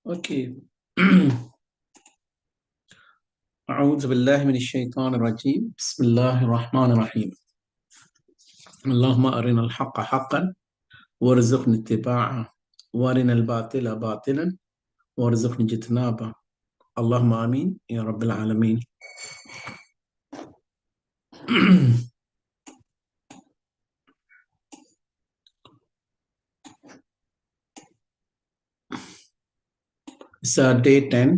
Okay. अऊज़ु बिल्लाहि मिनश शैतानिर रजीम बिस्मिल्लाहिर रहमानिर रहीम। अल्लाहुम्मा अरिनल हक़्क़ हक़्क़न वरज़ुक़नी इत्तिबाअह वअरिनल बातिला बातिलन वरज़ुक़नी इज्तिनाबह। अल्लाहुम्मा आमीन या रब्बल आलमीन। डे 10।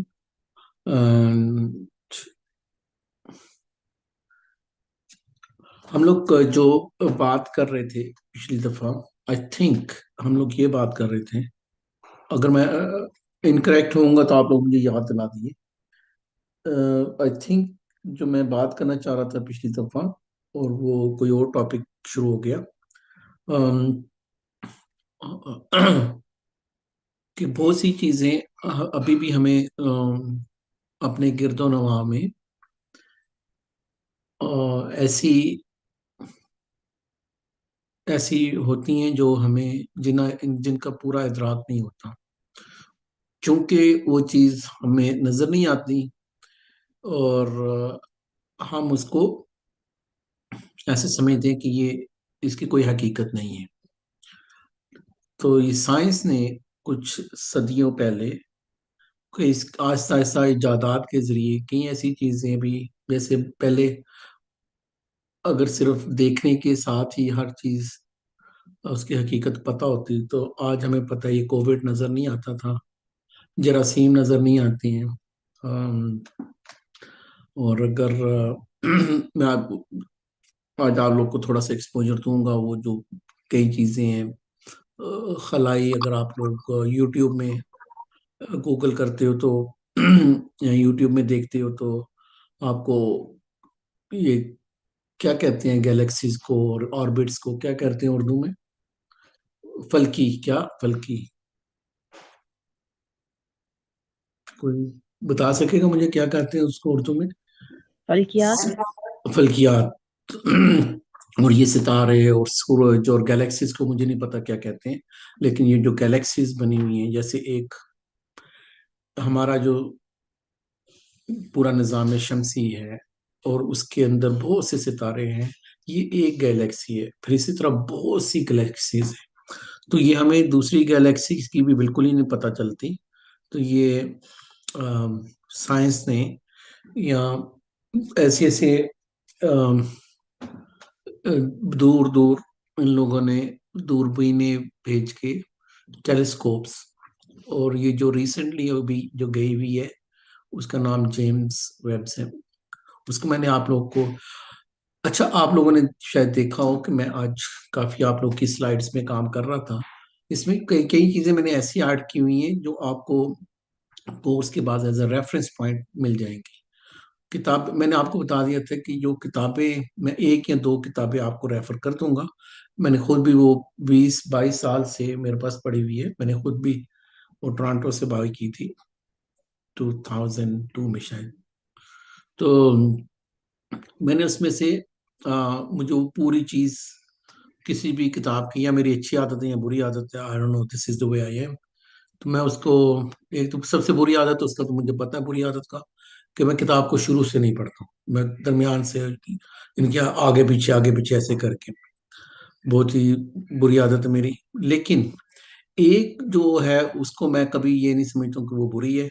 हम लोग जो बात कर रहे थे पिछली दफा, आई थिंक हम लोग ये बात कर रहे थे, अगर मैं इनकरेक्ट होऊंगा तो आप लोग मुझे याद दिला दिए। आई थिंक जो मैं बात करना चाह रहा था पिछली दफा, और वो कोई और टॉपिक शुरू हो गया। अम, कि बहुत सी चीजें अभी भी हमें अपने गिरदो नवा में ऐसी ऐसी होती हैं जो हमें जिनका पूरा इदराक नहीं होता, क्योंकि वो चीज हमें नजर नहीं आती, और हम उसको ऐसे समझते हैं कि ये इसकी कोई हकीकत नहीं है। तो ये साइंस ने कुछ सदियों पहले कई आहिस्ता आहिस्ता इजादात के जरिए कई ऐसी चीजें भी, जैसे पहले अगर सिर्फ देखने के साथ ही हर चीज उसकी हकीकत पता होती, तो आज हमें पता है ये कोविड नजर नहीं आता था, जरासीम नजर नहीं आती हैं। अम, और अगर मैं आज आप लोग को थोड़ा सा एक्सपोजर दूंगा, वो जो कई चीजें हैं, खलाई, अगर आप लोग यूट्यूब में गूगल करते हो तो या यूट्यूब में देखते हो तो आपको ये क्या कहते हैं, गैलेक्सीज को और ऑर्बिट्स को क्या कहते हैं उर्दू में? फल्की, क्या फल्की? कोई बता सकेगा मुझे क्या कहते हैं उसको उर्दू में? फल्कियात। फल्कियात। और ये सितारे और सूरज और गैलेक्सीज को मुझे नहीं पता क्या कहते हैं, लेकिन ये जो गैलेक्सीज बनी हुई हैं, जैसे एक हमारा जो पूरा निज़ाम शमसी है और उसके अंदर बहुत से सितारे हैं, ये एक गैलेक्सी है। फिर इसी तरह बहुत सी गैलेक्सीज हैं, तो ये हमें दूसरी गैलेक्सीज की भी बिल्कुल ही नहीं पता चलती। तो ये साइंस ने या ऐसे ऐसे दूर दूर इन लोगों ने दूरबीनें भेज के, टेलीस्कोप्स, और ये जो रिसेंटली अभी जो गई हुई है उसका नाम जेम्स वेब है। उसको मैंने आप लोग को, अच्छा आप लोगों ने शायद देखा हो कि मैं आज काफी आप लोग की स्लाइड्स में काम कर रहा था। इसमें कई कई चीजें मैंने ऐसी ऐड की हुई हैं जो आपको कोर्स के बाद एज अ रेफरेंस पॉइंट मिल जाएंगी। किताब मैंने आपको बता दिया था कि जो किताबें, मैं एक या दो किताबें आपको रेफर कर दूंगा। मैंने खुद भी वो 20-22 साल से मेरे पास पड़ी हुई है। मैंने खुद भी वो टोरंटो से बाई की थी 2002 में शायद। तो मैंने उसमें से मुझे वो पूरी चीज किसी भी किताब की, या मेरी अच्छी आदत है या बुरी आदत है, I don't know, this is the way I am. तो मैं उसको, एक तो सबसे बुरी आदत उसका तो मुझे पता है, बुरी आदत का, कि मैं किताब को शुरू से नहीं पढ़ता हूँ, मैं दरमियान से इनके आगे पीछे ऐसे करके, बहुत ही बुरी आदत है मेरी। लेकिन एक जो है उसको मैं कभी ये नहीं समझता हूँ कि वो बुरी है।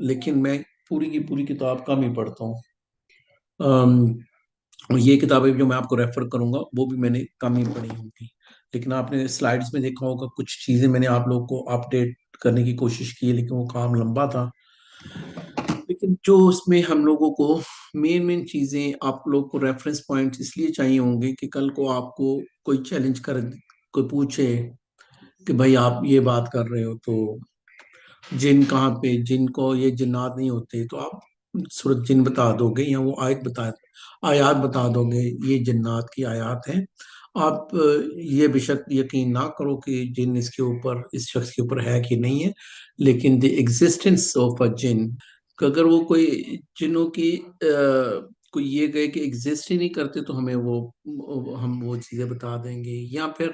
लेकिन मैं पूरी की पूरी किताब कम ही पढ़ता हूँ। और ये किताबें जो मैं आपको रेफर करूंगा वो भी मैंने कम ही पढ़ी होंगी। लेकिन आपने स्लाइड्स में देखा होगा कुछ चीजें मैंने आप लोग को अपडेट करने की कोशिश की है, लेकिन वो काम लंबा था। लेकिन जो उसमें हम लोगों को मेन मेन चीजें, आप लोग को रेफरेंस पॉइंट्स इसलिए चाहिए होंगे कि कल को आपको कोई चैलेंज कर, कोई पूछे कि भाई आप ये बात कर रहे हो तो जिन कहाँ पे, जिन को ये जिन्नात नहीं होते, तो आप सूरत जिन बता दोगे या वो आयत बता दोगे, ये जिन्नात की आयत हैं। आप ये बेशक यकीन ना करो कि जिन इसके ऊपर, इस शख्स के ऊपर है कि नहीं है, लेकिन द एग्जिस्टेंस ऑफ अ जिन, अगर वो कोई जिनों की कोई ये गए कि एग्जिस्ट ही नहीं करते, तो हमें वो हम वो चीजें बता देंगे। या फिर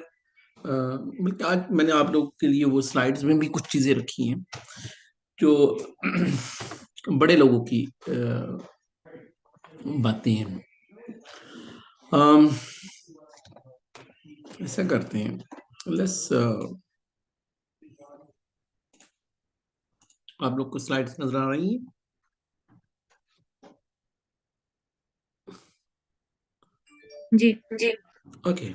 बल्कि आज मैंने आप लोगों के लिए वो स्लाइड्स में भी कुछ चीजें रखी हैं जो बड़े लोगों की बातें हैं। अम, ऐसा करते हैं, लेट्स आप लोग को स्लाइड्स नजर आ रही हैं? जी। जी। ओके।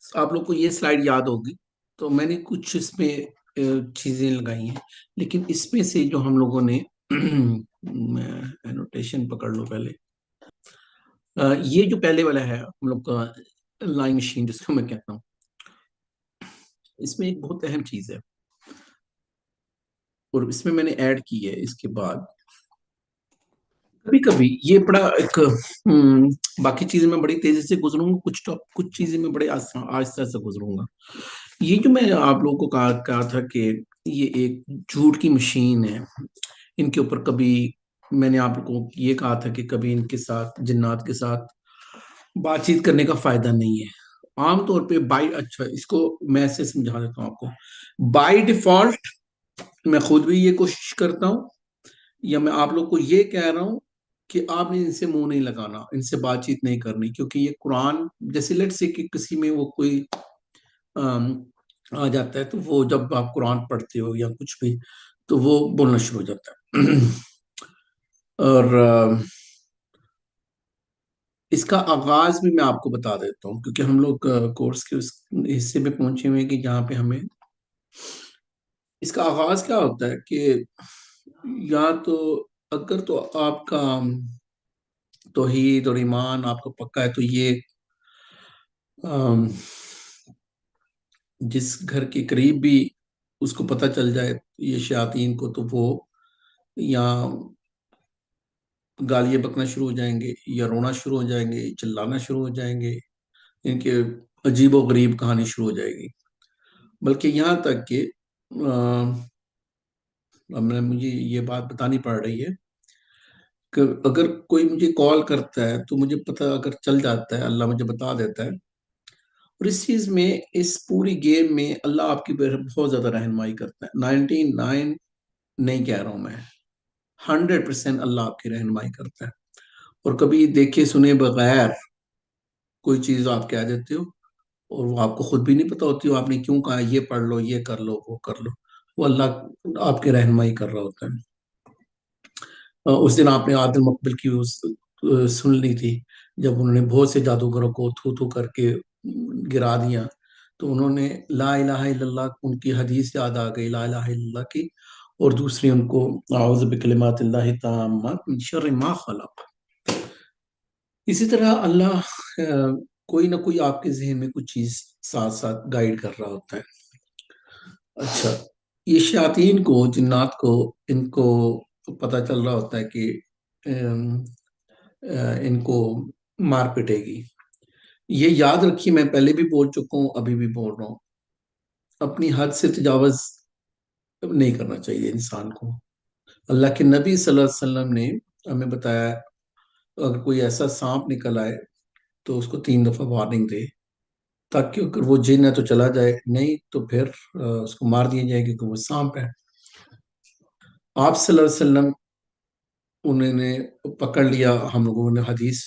आप लोग को ये स्लाइड याद होगी, तो मैंने कुछ इसमें चीजें लगाई हैं, लेकिन इसमें से जो हम लोगों ने एनोटेशन पकड़ लो पहले। ये जो पहले वाला है हम लोग का लाइन मशीन जिसको मैं कहता हूँ, इसमें एक बहुत अहम चीज है और इसमें मैंने ऐड की है इसके बाद। कभी कभी ये बड़ा एक बाकी चीजें मैं बड़ी तेजी से गुजरूंगा, कुछ चीजें मैं बड़े आस्ते आहिस्ता से गुजरूंगा। ये जो मैं आप लोगों को कहा था कि ये एक झूठ की मशीन है, इनके ऊपर कभी मैंने आप लोगों को ये कहा था कि कभी इनके साथ जिन्नात के साथ बातचीत करने का फायदा नहीं है। आमतौर पे बाई अच्छा इसको मैं ऐसे समझा देता हूँ आपको। बाई डिफॉल्ट मैं खुद भी ये कोशिश करता हूँ, या मैं आप लोग को ये कह रहा हूँ कि आपने इनसे मुंह नहीं लगाना, इनसे बातचीत नहीं करनी, क्योंकि ये कुरान जैसे लेट से कि किसी में वो कोई अम, आ जाता है, तो वो जब आप कुरान पढ़ते हो या कुछ भी, तो वो बोलना शुरू हो जाता है। और इसका आगाज भी मैं आपको बता देता हूँ, क्योंकि हम लोग कोर्स के उस हिस्से में पहुंचे हुए हैं कि जहाँ पे हमें इसका आगाज क्या होता है कि या तो अगर तो आपका तौहीद और ईमान आपका पक्का है, तो ये अम, जिस घर के करीब भी उसको पता चल जाए ये शयातीन को, तो वो या गालियां बकना शुरू हो जाएंगे, या रोना शुरू हो जाएंगे, चिल्लाना शुरू हो जाएंगे, इनके अजीबो गरीब कहानी शुरू हो जाएगी। बल्कि यहाँ तक कि अब मैं मुझे ये बात बतानी पड़ रही है कि अगर कोई मुझे कॉल करता है तो मुझे पता अगर चल जाता है, अल्लाह मुझे बता देता है। और इस चीज में, इस पूरी गेम में अल्लाह आपकी बहुत ज्यादा रहनुमाई करता है। 99 नहीं कह रहा हूं मैं, 100% अल्लाह आपकी रहनुमाई करता है। और कभी देखे सुने बगैर कोई चीज आप कह देते हो और वो आपको खुद भी नहीं पता होती हो आपने क्यों कहा, ये पढ़ लो, ये कर लो, वो कर लो, वो अल्लाह आपकी रहनुमाई कर रहा होता है। उस दिन आपने आदिल मकबल की सुन ली थी, जब उन्होंने बहुत से जादूगरों को थू थू करके गिरा दिया, तो उन्होंने ला इलाहा इल्लल्लाह, उनकी हदीस याद आ गई ला इलाहा इल्लल्लाह की, और दूसरी उनको आऊज़ु बिकलिमातिल्लाहि ताम्मात मिन शर्रि मा खलक। इसी तरह अल्लाह कोई ना कोई आपके जहन में कुछ चीज साथ साथ गाइड कर रहा होता है। अच्छा, ये शयातीन को, जिन्नात को, इनको पता चल रहा होता है कि अम, इनको मार पिटेगी। ये याद रखिए, मैं पहले भी बोल चुका हूँ, अभी भी बोल रहा हूँ, अपनी हद से तजावज नहीं करना चाहिए इंसान को। अल्लाह के नबी सल्लल्लाहु अलैहि वसल्लम ने हमें बताया, अगर कोई ऐसा सांप निकल आए तो उसको 3 दफा वार्निंग दे, ताकि अगर वो जिन है तो चला जाए, नहीं तो फिर उसको मार दिया जाए, क्योंकि वो सांप है। आप सल्लल्लाहु अलैहि वसल्लम, उन्होंने पकड़ लिया, हम लोगों ने हदीस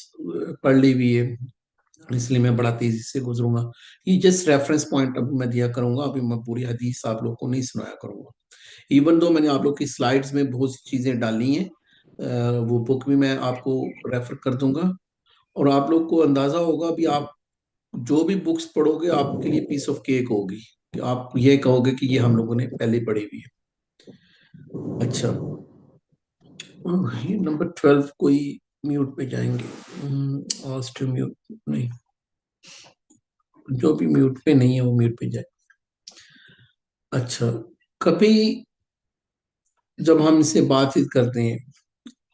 पढ़ ली हुई है, इसलिए मैं बड़ा तेजी से गुजरूंगा। ये जस्ट रेफरेंस पॉइंट अब मैं दिया करूंगा, अभी मैं पूरी हदीस आप लोग को नहीं सुनाया करूंगा। इवन दो मैंने आप लोग की स्लाइड्स में बहुत सी चीजें डाली हैं, वो बुक भी मैं आपको रेफर कर दूंगा। और आप लोग को अंदाजा होगा, अभी आप जो भी बुक्स पढ़ोगे आपके लिए पीस ऑफ केक होगी, कि आप ये कहोगे कि ये हम लोगों ने पहले पढ़ी हुई है। अच्छा, ये नंबर 12 कोई म्यूट पे जाएंगे, आस्क टू म्यूट, नहीं, जो भी म्यूट पे नहीं है वो म्यूट पे जाए। अच्छा, कभी जब हम इससे बातचीत करते हैं,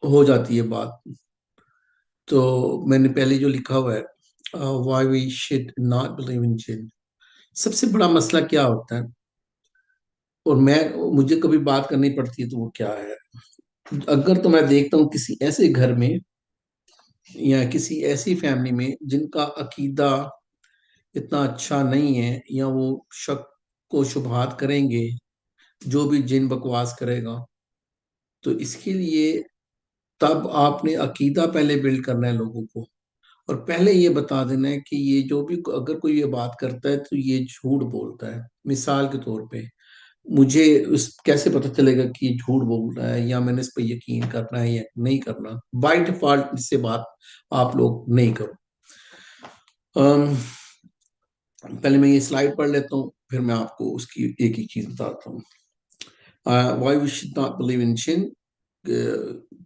हो जाती है बात, तो मैंने पहले जो लिखा हुआ है, why we should not believe in जिन, सबसे बड़ा मसला क्या होता है, और मैं मुझे कभी बात करनी पड़ती है तो वो क्या है। अगर तो मैं देखता हूँ किसी ऐसे घर में या किसी ऐसी फैमिली में जिनका अकीदा इतना अच्छा नहीं है, या वो शक को शुबहात करेंगे, जो भी जिन बकवास करेगा। तो इसके लिए तब आपने अकीदा पहले बिल्ड करना है लोगों को, और पहले ये बता देना है कि ये जो भी, अगर कोई ये बात करता है तो ये झूठ बोलता है। मिसाल के तौर पे, मुझे उस कैसे पता चलेगा कि ये झूठ बोल रहा है, या मैंने इस पर यकीन करना है या नहीं करना। बाय डिफॉल्ट इससे बात आप लोग नहीं करो। अम, पहले मैं ये स्लाइड पढ़ लेता हूँ, फिर मैं आपको उसकी एक एक चीज बताता हूँ। Why we should not believe in जिन।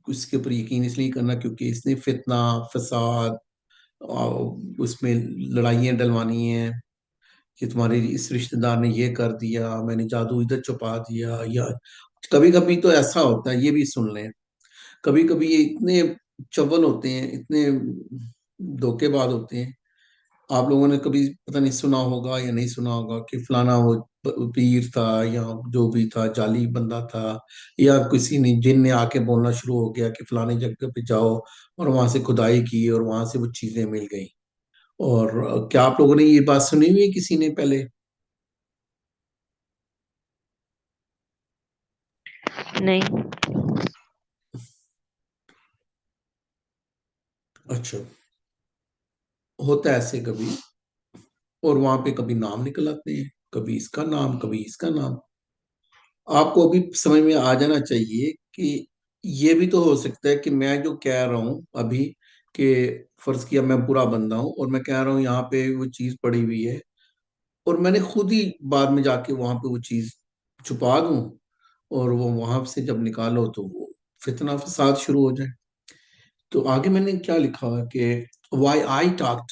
उसके ऊपर यकीन इसलिए करना क्योंकि इसने फितना, फसाद, उसमें लड़ाइयाँ डलवानी है कि तुम्हारे इस रिश्तेदार ने ये कर दिया, मैंने जादू इधर छुपा दिया। या कभी कभी तो ऐसा होता है, ये भी सुन लें, कभी कभी ये इतने चवल होते हैं, इतने धोखेबाज होते हैं। आप लोगों ने कभी पता नहीं सुना होगा या नहीं सुना होगा कि फलाना वो पीर था, या जो भी था जाली बंदा था, या किसी ने जिन ने आके बोलना शुरू हो गया कि फलानी जगह पे जाओ, और वहां से खुदाई की और वहां से वो चीजें मिल गई। और क्या आप लोगों ने ये बात सुनी हुई है किसी ने पहले? नहीं। अच्छा, होता है ऐसे कभी, और वहां पे कभी नाम निकल आते हैं, कभी इसका नाम, कभी इसका नाम। आपको अभी समझ में आ जाना चाहिए कि ये भी तो हो सकता है कि मैं जो कह रहा हूं अभी, कि फर्ज किया मैं बुरा बंदा हूं और मैं कह रहा हूं यहाँ पे वो चीज पड़ी हुई है, और मैंने खुद ही बाद में जाके वहां पे वो चीज छुपा दूं, और वो वहां से जब निकालो तो वो फितना फसाद शुरू हो जाए। तो आगे मैंने क्या लिखा है कि why I talk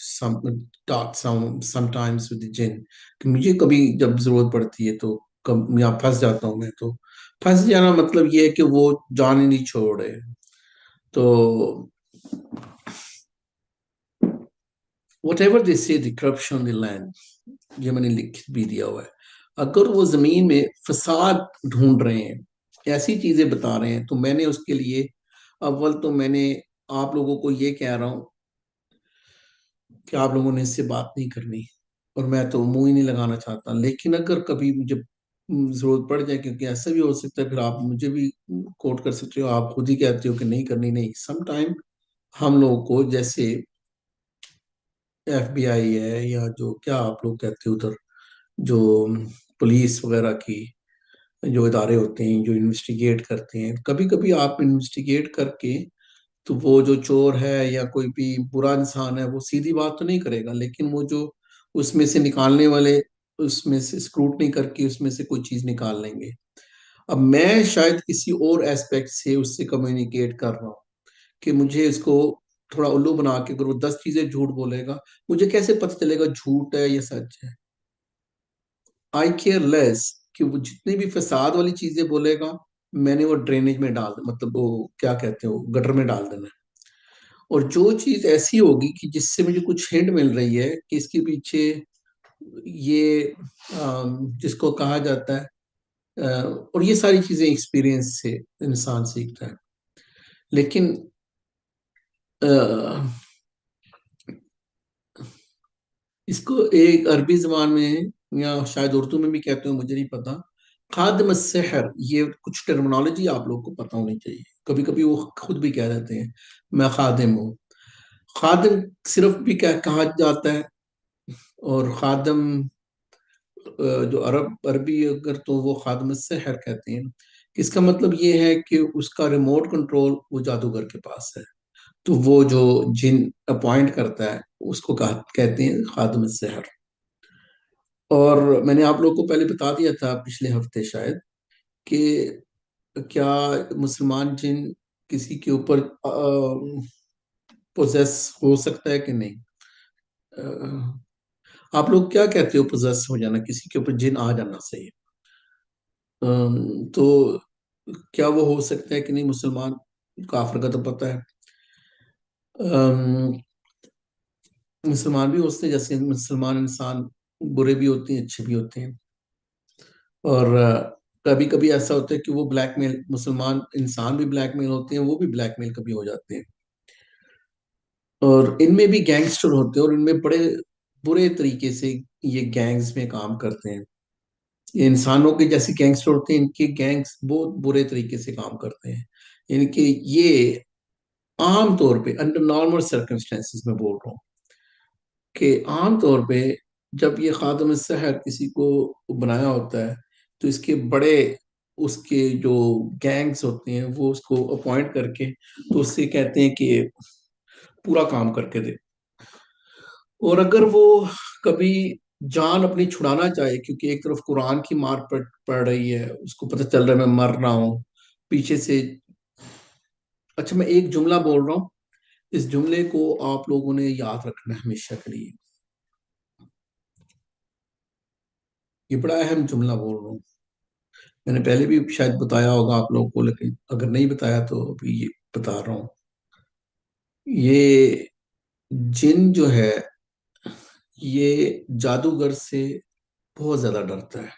sometimes with जिन, कि मुझे कभी जब जरूरत पड़ती है तो कब यहाँ फंस जाता हूँ मैं। तो फंस जाना मतलब ये है कि वो जान ही नहीं छोड़ रहे। तो वट एवर दे से the corruption on the land, ये मैंने लिख भी दिया हुआ है। अगर वो जमीन में फसाद ढूंढ रहे हैं, ऐसी चीजें बता रहे हैं, तो मैंने उसके लिए, अव्वल तो मैंने आप लोगों को ये कह रहा हूँ कि आप लोगों ने इससे बात नहीं करनी, और मैं तो मुंह ही नहीं लगाना चाहता। लेकिन अगर कभी मुझे जरूरत पड़ जाए, क्योंकि ऐसा भी हो सकता है, फिर आप मुझे भी कोट कर सकते हो, आप खुद ही कहते हो कि नहीं करनी, नहीं सम टाइम हम लोगों को, जैसे FBI है, या जो क्या आप लोग कहते हो उधर, जो पुलिस वगैरह की जो इदारे होते हैं जो इन्वेस्टिगेट करते हैं, कभी कभी आप इन्वेस्टिगेट करके, तो वो जो चोर है या कोई भी बुरा इंसान है वो सीधी बात तो नहीं करेगा, लेकिन वो जो उसमें से निकालने वाले, उसमें से स्क्रूटनी करके उसमें से कोई चीज निकाल लेंगे। अब मैं शायद किसी और एस्पेक्ट से उससे कम्युनिकेट कर रहा हूँ, कि मुझे इसको थोड़ा उल्लू बना के, अगर वो 10 चीजें झूठ बोलेगा, मुझे कैसे पता चलेगा झूठ है या सच है? आई केयर लेस कि वो जितनी भी फसाद वाली चीजें बोलेगा, मैंने वो ड्रेनेज में डाल, मतलब वो क्या कहते हैं, वो गटर में डाल देना है। और जो चीज ऐसी होगी कि जिससे मुझे कुछ हिंट मिल रही है कि इसके पीछे ये, जिसको कहा जाता है, और ये सारी चीजें एक्सपीरियंस से इंसान सीखता है। लेकिन अ, इसको एक अरबी जबान में, या शायद उर्दू में भी कहते हो, मुझे नहीं पता, खादिम सेहर, ये कुछ टर्मिनोलॉजी आप लोग को पता होनी चाहिए। कभी कभी वो खुद भी कह देते हैं मैं खादिम हूँ। खादिम सिर्फ भी क्या कहा जाता है, और खादम जो अरबी अगर, तो वो खादम सेहर कहते हैं। इसका मतलब ये है कि उसका रिमोट कंट्रोल वो जादूगर के पास है। तो वो जो जिन अपॉइंट करता है उसको कहते हैं खादम सेहर। और मैंने आप लोग को पहले बता दिया था पिछले हफ्ते शायद, कि क्या मुसलमान जिन किसी के ऊपर पोजेस हो सकता है कि नहीं? आप लोग क्या कहते हो, पोजेस हो जाना, किसी के ऊपर जिन आ जाना सही? तो क्या वो हो सकता है कि नहीं? मुसलमान काफिर का तो पता है। अम, मुसलमान भी होते हैं, जैसे मुसलमान इंसान बुरे भी होते हैं, अच्छे भी होते हैं। और कभी कभी ऐसा होता है कि वो ब्लैकमेल, मुसलमान इंसान भी ब्लैकमेल होते हैं, वो भी ब्लैकमेल कभी हो जाते हैं। और इनमें भी गैंगस्टर होते हैं, और इनमें बड़े बुरे तरीके से ये गैंग्स में काम करते हैं। ये इंसानों के जैसे गैंगस्टर होते हैं, इनके गैंग्स बहुत बुरे तरीके से काम करते हैं। इनके ये आम तौर पे अंडर नॉर्मल सर्कमस्टेंसेस में बोल रहा हूँ कि आम तौर पे जब ये खादिम सहर किसी को बनाया होता है, तो इसके बड़े उसके जो गैंग्स होते हैं वो उसको अपॉइंट करके तो उससे कहते हैं कि पूरा काम करके दे। और अगर वो कभी जान अपनी छुड़ाना चाहे, क्योंकि एक तरफ कुरान की मार पड़ रही है, उसको पता चल रहा है मैं मर रहा हूँ पीछे से। अच्छा, मैं एक जुमला बोल रहा हूँ, इस जुमले को आप लोगों ने याद रखना है हमेशा के लिए। ये बड़ा अहम जुमला बोल रहा हूँ। मैंने पहले भी शायद बताया होगा आप लोगों को, लेकिन अगर नहीं बताया तो अभी ये बता रहा हूँ। ये जिन जो है, ये जादूगर से बहुत ज्यादा डरता है।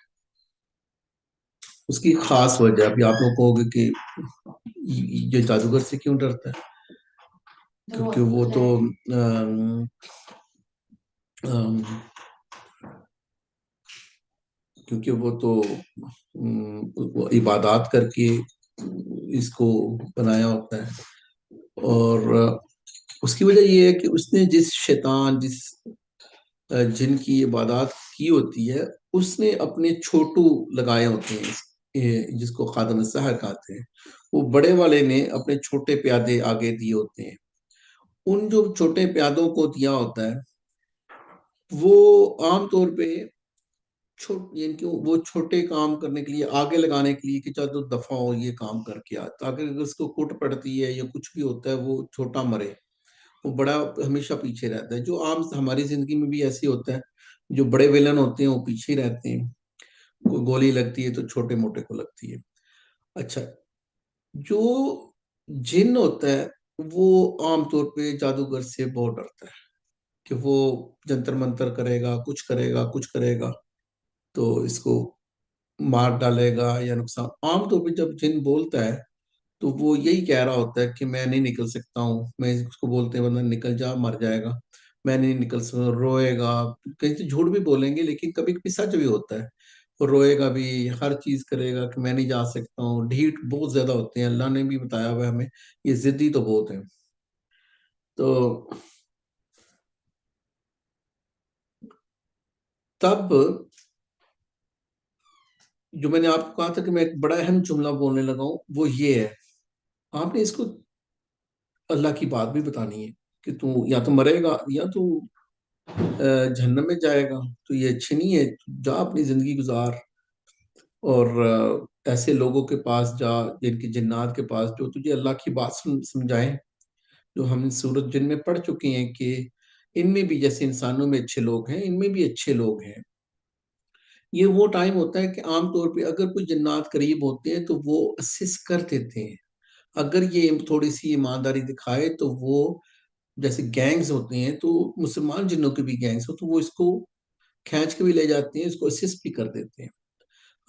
उसकी खास वजह अभी आप लोग कहोगे कि ये जादूगर से क्यों डरता है, क्योंकि वो तो अम, अम, क्योंकि वो तो वो इबादत करके इसको बनाया होता है। और उसकी वजह ये है कि उसने जिस शैतान जिस जिन की इबादत की होती है, उसने अपने छोटू लगाए होते हैं, जिसको खादम सहर कहते हैं। वो बड़े वाले ने अपने छोटे प्यादे आगे दिए होते हैं। उन जो छोटे प्यादों को दिया होता है, वो आमतौर पे यानी कि वो छोटे काम करने के लिए आगे लगाने के लिए कि चाहे तो दफा हो ये काम करके आ, ताकि अगर उसको कुट पड़ती है या कुछ भी होता है वो छोटा मरे। वो बड़ा हमेशा पीछे रहता है, जो आम हमारी जिंदगी में भी ऐसे होता है। जो बड़े विलन होते हैं वो पीछे ही रहते हैं। कोई गोली लगती है तो छोटे मोटे को लगती है। अच्छा, जो जिन होता है वो आमतौर पे जादूगर से बहुत डरता है कि वो जंतर मंतर करेगा, कुछ करेगा, कुछ करेगा तो इसको मार डालेगा या नुकसान। आमतौर पे जब जिन बोलता है तो वो यही कह रहा होता है कि मैं नहीं निकल सकता हूँ। मैं उसको बोलते हैं, वरना निकल जा, मर जाएगा। मैं नहीं निकल सकता, रोएगा। कहीं तो झूठ भी बोलेंगे, लेकिन कभी कभी सच भी होता है। वो रोएगा भी, हर चीज करेगा कि मैं नहीं जा सकता हूँ। ढीठ बहुत ज्यादा होते हैं, अल्लाह ने भी बताया हुआ है हमें। ये जिद्दी तो बहुत है। तो तब जो मैंने आपको कहा था कि मैं एक बड़ा अहम जुमला बोलने लगा हूँ, वो ये है। आपने इसको अल्लाह की बात भी बतानी है कि तू या तो मरेगा या तू जहन्नम में जाएगा। तो ये अच्छी नहीं है। जा अपनी जिंदगी गुजार, और ऐसे लोगों के पास जा जिनकी जिन्नात के पास, जो तुझे अल्लाह की बात समझाएं। जो हम सूरत जिन में पढ़ चुके हैं कि इनमें भी जैसे इंसानों में अच्छे लोग हैं, इनमें भी अच्छे लोग हैं। ये वो टाइम होता है कि आमतौर पे अगर कोई जिन्नात करीब होते हैं तो वो असिस्ट कर देते हैं। अगर ये थोड़ी सी ईमानदारी दिखाए तो वो, जैसे गैंग्स होते हैं तो मुसलमान जिन्नों के भी गैंग्स हो, तो वो इसको खींच के भी ले जाते हैं, इसको असिस्ट भी कर देते हैं।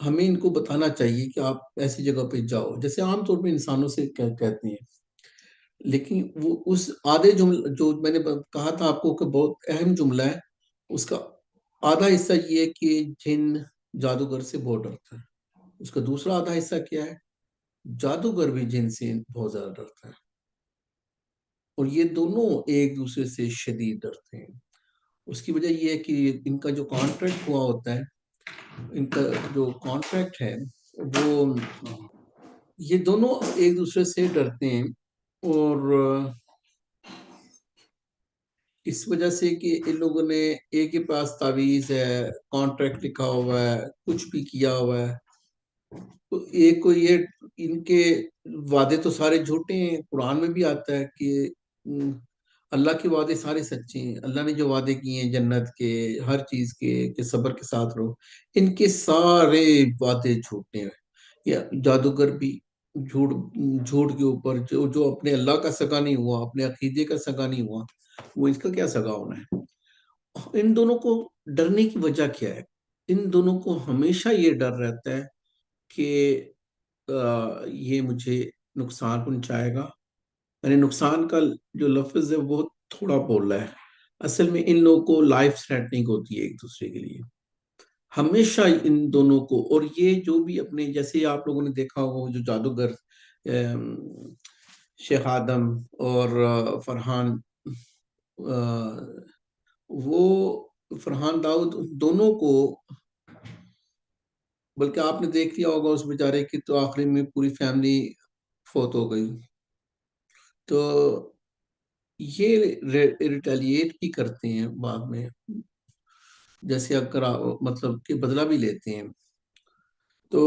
हमें इनको बताना चाहिए कि आप ऐसी जगह पे जाओ, जैसे आमतौर पे इंसानों से कहते हैं। लेकिन वो उस आधे जुमला जो मैंने कहा था आपको कि बहुत अहम जुमला है, उसका आधा हिस्सा ये है कि जिन जादूगर से बहुत डरता है। उसका दूसरा आधा हिस्सा क्या है? जादूगर भी जिन से बहुत ज्यादा डरता है। और ये दोनों एक दूसरे से शदीद डरते हैं। उसकी वजह ये है कि इनका जो कॉन्ट्रैक्ट हुआ होता है, इनका जो कॉन्ट्रैक्ट है वो, ये दोनों एक दूसरे से डरते हैं। और इस वजह से कि इन लोगों ने एक के पास तावीज है, कॉन्ट्रैक्ट लिखा हुआ है, कुछ भी किया हुआ है, तो एक को ये इनके वादे तो सारे झूठे हैं। कुरान में भी आता है कि अल्लाह के वादे सारे सच्चे हैं। अल्लाह ने जो वादे किए हैं जन्नत के, हर चीज के, कि सब्र के साथ रहो, इनके सारे वादे झूठे हैं। या जादूगर भी झूठ झूठ के ऊपर, जो जो अपने अल्लाह का सगा नहीं हुआ, अपने अकीदे का सगा नहीं हुआ, वो इसका क्या सगा होना है। इन दोनों को डरने की वजह क्या है? इन दोनों को हमेशा ये डर रहता है कि ये मुझे नुकसान पहुंचाएगा। मैंने नुकसान का जो लफ्ज है वो थोड़ा बोला है। असल में इन लोगों को लाइफ थ्रेटनिंग होती है एक दूसरे के लिए, हमेशा इन दोनों को। और ये जो भी अपने, जैसे आप लोगों ने देखा होगा वो जो जादूगर शेख आदम और फरहान, वो फरहान दाऊद, दोनों को, बल्कि आपने देख लिया होगा उस बेचारे की तो आखिरी में पूरी फैमिली फौत हो गई। तो ये रिटेलिएट भी करते हैं बाद में, जैसे अगर मतलब कि बदला भी लेते हैं। तो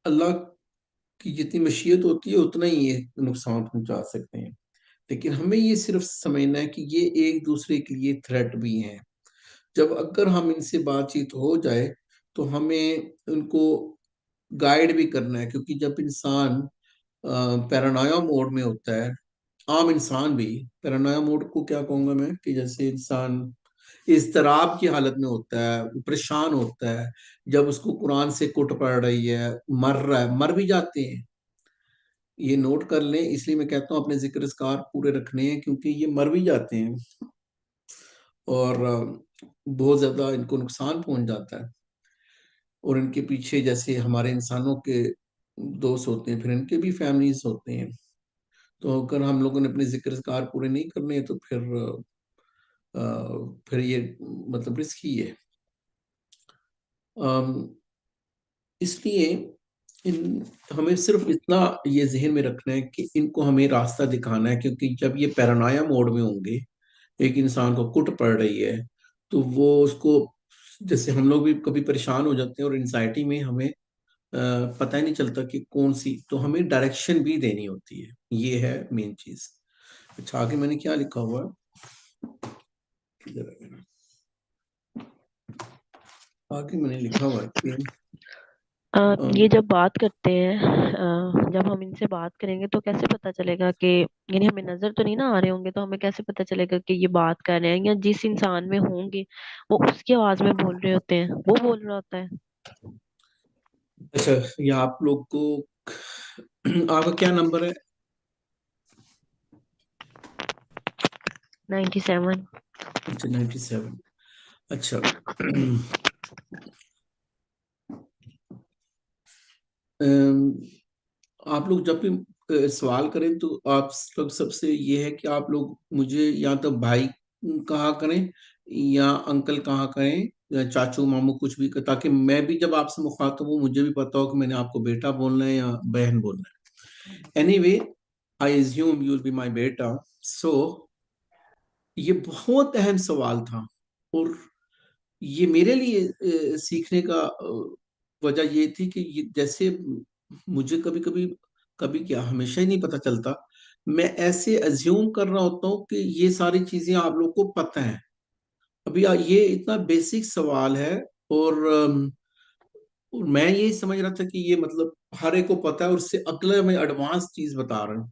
अल्लाह की जितनी मशीयत होती है उतना ही ये नुकसान पहुंचा सकते हैं। लेकिन हमें ये सिर्फ समझना है कि ये एक दूसरे के लिए थ्रेट भी हैं। जब अगर हम इनसे बातचीत हो जाए तो हमें उनको गाइड भी करना है, क्योंकि जब इंसान पैरानोया मोड में होता है, आम इंसान भी, पैरानोया मोड को क्या कहूंगा मैं, कि जैसे इंसान इज़्तिराब की हालत में होता है, परेशान होता है, जब उसको कुरान से कुट पड़ रही है, मर रहा है, मर भी जाते हैं। ये नोट कर लें, इसलिए मैं कहता हूँ अपने जिक्र अस्कार पूरे रखने हैं, क्योंकि ये मर भी जाते हैं और बहुत ज्यादा इनको नुकसान पहुंच जाता है। और इनके पीछे जैसे हमारे इंसानों के दोस्त होते हैं, फिर इनके भी फैमिलीज होते हैं। तो अगर हम लोगों ने अपने जिक्र अस्कार पूरे नहीं करने हैं तो फिर ये मतलब रिस्की है। अम, इसलिए इन हमें सिर्फ इतना ये जहन में रखना है कि इनको हमें रास्ता दिखाना है, क्योंकि जब ये पैरानाया मोड में होंगे, एक इंसान को कुट पड़ रही है, तो वो उसको, जैसे हम लोग भी कभी परेशान हो जाते हैं और एंजाइटी में हमें पता ही नहीं चलता कि कौन सी, तो हमें डायरेक्शन भी देनी होती है। ये है मेन चीज। अच्छा, आगे मैंने क्या लिखा हुआ है, इधर है मेरा। आगे मैंने लिखा हुआ है कि ये अम, जब बात करते हैं, जब हम इनसे बात करेंगे तो कैसे पता चलेगा कि, यानी हमें नजर तो नहीं ना आ रहे होंगे, तो हमें कैसे पता चलेगा कि ये बात कर रहे हैं, या जिस इंसान में होंगे वो उसकी आवाज में बोल रहे होते हैं, वो बोल रहा होता है। अच्छा, ये आप लोग को आपका क्या नंबर है? 97। अच्छा, 97। अच्छा। अम, आप लोग जब भी सवाल करें तो आप लोग सबसे ये है कि आप लोग मुझे या तो भाई कहा करें, या अंकल कहा करें, या चाचू मामू, कुछ भी, ताकि मैं भी जब आपसे मुखातब हूँ मुझे भी पता हो कि मैंने आपको बेटा बोलना है या बहन बोलना है। Anyway, I assume you will be my बेटा। सो ये बहुत अहम सवाल था, और ये मेरे लिए सीखने का वजह ये थी कि जैसे मुझे कभी कभी, कभी क्या, हमेशा ही नहीं पता चलता, मैं ऐसे अज्यूम कर रहा होता हूँ कि ये सारी चीजें आप लोग को पता है। अभी ये इतना बेसिक सवाल है, और और मैं ये समझ रहा था कि ये मतलब हर एक को पता है, और उससे अगला मैं एडवांस चीज बता रहा हूँ,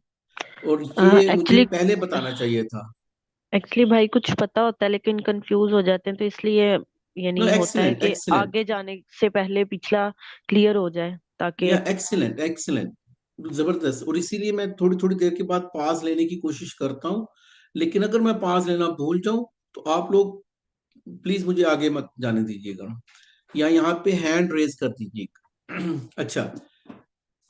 और ये मुझे एक्चुअली पहले बताना चाहिए था। एक्चुअली भाई कुछ पता होता है लेकिन कंफ्यूज हो जाते हैं, तो इसलिए नो, यानी होता है एक्सीलेंट कि एक्सीलेंट। आगे जाने से पहले पिछला क्लियर हो जाए, ताकि। या एक्सीलेंट एक्सीलेंट, जबरदस्त। और इसीलिए मैं थोड़ी थोड़ी देर के बाद पास लेने की कोशिश करता हूँ, लेकिन अगर मैं पास लेना भूल जाऊं तो आप लोग प्लीज मुझे आगे मत जाने दीजिएगा, या यहाँ पे हैंड रेज कर दीजिएगा। अच्छा,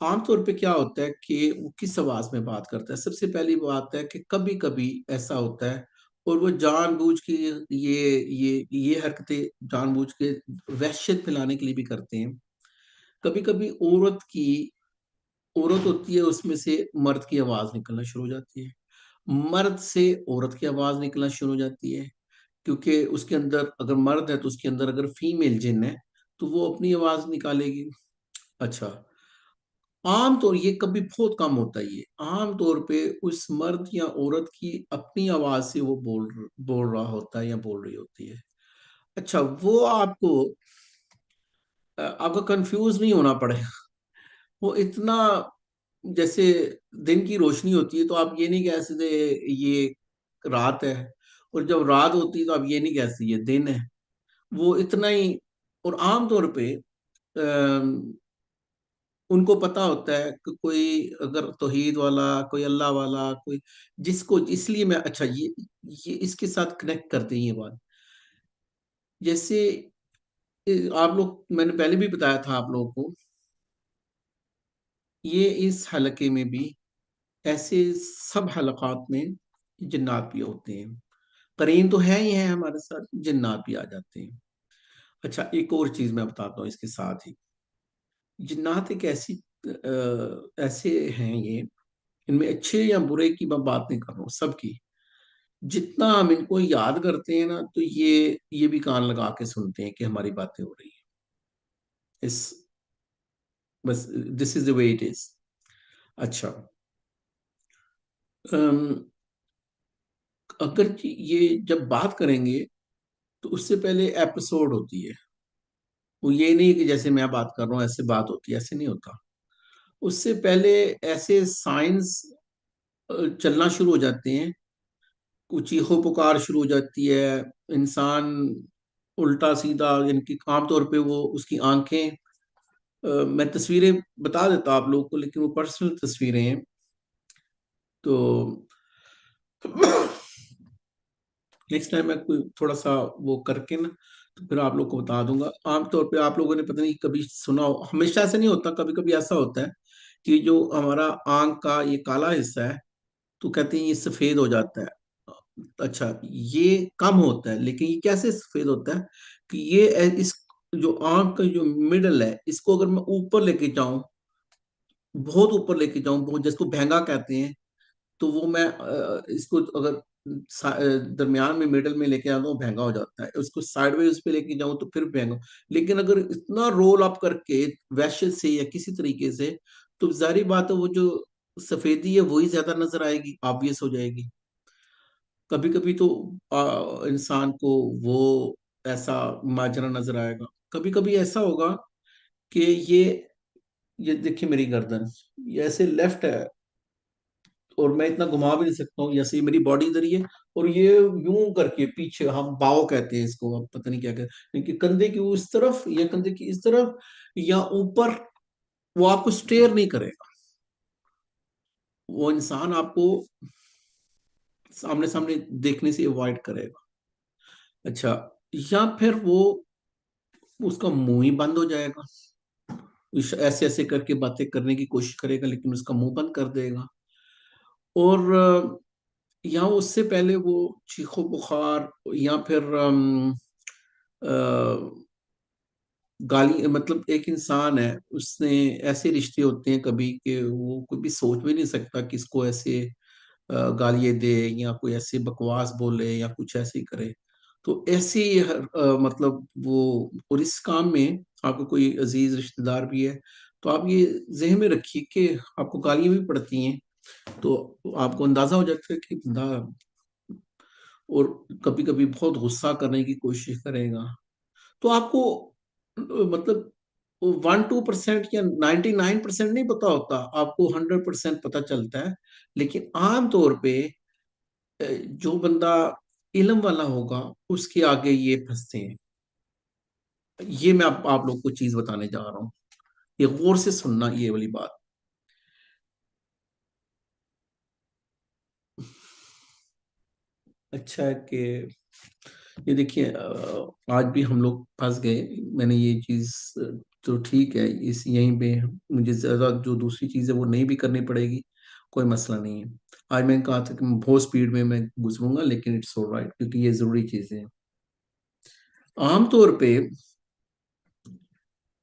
आमतौर पे क्या होता है कि वो किस आवाज में बात करता है? सबसे पहली बात है कि कभी कभी ऐसा होता है, और वो जानबूझ के ये हरकतें जानबूझ के वहशत फैलाने के लिए भी करते हैं। कभी कभी औरत होती है, उसमें से मर्द की आवाज निकलना शुरू हो जाती है, मर्द से औरत की आवाज निकलना शुरू हो जाती है, क्योंकि उसके अंदर अगर मर्द है तो उसके अंदर अगर फीमेल जिन है तो वो अपनी आवाज निकालेगी। अच्छा, आम तौर, ये कभी बहुत कम होता है, ये आम तौर पे उस मर्द या औरत की अपनी आवाज से वो बोल रहा होता है या बोल रही होती है। अच्छा, वो आपका कंफ्यूज नहीं होना पड़ेगा। वो इतना, जैसे दिन की रोशनी होती है तो आप ये नहीं कह सकते ये रात है, और जब रात होती है तो आप ये नहीं कह सकते ये दिन है। वो इतना ही। और आम तौर पे उनको पता होता है कि कोई अगर तौहीद वाला, कोई अल्लाह वाला, कोई जिसको, इसलिए मैं, अच्छा ये इसके साथ कनेक्ट करते हैं ये बात। जैसे आप लोग, मैंने पहले भी बताया था आप लोगों को, ये इस हलके में भी, ऐसे सब हलकात में जिन्नात भी होते हैं। करीन तो है ही है हमारे साथ, जिन्नात भी आ जाते हैं। अच्छा, एक और चीज मैं बताता हूँ इसके साथ ही। जिन्नात एक ऐसी ऐसे हैं ये, इनमें अच्छे या बुरे की मैं बात नहीं कर रहा हूँ, सबकी। जितना हम इनको याद करते हैं ना, तो ये भी कान लगा के सुनते हैं कि हमारी बातें हो रही हैं। इस बस, this is the way it is. अच्छा, अम, अगर ये जब बात करेंगे, तो उससे पहले एपिसोड होती है। वो ये नहीं कि जैसे मैं बात कर रहा हूँ ऐसे बात होती है, ऐसे नहीं होता। उससे पहले ऐसे साइंस चलना शुरू हो जाते हैं, कुछ चीखो पुकार शुरू हो जाती है। इंसान उल्टा सीधा, इनकी आमतौर पे वो उसकी आंखें, मैं तस्वीरें बता देता आप लोगों को, लेकिन वो पर्सनल तस्वीरें हैं, तो नेक्स्ट टाइम मैं कोई थोड़ा सा वो करके ना, तो फिर आप लोग को बता दूंगा। आमतौर पे आप लोगों ने पता नहीं कभी सुना हो, हमेशा ऐसा नहीं होता, कभी कभी ऐसा होता है कि जो हमारा आंख का ये काला हिस्सा है, तो कहते हैं ये सफेद हो जाता है। अच्छा, ये कम होता है, लेकिन ये कैसे सफेद होता है कि ये इस जो आंख का जो मिडल है, इसको अगर मैं ऊपर लेके जाऊं, बहुत ऊपर लेके जाऊं, बहुत, जिसको भैंगा कहते हैं, तो वो मैं इसको अगर दरमियान में मिडल में लेके आता हूँ, भैंगा हो जाता है। उसको साइडवेज पे लेके जाऊं तो फिर भैंगा। लेकिन अगर इतना रोल अप करके वैसे से या किसी तरीके से, तो जाहिर बात है वो जो सफेदी है वही ज्यादा नजर आएगी, ऑब्वियस हो जाएगी। कभी कभी तो इंसान को वो ऐसा माजरा नजर आएगा। कभी कभी ऐसा होगा कि ये देखिए मेरी गर्दन, ये ऐसे लेफ्ट है, और मैं इतना घुमा भी नहीं सकता हूँ, जैसे मेरी बॉडी इधर ही है, और ये यूं करके पीछे, हम बाव कहते हैं इसको, अब पता नहीं क्या कहते हैं, कि कंधे की उस तरफ या कंधे की इस तरफ या ऊपर, वो आपको स्टेयर नहीं करेगा। वो इंसान आपको सामने सामने देखने से अवॉइड करेगा। अच्छा, या फिर वो, उसका मुंह ही बंद हो जाएगा, ऐसे ऐसे करके बातें करने की कोशिश करेगा, लेकिन उसका मुंह बंद कर देगा। और या उससे पहले वो चीखो बुखार, या फिर गाली, मतलब एक इंसान है, उसने ऐसे रिश्ते होते हैं कभी कि वो कोई भी सोच भी नहीं सकता कि इसको ऐसे गालियां दे, या कोई ऐसे बकवास बोले, या कुछ ऐसे ही करे। तो ऐसे ही मतलब वो, और इस काम में आपको कोई अजीज रिश्तेदार भी है, तो आप ये जहन में रखिए कि आपको गालियां भी पड़ती हैं, तो आपको अंदाजा हो जाता है कि बंदा, और कभी कभी बहुत गुस्सा करने की कोशिश करेगा। तो आपको मतलब 1-2% या 99% नहीं पता होता, आपको 100% पता चलता है। लेकिन आम तौर पे जो बंदा इल्म वाला होगा, उसके आगे ये फंसते हैं। ये मैं आप लोग को चीज बताने जा रहा हूँ, ये गौर से सुनना ये वाली बात। अच्छा है कि ये देखिए, आज भी हम लोग फंस गए। मैंने ये चीज, तो ठीक है, इस यहीं पे मुझे ज्यादा जो दूसरी चीज है वो नहीं भी करनी पड़ेगी, कोई मसला नहीं है। आज मैंने कहा था कि मैं बहुत स्पीड में मैं गुजरूंगा, लेकिन इट्स ऑल राइट, क्योंकि ये जरूरी चीजें हैं। आमतौर पे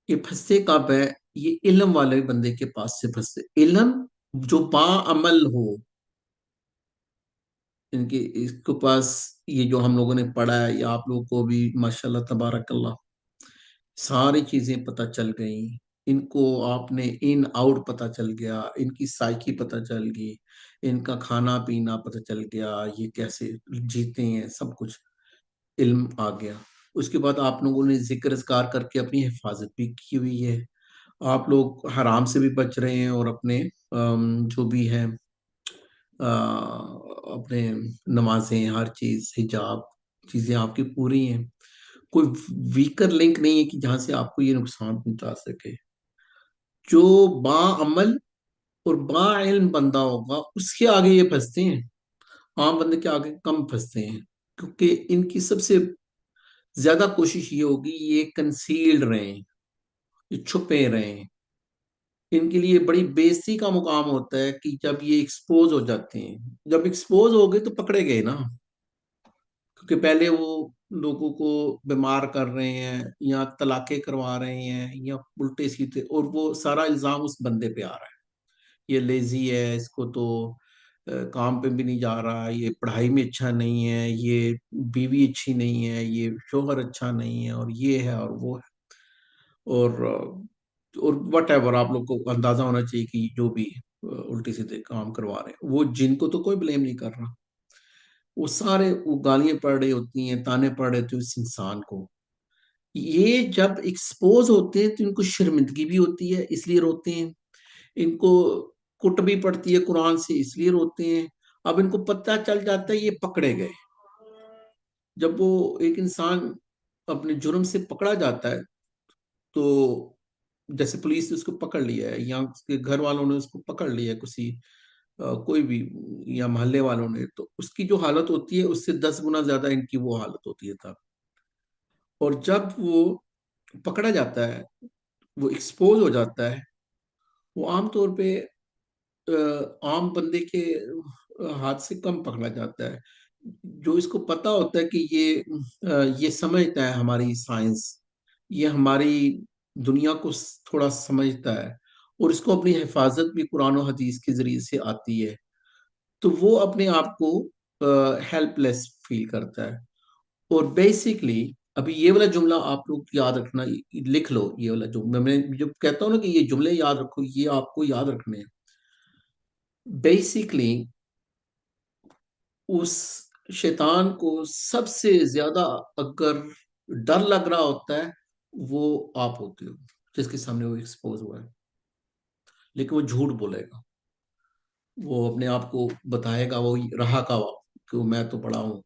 ये फंसते कब है, ये इल्म वाले बंदे के पास से फंसते, इल्म जो बाअमल हो, इनके इसके पास, ये जो हम लोगों ने पढ़ा है, या आप लोगों को भी माशाल्लाह तबारकल्ला सारी चीजें पता चल गई, इनको आपने इन आउट पता चल गया, इनकी साइकी पता चल गई, इनका खाना पीना पता चल गया, ये कैसे जीते हैं, सब कुछ इल्म आ गया। उसके बाद आप लोगों ने जिक्र अज़कार करके अपनी हिफाजत भी की हुई है। आप लोग हराम से भी बच रहे हैं, और अपने जो भी है, अपने नमाजें, हर चीज, हिजाब, चीजें आपकी पूरी हैं। कोई वीकर लिंक नहीं है कि जहां से आपको ये नुकसान पहुंचा सके। जो बाअमल और बाइल्म बंदा होगा उसके आगे ये फंसते हैं, आम बंदे के आगे कम फंसते हैं, क्योंकि इनकी सबसे ज्यादा कोशिश ये होगी ये कंसील्ड रहें, ये छुपे रहें। इनके लिए बड़ी बेइज्जती का मुकाम होता है कि जब ये एक्सपोज हो जाते हैं, जब एक्सपोज हो गए तो पकड़े गए ना, क्योंकि पहले वो लोगों को बीमार कर रहे हैं या तलाके करवा रहे हैं या उल्टे सीधे, और वो सारा इल्जाम उस बंदे पे आ रहा है, ये लेजी है, इसको तो काम पे भी नहीं जा रहा, ये पढ़ाई में अच्छा नहीं है, ये बीवी अच्छी नहीं है, ये शोहर अच्छा नहीं है, और ये है और वो है, और वट एवर, आप लोग को अंदाजा होना चाहिए कि जो भी उल्टे सीधे काम करवा रहे हैं, वो जिनको तो कोई ब्लेम नहीं कर रहा, वो सारे वो गालियां पड़ रही होती हैं, ताने पड़ रहे होते हैं उस इंसान को। ये जब एक्सपोज होते हैं तो इनको शर्मिंदगी भी होती है इसलिए रोते हैं, इनको कुट भी पड़ती है कुरान से इसलिए रोते हैं। अब इनको पता चल जाता है ये पकड़े गए, जब वो एक इंसान अपने जुर्म से पकड़ा जाता है, तो जैसे पुलिस ने उसको पकड़ लिया है या उसके घर वालों ने उसको पकड़ लिया है, किसी कोई भी, या मोहल्ले वालों ने, तो उसकी जो हालत होती है उससे 10 गुना ज्यादा इनकी वो हालत होती है तब। और जब वो पकड़ा जाता है, वो एक्सपोज हो जाता है, वो आमतौर पे आम बंदे के हाथ से कम पकड़ा जाता है। जो इसको पता होता है कि ये समझता है हमारी साइंस, ये हमारी दुनिया को थोड़ा समझता है, और इसको अपनी हिफाजत भी कुरान और हदीस के जरिए से आती है, तो वो अपने आप को हेल्पलेस फील करता है। और बेसिकली अभी ये वाला जुमला आप लोग याद रखना, लिख लो ये वाला जुमला, मैं जब कहता हूँ ना कि ये जुमले याद रखो, ये आपको याद रखने हैं। बेसिकली उस शैतान को सबसे ज्यादा अगर डर लग रहा होता है, वो आप होते हो जिसके सामने वो एक्सपोज हुआ है, लेकिन वो झूठ बोलेगा, वो अपने आप को बताएगा वो रहा का कि मैं तो बड़ा हूँ,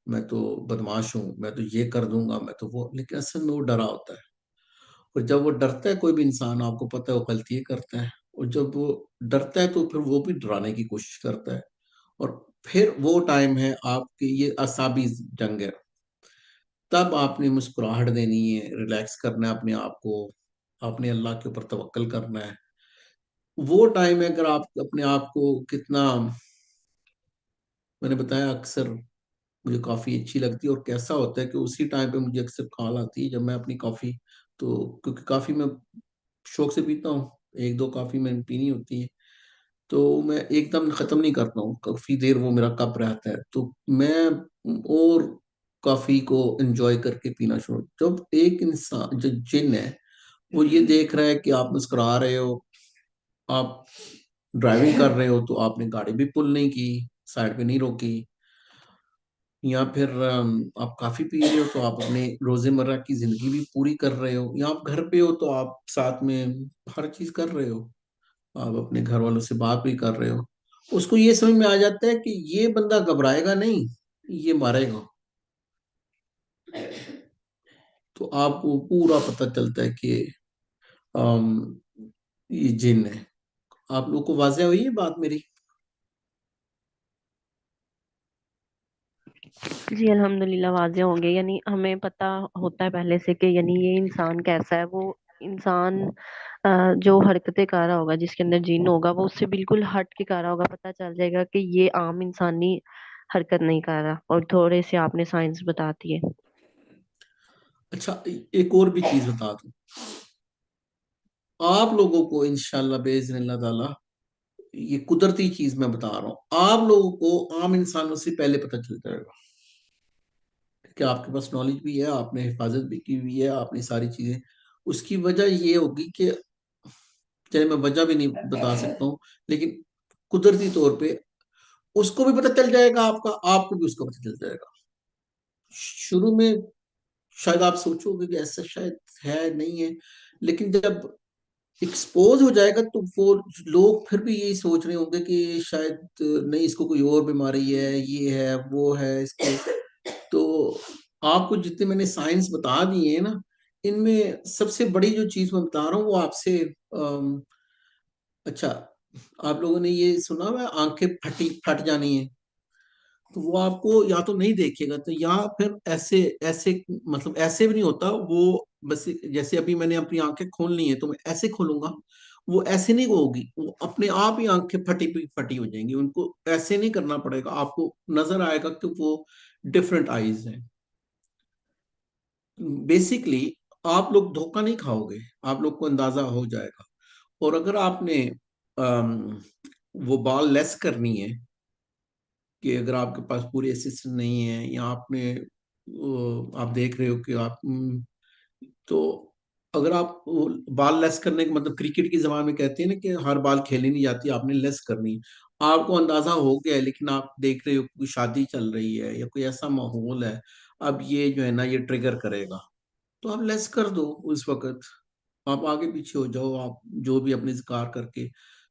मैं तो बदमाश हूँ, मैं तो ये कर दूंगा, मैं तो वो, लेकिन असल में वो डरा होता है। और जब वो डरता है कोई भी इंसान, आपको पता है वो गलतियां करता है, और जब वो डरता है तो फिर वो भी डराने की कोशिश करता है, और फिर वो टाइम है आपकी ये असाबी जंग है, तब आपने मुस्कुराहट देनी है, रिलैक्स करना है अपने आप को, आपने अल्लाह के ऊपर तवक्कल करना है। वो टाइम है, अगर आप अपने आप को कितना, मैंने बताया अक्सर मुझे कॉफ़ी अच्छी लगती है, और कैसा होता है कि उसी टाइम पे मुझे अक्सर कॉल आती है जब मैं अपनी कॉफ़ी, तो क्योंकि कॉफ़ी मैं शौक से पीता हूँ, एक दो कॉफ़ी मैंने पीनी होती है, तो मैं एकदम ख़त्म नहीं करता हूँ, काफ़ी देर वो मेरा कप रहता है, तो मैं और कॉफ़ी को एंजॉय करके पीना शुरू। जब एक इंसान जो जिन है वो ये देख रहा है कि आप मुस्कुरा रहे हो, आप ड्राइविंग कर रहे हो, तो आपने गाड़ी भी पुल नहीं की, साइड पे नहीं रोकी, या फिर आप काफी पी रहे हो तो आप अपने रोजमर्रा की जिंदगी भी पूरी कर रहे हो, या आप घर पे हो तो आप साथ में हर चीज कर रहे हो, आप अपने घर वालों से बात भी कर रहे हो, उसको ये समझ में आ जाता है कि ये बंदा घबराएगा नहीं, ये मारेगा। तो आपको पूरा पता चलता है कि अम, ये जिन है। आप लोग को वाज़ेह हुई है बात मेरी? जी अल्हम्दुलिल्लाह वाज़ेह होंगे, यानी हमें पता होता है पहले से कि यानी ये इंसान कैसा है। वो इंसान जो हरकतें कर रहा होगा, जिसके अंदर जिन होगा, वो उससे बिल्कुल हट के कर रहा होगा। पता चल जाएगा कि ये आम इंसानी हरकत नहीं कर रहा। और थोड़े से आपने साइंस बताती है। अच्छा, एक और भी चीज बता दूं, आप लोगों को इंशाल्लाह बेइज़्निल्लाह ताला, ये कुदरती चीज मैं बता रहा हूँ, आप लोगों को आम इंसानों से पहले पता चल जाएगा, कि आपके पास नॉलेज भी है, आपने हिफाजत भी की हुई है, आपने सारी चीजें। उसकी वजह ये होगी कि, चाहे मैं वजह भी नहीं बता सकता हूँ, लेकिन कुदरती तौर पे उसको भी पता चल जाएगा, आपका आपको भी उसका पता चल जाएगा। शुरू में शायद आप सोचोगे कि ऐसा शायद है नहीं है, लेकिन जब एक्सपोज हो जाएगा तो वो लोग फिर भी यही सोच रहे होंगे कि शायद नहीं, इसको कोई और बीमारी है, ये है वो है इसको। तो आपको जितने मैंने साइंस बता दिए हैं ना, इनमें सबसे बड़ी जो चीज मैं बता रहा हूँ वो आपसे, अच्छा, आप लोगों ने ये सुना हुआ है, आंखें फटी फट जानी है, तो वो आपको या तो नहीं देखेगा, तो या फिर ऐसे ऐसे, मतलब ऐसे भी नहीं होता वो, बस जैसे अभी मैंने अपनी आंखें खोल ली हैं तो मैं ऐसे खोलूंगा, वो ऐसे नहीं होगी, वो अपने आप ही आंखें फटी फटी हो जाएंगी, उनको ऐसे नहीं करना पड़ेगा, आपको नजर आएगा कि वो डिफरेंट आईज हैं। बेसिकली आप लोग धोखा नहीं खाओगे, आप लोग को अंदाजा हो जाएगा। और अगर आपने अम, वो बाल लेस करनी है, कि अगर आपके पास पूरी असिस्टेंट नहीं है, या आपने आप देख रहे हो कि आप तो अगर आप बाल लेस करने का मतलब, क्रिकेट की जबान में कहते हैं ना कि हर बाल खेली नहीं जाती, आपने लेस करनी है, आपको अंदाजा हो गया है, लेकिन आप देख रहे हो कोई शादी चल रही है या कोई ऐसा माहौल है, अब ये जो है ना ये ट्रिगर करेगा, तो आप लेस कर दो उस वक्त, आप आगे पीछे हो जाओ, आप जो भी अपने कार करके,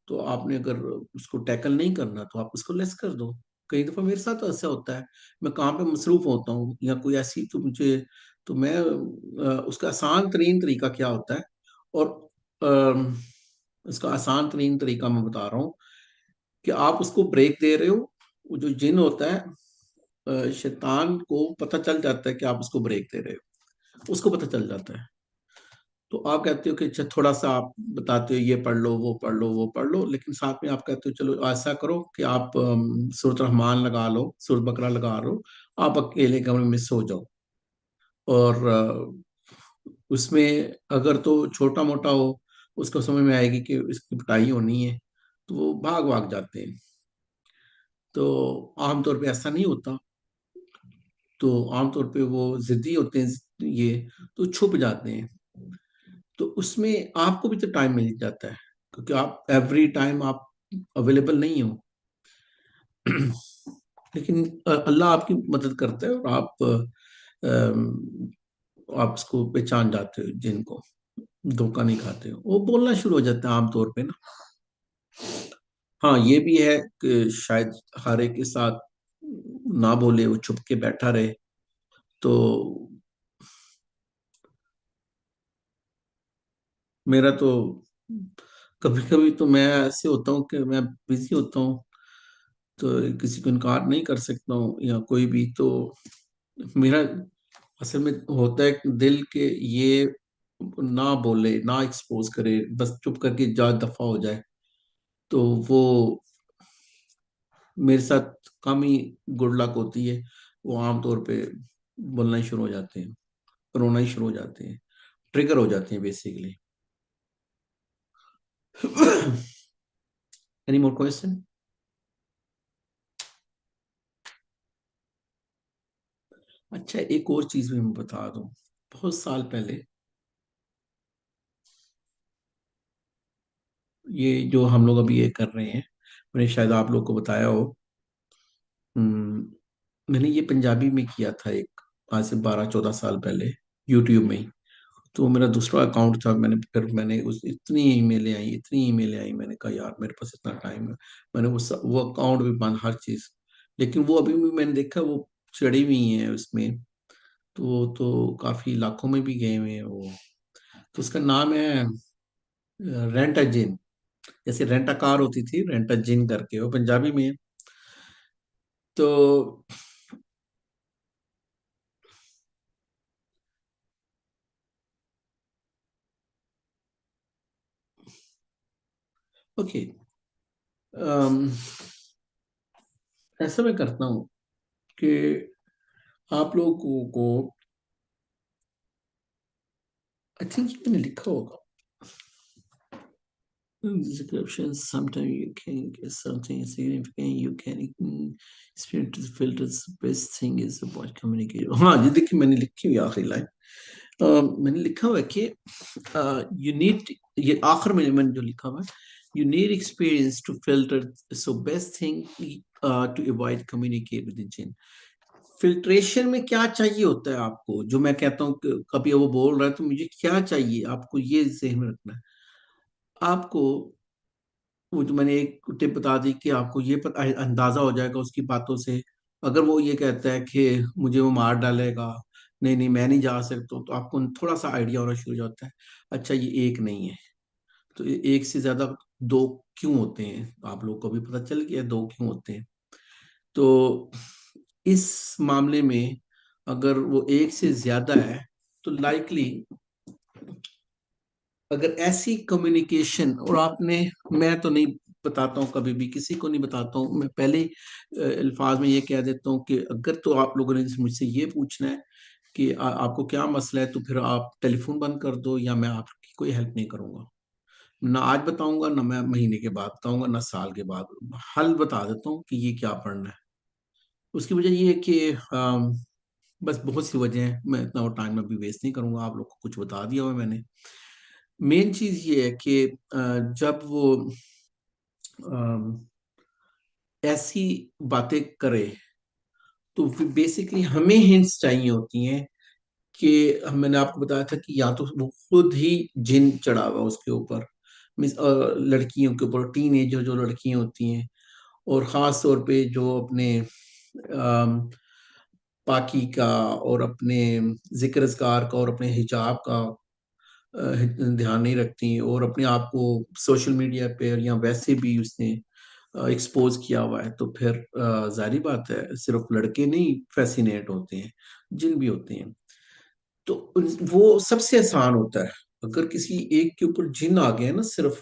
तो आपने अगर उसको टैकल नहीं करना तो आप उसको लेस कर दो। कई दफा मेरे साथ तो ऐसा होता है, मैं काम पे मसरूफ होता हूँ या कोई ऐसी, तो मुझे, तो मैं उसका आसान तरीन तरीका क्या होता है, और उसका आसान तरीन तरीका मैं बता रहा हूँ, कि आप उसको ब्रेक दे रहे हो, वो जो जिन होता है, शैतान को पता चल जाता है कि आप उसको ब्रेक दे रहे हो, उसको पता चल जाता है, तो आप कहते हो कि अच्छा थोड़ा सा आप बताते हो ये पढ़ लो वो पढ़ लो वो पढ़ लो, लेकिन साथ में आप कहते हो चलो ऐसा करो कि आप सूरत रहमान लगा लो, सूरत बकरा लगा लो, आप अकेले कमरे में सो जाओ, और उसमें अगर तो छोटा मोटा हो, उसको समझ में आएगी कि इसकी पिटाई होनी है, तो वो भाग भाग जाते हैं। तो आमतौर पे ऐसा नहीं होता, तो आमतौर पे वो जिद्दी होते हैं ये, तो छुप जाते हैं, तो उसमें आपको भी तो टाइम मिल जाता है, क्योंकि आप एवरी टाइम आप अवेलेबल नहीं हो। लेकिन अल्लाह आपकी मदद करता है, और आप उसको पहचान जाते हो, जिनको धोखा नहीं खाते हो, वो बोलना शुरू हो जाता है आमतौर पे ना। हाँ ये भी है कि शायद हर एक के साथ ना बोले, वो छुप के बैठा रहे, तो मेरा तो कभी कभी तो मैं ऐसे होता हूँ कि मैं बिजी होता हूँ, तो किसी को इनकार नहीं कर सकता हूँ, या कोई भी तो मेरा असल में होता है कि दिल के ये ना बोले, ना एक्सपोज करे, बस चुप करके जा दफा हो जाए, तो वो मेरे साथ कम ही गुड लक होती है, वो आमतौर पे बोलना ही शुरू हो जाते हैं, रोना ही शुरू हो जाते हैं, ट्रिगर हो जाते हैं बेसिकली। Any more question? अच्छा, एक और चीज भी मैं बता दूं, बहुत साल पहले, ये जो हम लोग अभी ये कर रहे हैं, मैंने शायद आप लोग को बताया हो, मैंने ये पंजाबी में किया था एक, आज से 12-14 साल पहले, यूट्यूब में ही। तो मेरा दूसरा अकाउंट था, मैंने उस इतनी ईमेलें आई, मैंने कहा यार मेरे पास इतना टाइम है, मैंने वो अकाउंट भी बंद, हर चीज, लेकिन वो अभी भी मैंने देखा वो चढ़ी हुई है उसमें, तो वो तो काफी लाखों में भी गए हुए हैं वो। तो उसका नाम है रेंट अ जिन, जैसे रेंट अ कार होती थी, रेंट अ जिन करके, वो पंजाबी में है। तो ओके, ऐसा मैं करता हूँ कि आप लोगों को, आई थिंक मैंने लिखा होगा descriptions, sometimes you can get something significant, you can experience the filters, best thing is about communication। हाँ ये देखिए मैंने लिखी हुई आखिरी लाइन, मैंने लिखा हुआ है कि यू नीड, ये आखिर में मैंने जो लिखा हुआ है, you need experience to filter, so best thing to avoid communicate with the जिन। फिल्ट्रेशन में क्या चाहिए होता है आपको, जो मैं कहता हूँ कि कभी वो बोल रहा है तो मुझे क्या चाहिए, आपको ये जहन में रखना है। आपको वो जो मैंने एक टिप बता दी कि आपको ये पता अंदाजा हो जाएगा उसकी बातों से, अगर वो ये कहता है कि मुझे वो मार डालेगा, नहीं नहीं मैं नहीं जा सकता हूँ, तो आपको थोड़ा सा आइडिया होना शुरू हो जाता है। अच्छा ये एक नहीं है, तो ये एक से ज्यादा दो क्यों होते हैं, आप लोग को भी पता चल गया दो क्यों होते हैं। तो इस मामले में अगर वो एक से ज्यादा है, तो लाइकली अगर ऐसी कम्युनिकेशन, और आपने, मैं तो नहीं बताता हूँ, कभी भी किसी को नहीं बताता हूँ, मैं पहले ही अल्फाज में ये कह देता हूँ कि अगर तो आप लोगों ने मुझसे ये पूछना है कि आपको क्या मसला है, तो फिर आप टेलीफोन बंद कर दो, या मैं आपकी कोई हेल्प नहीं करूंगा। ना आज बताऊंगा, ना मैं महीने के बाद बताऊंगा, ना साल के बाद। हल बता देता हूँ कि ये क्या पढ़ना है। उसकी वजह ये है कि बस बहुत सी वजह है, मैं इतना टाइम अभी वेस्ट नहीं करूंगा, आप लोग को कुछ बता दिया हुआ है मैंने। मेन चीज ये है कि जब वो ऐसी बातें करे, तो बेसिकली हमें हिंट्स चाहिए होती हैं कि मैंने आपको बताया था कि या तो वो खुद ही जिन चढ़ा हुआ उसके ऊपर, मिस लड़कियों के ऊपर, टीन एज जो लड़कियां होती हैं, और ख़ास तौर पे जो अपने पाकी का और अपने जिक्र अज़कार का और अपने हिजाब का ध्यान नहीं रखती, और अपने आप को सोशल मीडिया पे या वैसे भी उसने एक्सपोज किया हुआ है, तो फिर जाहिर बात है सिर्फ लड़के नहीं फैसिनेट होते हैं, जिन भी होते हैं। तो वो सबसे आसान होता है, अगर किसी एक के ऊपर जिन आ गया है ना सिर्फ,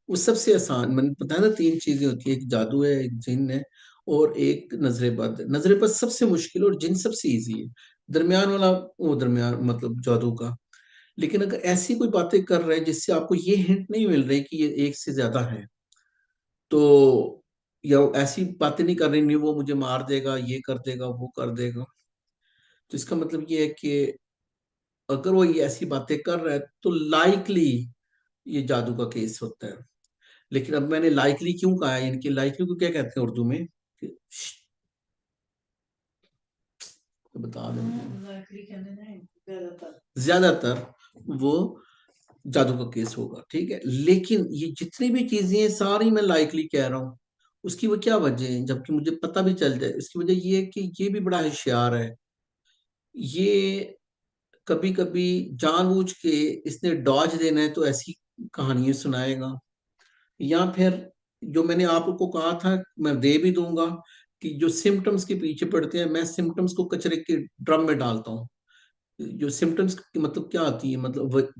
वो सबसे आसान, मैंने बताया ना तीन चीजें होती है, एक जादू है, एक जिन है, और एक नजरे बद है। नजरे बद सबसे मुश्किल और जिन सबसे इजी है। दरमियान वाला वो दरमियान मतलब जादू का। लेकिन अगर ऐसी कोई बातें कर रहे हैं जिससे आपको ये हिंट नहीं मिल रही कि ये एक से ज्यादा है, तो या ऐसी बातें नहीं कर रही, नहीं वो मुझे मार देगा, ये कर देगा, वो कर देगा, तो इसका मतलब ये है कि अगर वो ये ऐसी बातें कर रहा है, तो लाइकली ये जादू का केस होता है। लेकिन अब मैंने लाइकली क्यों कहा है, इनकी लाइकली को क्या कहते हैं उर्दू में, तो बता दें, ज्यादातर वो जादू का केस होगा, ठीक है। लेकिन ये जितनी भी चीजें हैं सारी मैं लाइकली कह रहा हूँ, उसकी वो क्या वजह है, जबकि मुझे पता भी चल जाए, उसकी वजह ये है कि ये भी बड़ा होशियार है। ये कभी कभी जानबूझ के इसने डॉज देना है तो ऐसी कहानियां सुनाएगा, या फिर जो मैंने आपको कहा था, मैं दे भी दूंगा, कि जो सिम्टम्स के पीछे पड़ते हैं, मैं सिम्टम्स को कचरे के ड्रम में डालता हूँ। जो सिम्टम्स मतलब क्या आती है, मतलब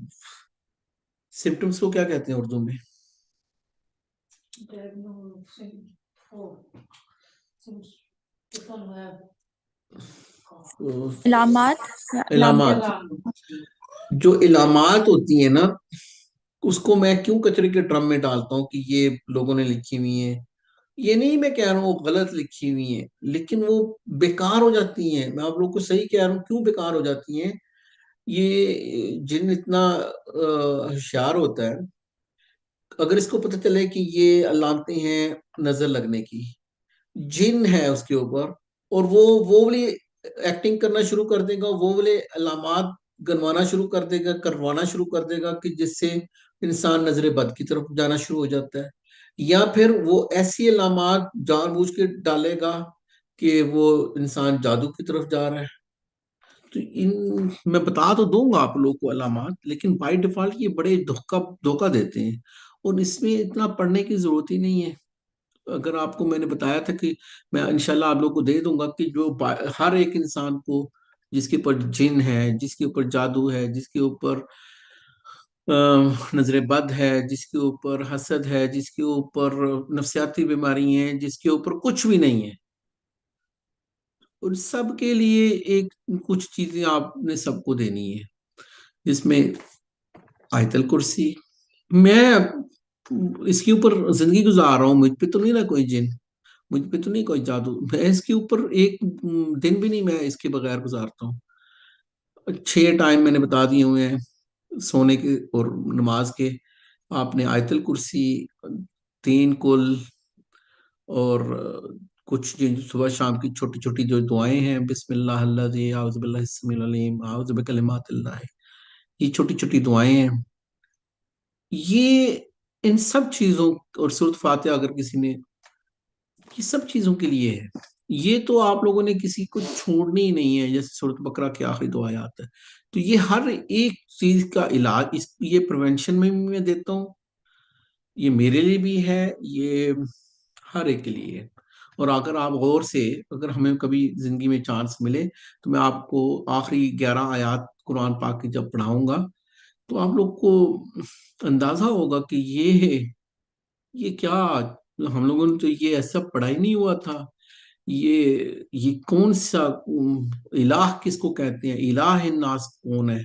सिम्टम्स को क्या कहते हैं उर्दू में, इलामात या इलामात, जो इलामात होती है ना, उसको मैं क्यों कचरे के ड्रम में डालता हूँ कि ये लोगों ने लिखी हुई है। ये नहीं मैं कह रहा हूँ वो गलत लिखी हुई है, लेकिन वो बेकार हो जाती हैं। मैं आप लोग को सही कह रहा हूँ, क्यों बेकार हो जाती हैं। ये जिन इतना होशियार होता है, अगर इसको पता चले कि ये अलामतें हैं नजर लगने की, जिन है उसके ऊपर, और वो वाली एक्टिंग करना शुरू कर देगा, वो वाले अलामात गनवाना शुरू कर देगा, करवाना शुरू कर देगा, कि जिससे इंसान नजर बद की तरफ जाना शुरू हो जाता है। या फिर वो ऐसी अलामात जानबूझ के डालेगा कि वो इंसान जादू की तरफ जा रहा है। तो इन मैं बता तो दूंगा आप लोगों को अलामात, लेकिन बाय डिफॉल्ट ये बड़े धोखा धोखा देते हैं, और इसमें इतना पढ़ने की जरूरत ही नहीं है। अगर आपको मैंने बताया था कि मैं इंशाल्लाह आप लोग को दे दूंगा कि जो हर एक इंसान को, जिसके ऊपर जिन है, जिसके ऊपर जादू है, जिसके ऊपर नजर बद है, जिसके ऊपर हसद है, जिसके ऊपर नफसियाती बीमारी है, जिसके ऊपर कुछ भी नहीं है, उन सब के लिए एक कुछ चीजें आपने सबको देनी है, जिसमें आयतल कुर्सी। मैं इसके ऊपर जिंदगी गुजार रहा हूँ, मुझ पे तो नहीं ना कोई जिन, मुझ पे तो नहीं कोई जादू, मैं इसके ऊपर एक दिन भी नहीं मैं इसके बगैर गुजारता हूँ। 6 टाइम मैंने बता दिए हुए हैं सोने के और नमाज के। आपने आयतल कुर्सी, 3 कुल, और कुछ जो सुबह शाम की छोटी छोटी जो दुआएं हैं, बिस्मिल्लाह अल्लज़ी औज़ु बिल्लाहि अस्समीउल अलीम औज़ु बिकलिमातिल्लाह, ये छोटी छोटी दुआएं हैं। ये इन सब चीजों, और सूरत फातिहा अगर किसी ने, ये सब चीजों के लिए है। ये तो आप लोगों ने किसी को छोड़नी ही नहीं है, जैसे सूरत बकरा के आखिरी दो आयत है। तो ये हर एक चीज का इलाज, इस ये प्रिवेंशन में भी मैं देता हूँ, ये मेरे लिए भी है, ये हर एक के लिए है। और अगर आप गौर से, अगर हमें कभी जिंदगी में चांस मिले, तो मैं आपको आखिरी 11 आयत कुरान पाक की जब पढ़ाऊंगा, तो आप लोग को अंदाजा होगा कि ये क्या, हम लोगों ने तो ये ऐसा पढ़ा ही नहीं हुआ था। ये कौन सा इलाह किसको कहते हैं, इलाह नास कौन है,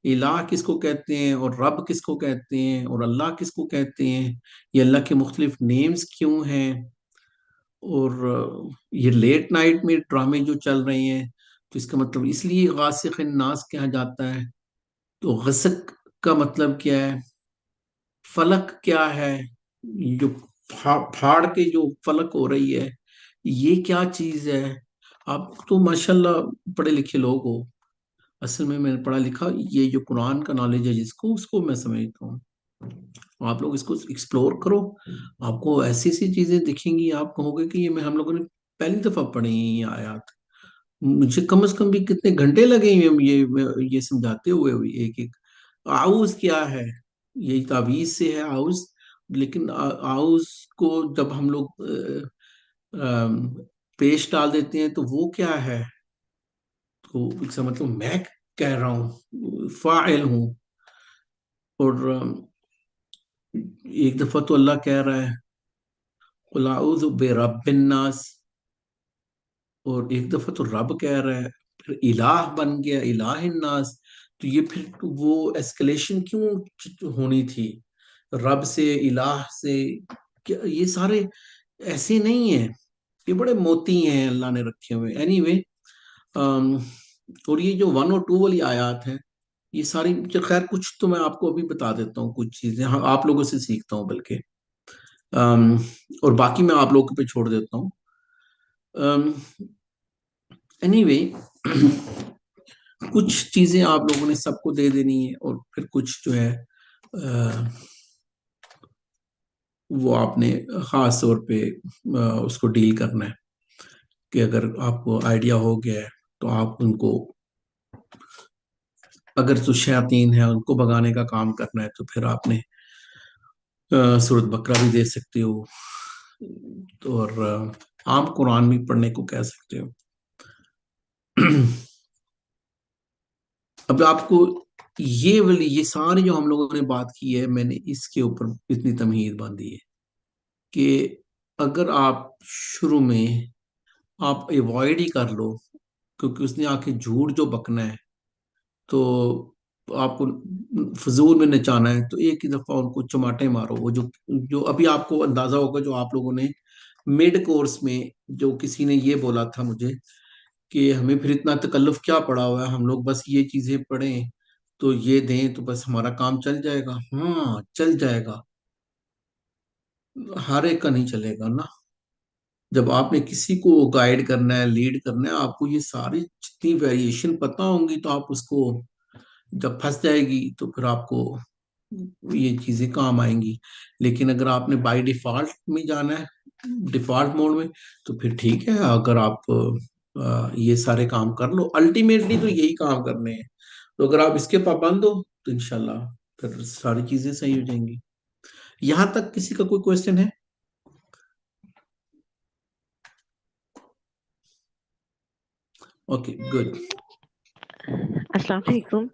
इलाह किसको कहते हैं, और रब किसको कहते हैं, और अल्लाह किसको कहते हैं, ये अल्लाह के मुख्तलिफ नेम्स क्यों हैं। और ये लेट नाइट में ड्रामे जो चल रहे हैं, तो इसका मतलब इसलिए गासिक नास कहा जाता है। तो गसक का मतलब क्या है, फलक क्या है, जो फाड़ के जो फलक हो रही है, ये क्या चीज है। आप तो माशाल्लाह पढ़े लिखे लोग हो। असल में मैंने पढ़ा लिखा, ये जो कुरान का नॉलेज है जिसको, उसको मैं समझता हूँ। आप लोग इसको एक्सप्लोर करो, आपको ऐसी ऐसी चीजें दिखेंगी, आप कहोगे कि ये मैं हम लोगों ने पहली दफा पढ़ी है ये आयत। मुझे कम से कम भी कितने घंटे लगे हैं ये समझाते हुए भी, एक एक आउज क्या है, यही तावीज से है आउज। लेकिन आउज को जब हम लोग पेश डाल देते हैं तो वो क्या है, तो इसका मतलब मैं कह रहा हूँ, फाइल हूँ। और एक दफा तो अल्लाह कह रहा है कुल अऊज़ु बिरब्बिन नास, और एक दफा तो रब कह रहा है, फिर इलाह बन गया इलाहिन नास। तो ये फिर वो एस्केलेशन क्यों होनी थी, रब से इलाह से, क्या ये सारे ऐसे नहीं है, ये बड़े मोती हैं अल्लाह ने रखे हुए एनीवे। और ये जो 1 और 2 वाली आयत है, ये सारी जो, खैर कुछ तो मैं आपको अभी बता देता हूँ, कुछ चीजें हाँ आप लोगों से सीखता हूँ बल्कि। अम, और बाकी मैं आप लोगों पे छोड़ देता हूँ। एनीवे कुछ चीजें आप लोगों ने सबको दे देनी है, और फिर कुछ जो है वो आपने खास तौर पे उसको डील करना है, कि अगर आपको आइडिया हो गया है तो आप उनको, अगर जो शयातीन है उनको भगाने का काम करना है, तो फिर आपने सूरत बकरा भी दे सकते हो, तो और आम कुरान भी पढ़ने को कह सकते हो। अब आपको ये वाली, ये सारी जो हम लोगों ने बात की है, मैंने इसके ऊपर इतनी तमहीद बांधी है कि अगर आप शुरू में आप अवॉइड ही कर लो, क्योंकि उसने आके झूठ जो बकना है, तो आपको फजूल में नचाना है, तो एक ही दफा उनको चमाटे मारो। वो जो जो अभी आपको अंदाजा होगा, जो आप लोगों ने मिड कोर्स में, जो किसी ने ये बोला था मुझे कि हमें फिर इतना तकल्लुफ क्या पड़ा हुआ है, हम लोग बस ये चीजें पढ़ें तो ये दें तो बस हमारा काम चल जाएगा। हाँ चल जाएगा, हर एक का नहीं चलेगा ना। जब आपने किसी को गाइड करना है, लीड करना है, आपको ये सारी जितनी वेरिएशन पता होंगी, तो आप उसको जब फंस जाएगी तो फिर आपको ये चीजें काम आएंगी। लेकिन अगर आपने बाय डिफॉल्ट में जाना है, डिफॉल्ट मोड में, तो फिर ठीक है। अगर आप ये सारे काम कर लो, अल्टीमेटली तो यही काम करने हैं, तो अगर आप इसके पाबंद हो तो इंशाल्लाह फिर सारी चीजें सही हो जाएंगी। यहां तक किसी का कोई क्वेश्चन है? Okay good. अस्सलाम वालेकुम।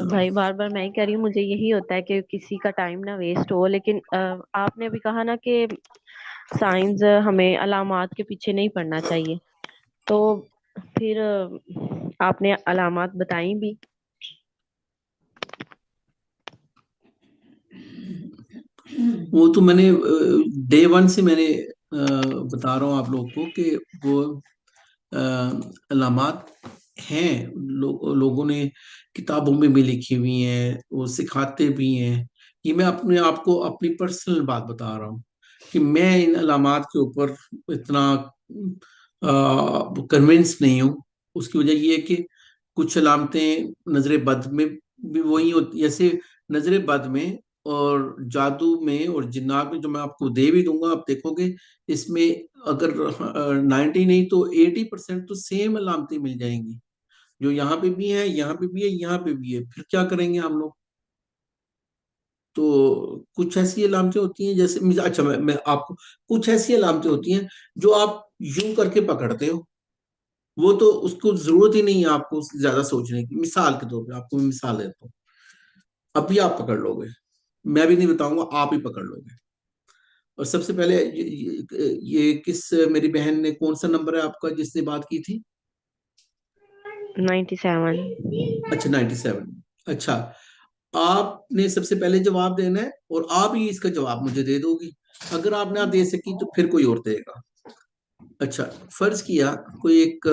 भाई बार बार मैं ही कह रही हूँ, मुझे यही होता है कि किसी का टाइम ना वेस्ट हो, लेकिन आपने अभी कहा ना कि साइंस हमें अलामात के पीछे नहीं पड़ना चाहिए, तो फिर आपने अलामात बताई भी। वो तो मैंने डे वन से मैंने बता रहा हूँ आप लोगों को कि वो अ, अलामात हैं, लोगों ने किताबों में भी लिखी हुई हैं, वो सिखाते भी हैं। ये मैं अपने आप को अपनी पर्सनल बात बता रहा हूँ कि मैं इन अलामात के ऊपर इतना कन्विंस नहीं हूँ। उसकी वजह ये है कि कुछ अलामतें नजर बद में भी वही होती, जैसे नजर बद में और जादू में और जिन्नात में जो मैं आपको दे भी दूंगा, आप देखोगे इसमें अगर 90 नहीं तो 80% तो सेम अलामतें मिल जाएंगी, जो यहाँ पे भी है, यहाँ पे भी है, यहाँ पे भी है। फिर क्या करेंगे हम लोग? तो कुछ ऐसी अलामतें होती हैं जैसे अच्छा मैं आपको कुछ ऐसी अलामतें होती हैं जो आप यूं करके पकड़ते हो, वो तो उसको जरूरत ही नहीं है आपको ज्यादा सोचने की। मिसाल के तौर पे आपको मैं मिसाल देता हूँ, अभी आप पकड़ लोगे, मैं भी नहीं बताऊंगा, आप ही पकड़ लोगे। और सबसे पहले ये किस, मेरी बहन ने कौन सा नंबर है आपका जिसने बात की थी? 97। अच्छा 97। अच्छा, आपने सबसे पहले जवाब देना है और आप ही इसका जवाब मुझे दे दोगी। अगर आप ना दे सकी तो फिर कोई और देगा। अच्छा, फर्ज किया कोई एक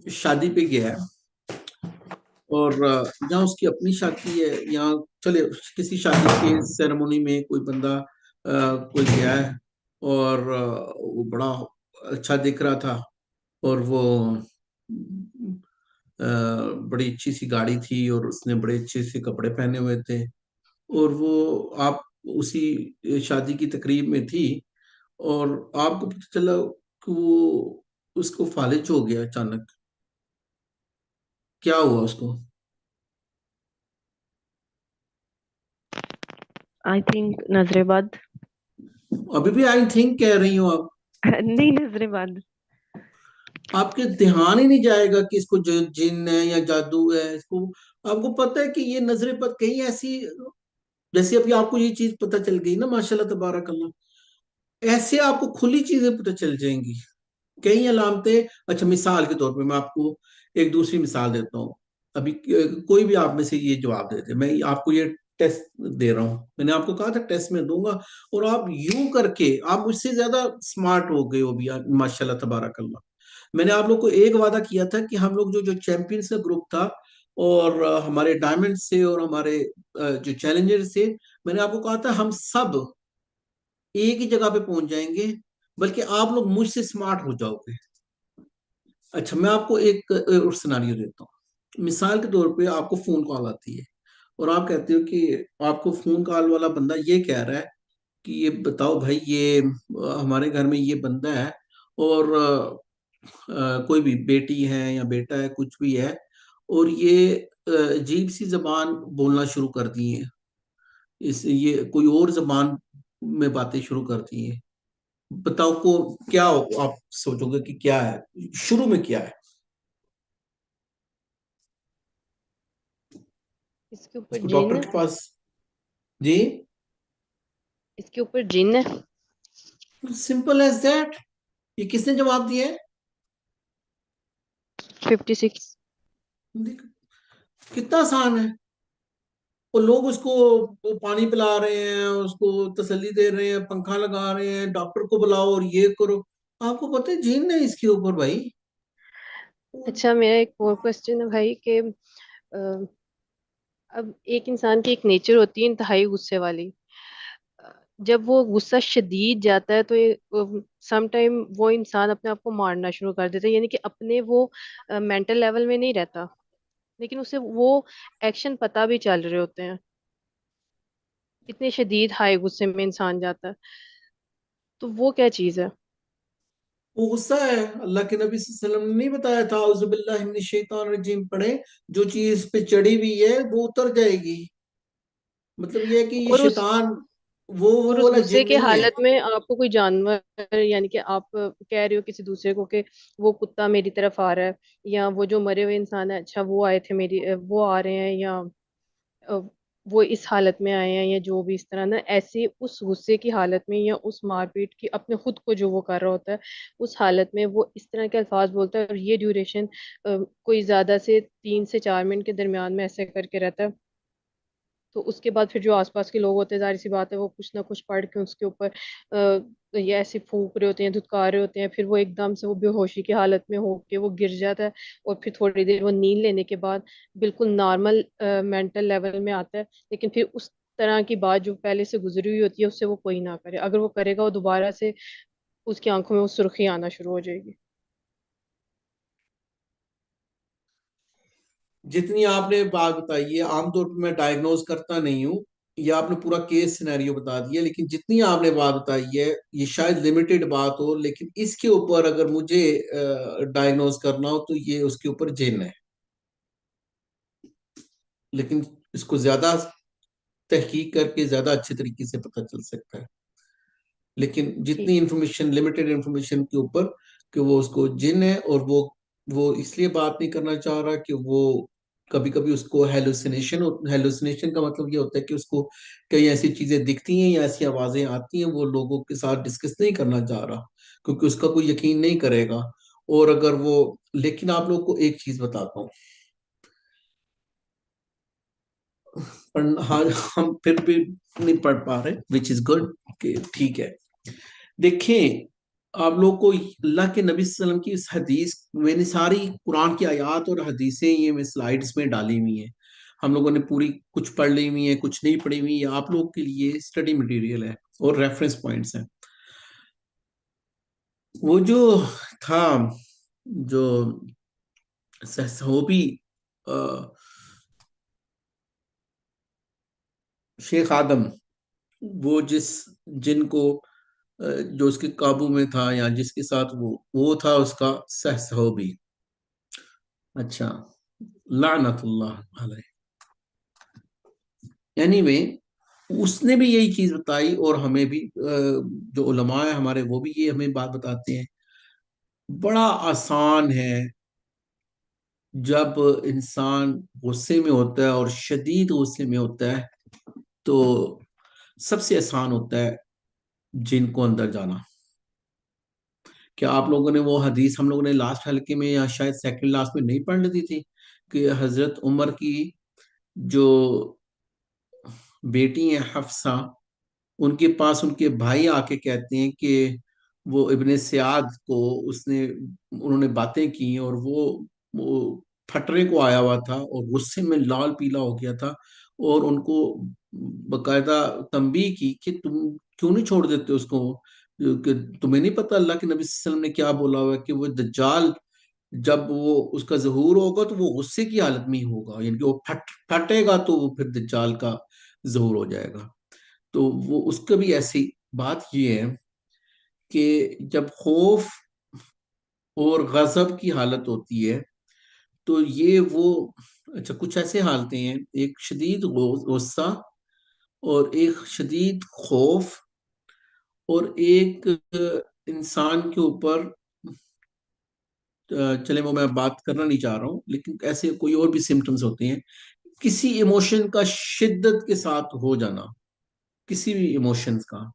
शादी पे गया है और जहाँ उसकी अपनी शादी है, यहाँ चले किसी शादी के सेरेमनी में कोई बंदा कोई गया है और वो बड़ा अच्छा दिख रहा था और वो बड़ी अच्छी सी गाड़ी थी और उसने बड़े अच्छे से कपड़े पहने हुए थे और वो आप उसी शादी की तकरीब में थी और आपको पता चला कि वो उसको फालिज हो गया अचानक। क्या हुआ उसको? आई थिंक नजरेबाद। अभी भी आई थिंक कह रही हो आप? नहीं, नजरेबाद। आपके ध्यान ही नहीं जाएगा कि इसको जिन है या जादू है इसको। आपको पता है कि ये नजरें पर कहीं ऐसी, जैसे अभी आपको ये चीज पता चल गई ना, माशाल्लाह तबारक अल्लाह, ऐसे आपको खुली चीजें पता चल जाएंगी, कई अलामतें। अच्छा, मिसाल के तौर पे मैं आपको एक दूसरी मिसाल देता हूँ। अभी कोई भी आप में से ये जवाब देते, मैं आपको ये टेस्ट दे रहा हूँ, मैंने आपको कहा था टेस्ट में दूंगा और आप यूं करके आप मुझसे ज्यादा स्मार्ट हो गए हो भी यार, माशाल्लाह तबारक अल्लाह। मैंने आप लोग को एक वादा किया था कि हम लोग जो जो चैंपियंस का ग्रुप था और हमारे डायमंड से और हमारे जो चैलेंजर्स थे, मैंने आपको कहा था हम सब एक ही जगह पे पहुंच जाएंगे, बल्कि आप लोग मुझसे स्मार्ट हो जाओगे। अच्छा, मैं आपको एक और सिनारियो देता हूँ। मिसाल के तौर पे आपको फोन कॉल आती है और आप कहते हो कि आपको फोन कॉल वाला बंदा ये कह रहा है कि ये बताओ भाई, ये हमारे घर में ये बंदा है और कोई भी बेटी है या बेटा है, कुछ भी है, और ये अजीब सी जबान बोलना शुरू कर दी है, इस ये कोई और जबान में बातें शुरू कर दी है। बताओ को क्या हो, आप सोचोगे कि क्या है, शुरू में क्या है? इसके ऊपर उसको जिन डॉक्टर है। के पास। जी, इसके ऊपर जिन है। Simple as that. ये किसने जवाब दिया है? 56। देख, कितना आसान है। और लोग उसको वो पानी पिला रहे हैं, उसको तसल्ली दे रहे हैं, पंखा लगा रहे हैं, डॉक्टर को बुलाओ और ये करो। आपको पता है जीन है इसके ऊपर भाई। अच्छा, मेरा एक और क्वेश्चन है भाई कि अब एक इंसान की एक नेचर होती है इंतहाई गुस्से वाली। अ, जब वो गुस्सा शदीद जाता है तो सम टाइम वो इंसान अपने आप को मारना शुरू कर देता है, यानी कि अपने वो मेंटल लेवल में नहीं रहता, लेकिन उसे वो एक्शन पता भी चल रहे होते हैं। इतने शदीद हाई गुस्से में इंसान जाता है, तो वो क्या चीज़ है? वो गुस्सा है। अल्लाह के नबी सल्लल्लाहु अलैहि वसल्लम ने नहीं बताया था औज़ुबिल्लाहि मिनश शैतानिर रजीम पढ़े, जो चीज पे चढ़ी हुई है वो उतर जाएगी। मतलब ये है कि ये और उस शैतान वो और उस वाला गुस्से जिन की नहीं है। हालत में आपको कोई जानवर, यानी कि आप कह रहे हो किसी दूसरे को कि वो कुत्ता मेरी तरफ आ रहा है, या वो जो मरे हुए इंसान है, अच्छा वो आए थे मेरी वो आ रहे हैं, या अ, वो इस हालत में आए हैं, या जो भी इस तरह ना, ऐसे उस गुस्से की हालत में या उस मारपीट की अपने खुद को जो वो कर रहा होता है, उस हालत में वो इस तरह के अल्फाज बोलता है, और ये ड्यूरेशन कोई ज्यादा से 3 से 4 मिनट के दरमियान में ऐसे करके रहता है। तो उसके बाद फिर जो आसपास के लोग होते हैं, जाहिर सी बात है वो कुछ ना कुछ पढ़ के उसके ऊपर ये ऐसे फूक रहे होते हैं, धुतकार रहे होते हैं, फिर वो एकदम से वो बेहोशी की हालत में होके वो गिर जाता है, और फिर थोड़ी देर वो नींद लेने के बाद बिल्कुल नॉर्मल मेंटल लेवल में आता है। लेकिन फिर उस तरह की बात जो पहले से गुजरी हुई होती है उससे वो कोई ना करे, अगर वो करेगा वो दोबारा से उसकी आंखों में वो सुर्खी आना शुरू हो जाएगी। जितनी आपने बात बताई है, आमतौर पर मैं डायग्नोज करता नहीं हूँ, या आपने पूरा केस सिनेरियो बता दिया, लेकिन जितनी आपने बात बताई है ये शायद लिमिटेड बात हो, लेकिन इसके ऊपर अगर मुझे डायग्नोज करना हो तो ये उसके ऊपर जिन है। लेकिन इसको ज्यादा तहकीक करके ज्यादा अच्छे तरीके से पता चल सकता है। लेकिन जितनी ठीक है। इंफॉर्मेशन, लिमिटेड इंफॉर्मेशन के ऊपर कि वो उसको जिन है, और वो इसलिए बात नहीं करना चाह रहा कि वो कभी कभी उसको हेलुसिनेशन, हेलुसिनेशन का मतलब ये होता है कि उसको कई ऐसी चीजें दिखती हैं या ऐसी आवाजें आती हैं, वो लोगों के साथ डिस्कस नहीं करना चाह रहा क्योंकि उसका कोई यकीन नहीं करेगा। और अगर वो, लेकिन आप लोग को एक चीज बताता हूँ, पर हाँ, हम फिर भी नहीं पढ़ पा रहे, विच इज गुड, कि ठीक है। देखिए, आप लोग को अल्लाह के नबी सल्लल्लाहु अलैहि वसल्लम की इस हदीस, मैंने सारी कुरान की आयत और हदीसें ये मैं स्लाइड्स में डाली हुई हैं। हम लोगों ने पूरी कुछ पढ़ ली हुई है, कुछ नहीं पढ़ी हुई, ये आप लोग के लिए स्टडी मटेरियल है और रेफरेंस पॉइंट्स हैं। वो जो था, जो सहसोबी अ, शेख आदम, वो जिनको जो उसके काबू में था या जिसके साथ वो था उसका सहसोबी। अच्छा, लानतुल्लाह अलैह। एनीवे, उसने भी यही चीज बताई, और हमें भी जो उलमा है हमारे, वो भी ये हमें बात बताते हैं। बड़ा आसान है, जब इंसान गुस्से में होता है और शदीद गुस्से में होता है, तो सबसे आसान होता है जिन को अंदर जाना। क्या आप लोगों ने वो हदीस हम लोगों ने लास्ट हल्के में या शायद सेकंड लास्ट में नहीं पढ़ ली थी, कि हजरत उमर की जो बेटी है हफ्सा, उनके पास उनके भाई आके कहते हैं कि वो इब्ने सियाद को उसने उन्होंने बातें की, और वो फटने को आया हुआ था और गुस्से में लाल पीला हो गया था, और उनको बकायदा तंबीह की कि तुम क्यों नहीं छोड़ देते उसको, कि तुम्हें नहीं पता अल्लाह के नबी सल्लल्लाहु अलैहि वसल्लम ने क्या बोला हुआ है कि वो दज्जाल जब वो उसका ज़हूर होगा तो वो गुस्से की हालत में ही होगा, यानी कि वो फटेगा तो वो फिर दज्जाल का ज़हूर हो जाएगा। तो वो उसका भी ऐसी बात ये है कि जब खौफ और गजब की हालत होती है, तो ये वो, अच्छा, कुछ ऐसे हालतें हैं, एक शदीद गुस्सा, और एक शदीद खौफ, और एक इंसान के ऊपर, चले वो मैं बात करना नहीं चाह रहा हूँ, लेकिन ऐसे कोई और भी सिम्टम्स होते हैं, किसी इमोशन का शिद्दत के साथ हो जाना, किसी भी इमोशंस का।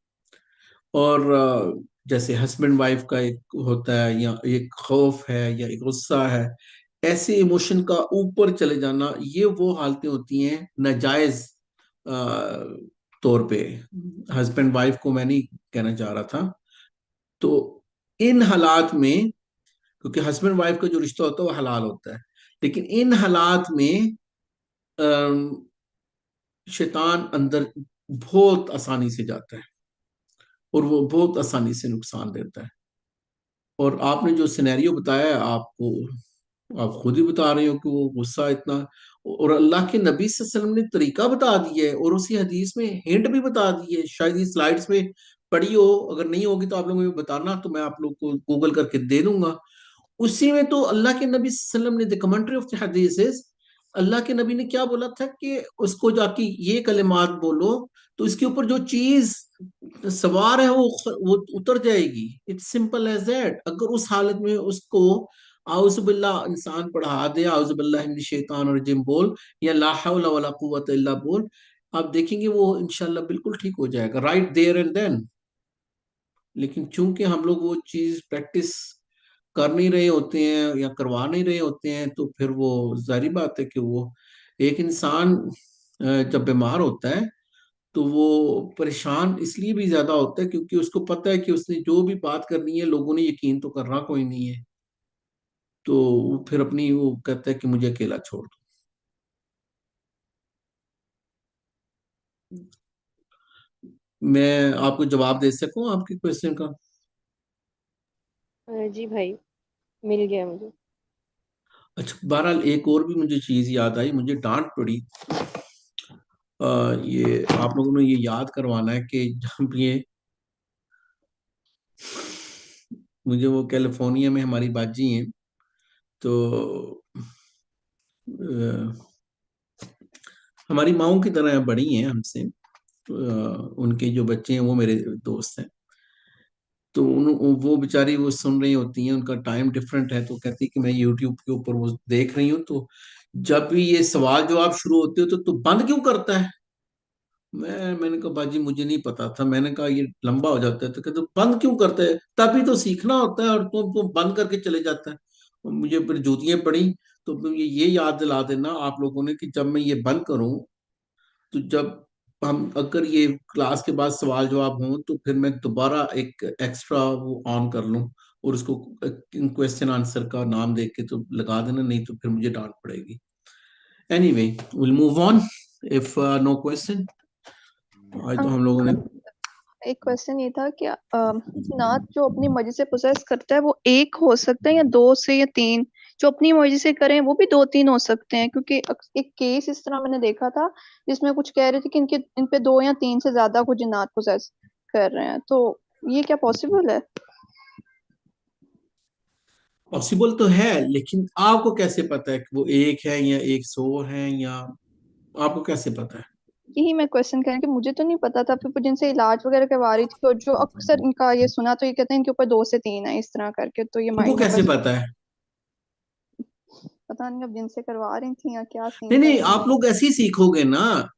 और जैसे हस्बैंड वाइफ का एक होता है, या एक खौफ है, या एक गुस्सा है, ऐसे इमोशन का ऊपर चले जाना, ये वो हालतें होती हैं नाजायज तौर पे। हस्बैंड वाइफ को मैं नहीं कहना चाह रहा था। तो इन हालात में, क्योंकि हस्बैंड वाइफ का जो रिश्ता होता है वो हलाल होता है, लेकिन इन हालात में अम, शैतान अंदर बहुत आसानी से जाता है, और वो बहुत आसानी से नुकसान देता है। और आपने जो सिनेरियो बताया है, आप खुद ही बता रहे हो कि वो गुस्सा इतना, और अल्लाह के नबी सल्लल्लाहु अलैहि वसल्लम ने तरीका बता दिया है, और उसी हदीस में हिंट भी बता दी है, शायद ये स्लाइड्स में पढ़ी हो, अगर नहीं होगी तो आप लोग मुझे बताना, तो मैं आप लोग को गूगल करके दे दूंगा। उसी में तो अल्लाह के नबी सल्लल्लाहु अलैहि वसल्लम ने, द कमेंट्री ऑफ द हदीस, अल्लाह के नबी ने क्या बोला था कि उसको जाके ये कलिमात बोलो, तो इसके ऊपर जो चीज सवार है वो उतर जाएगी। It's simple as that. अगर उस हालत में उसको आउज़ बिल्लाह इंसान पढ़ा दे, आउज़ बिल्लाहि मिनश शैतानिर रजीम बोल, या ला हौला वला कुव्वता इल्ला बोल, आप देखेंगे वो इंशाल्लाह बिल्कुल ठीक हो जाएगा, राइट देयर एंड देन। लेकिन चूंकि हम लोग वो चीज प्रैक्टिस कर नहीं रहे होते हैं या करवा नहीं रहे होते हैं, तो फिर वो जाहिर बात है कि वो एक इंसान जब बीमार होता है तो वो परेशान इसलिए भी ज्यादा होता है क्योंकि उसको पता है कि उसने जो भी बात करनी है लोगों ने यकीन तो करना कोई नहीं है, तो वो फिर अपनी वो कहता है कि मुझे अकेला छोड़ दो। मैं आपको जवाब दे सकूं आपके क्वेश्चन का? जी भाई, मिल गया मुझे। अच्छा, बहरहाल एक और भी मुझे चीज याद आई, मुझे डांट पड़ी। ये आप लोगों ने ये याद करवाना है कि जब ये मुझे वो कैलिफोर्निया में हमारी बाजी हैं, तो हमारी माओं की तरह बड़ी हैं हमसे। उनके जो बच्चे हैं वो मेरे दोस्त हैं। तो वो बेचारी वो सुन रही होती हैं, उनका टाइम डिफरेंट है, तो कहती कि मैं यूट्यूब के ऊपर वो देख रही हूँ, तो जब भी ये सवाल जवाब शुरू होते हो तो तू बंद क्यों करता है? मैंने कहा बाजी मुझे नहीं पता था, मैंने कहा ये लंबा हो जाता है, तो कहते बंद क्यों करता है, तभी तो सीखना होता है और तुम बंद करके चले जाता है। और मुझे फिर जूतियां पड़ी। तो ये याद दिला देना आप लोगों ने कि जब मैं ये बंद करूं, तो जब हम अगर ये क्लास के बाद सवाल जवाब हो तो फिर मैं दोबारा एक एक्स्ट्रा वो ऑन कर लूं, और उसको क्वेश्चन आंसर का नाम देख के तो लगा देना, नहीं तो फिर मुझे डांट पड़ेगी। Anyway, will move on if no question. आज तो हम लोगों ने एक क्वेश्चन ये था कि नाथ जो अपनी मर्जी से पोसेस करता है वो एक हो सकता है या दो से या तीन? जो अपनी मर्जी से करें वो भी दो तीन हो सकते हैं, क्योंकि एक केस इस तरह मैंने देखा था जिसमें कुछ कह रहे थे कि इनके इन पे दो या तीन से ज्यादा कुछ जिन्नात पोसेस कर रहे हैं, तो ये क्या पॉसिबल है? पॉसिबल तो है, लेकिन आपको कैसे पता है कि वो एक है या एक सौ है, या आपको कैसे पता है? यही मैं क्वेश्चन कर रही कि मुझे तो नहीं पता था, फिर जिनसे इलाज वगैरह करवा रही थी और जो अक्सर इनका ये सुना, तो ये कहते हैं इनके ऊपर दो से तीन है इस तरह करके, तो ये उनको माइंड में कैसे बस पता है? पता नहीं अब जिनसे करवा रही थी या क्या सीन नहीं था नहीं, ये नहीं आप पता। लोग ऐसे ही सीखोगे ना।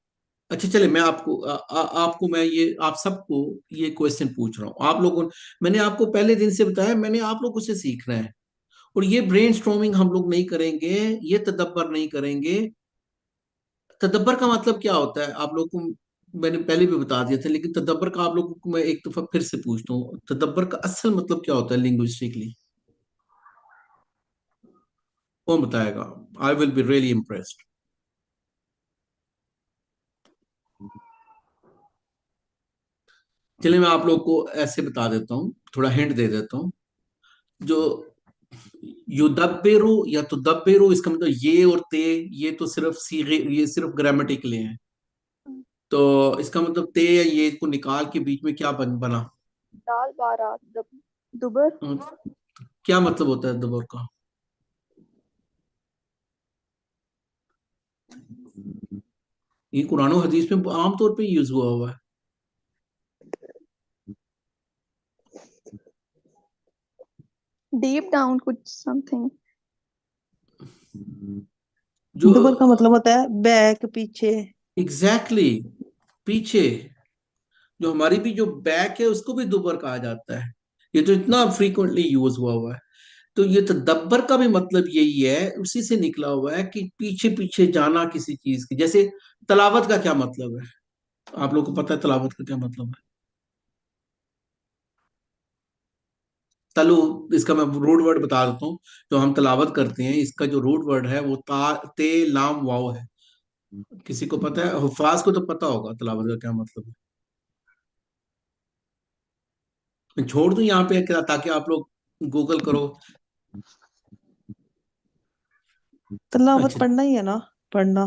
अच्छा चले, मैं आपको आपको मैं ये आप सबको ये क्वेश्चन पूछ रहा हूँ। आप लोगों, मैंने आपको पहले दिन से बताया, मैंने आप लोगों से सीखना है। और ये ब्रेन स्ट्रॉमिंग हम लोग नहीं करेंगे, ये तदब्बर नहीं करेंगे। तदब्बर का मतलब क्या होता है आप लोग को मैंने पहले भी बता दिया था, लेकिन तदब्बर का आप लोगों को मैं एक दफा फिर से पूछता हूँ, तदब्बर का असल मतलब क्या होता है लिंग्विस्टिकली? कौन बताएगा? I will be really impressed. चलिए मैं आप लोग को ऐसे बता देता हूँ, थोड़ा हिंट दे देता हूँ। जो युदब्बिरु या तुदब्बिरु, इसका मतलब ये और ते, ये तो सिर्फ सीगे, ये सिर्फ ग्रामेटिकली हैं। तो इसका मतलब ते या ये को निकाल के बीच में क्या बना? दाल बारात दुबर। अ, क्या मतलब होता है दबर का? ये कुरान और हदीस में आमतौर पे यूज हुआ हुआ है। डीप डाउन कुछ समथिंग। जो दुबर का मतलब होता है बैक, पीछे। एग्जैक्टली exactly, पीछे। जो हमारी भी जो बैक है उसको भी दुबर कहा जाता है। ये तो इतना फ्रीक्वेंटली यूज हुआ हुआ है। तो ये तदब्बर का भी मतलब यही है, उसी से निकला हुआ है कि पीछे पीछे जाना किसी चीज की। जैसे तलावत का क्या मतलब है? आप लोग को पता है तलावत का क्या मतलब है? तलु, इसका मैं रूट वर्ड बता देता हूँ। जो हम तलावत करते हैं, इसका जो रूट वर्ड है वो ते लाम वाव है। किसी को पता है? हुफाज को तो पता होगा तलावत का क्या मतलब है। मैं छोड़ दूं यहाँ पे ताकि आप लोग गूगल करो। तलावत अच्छा, पढ़ना ही है ना, पढ़ना।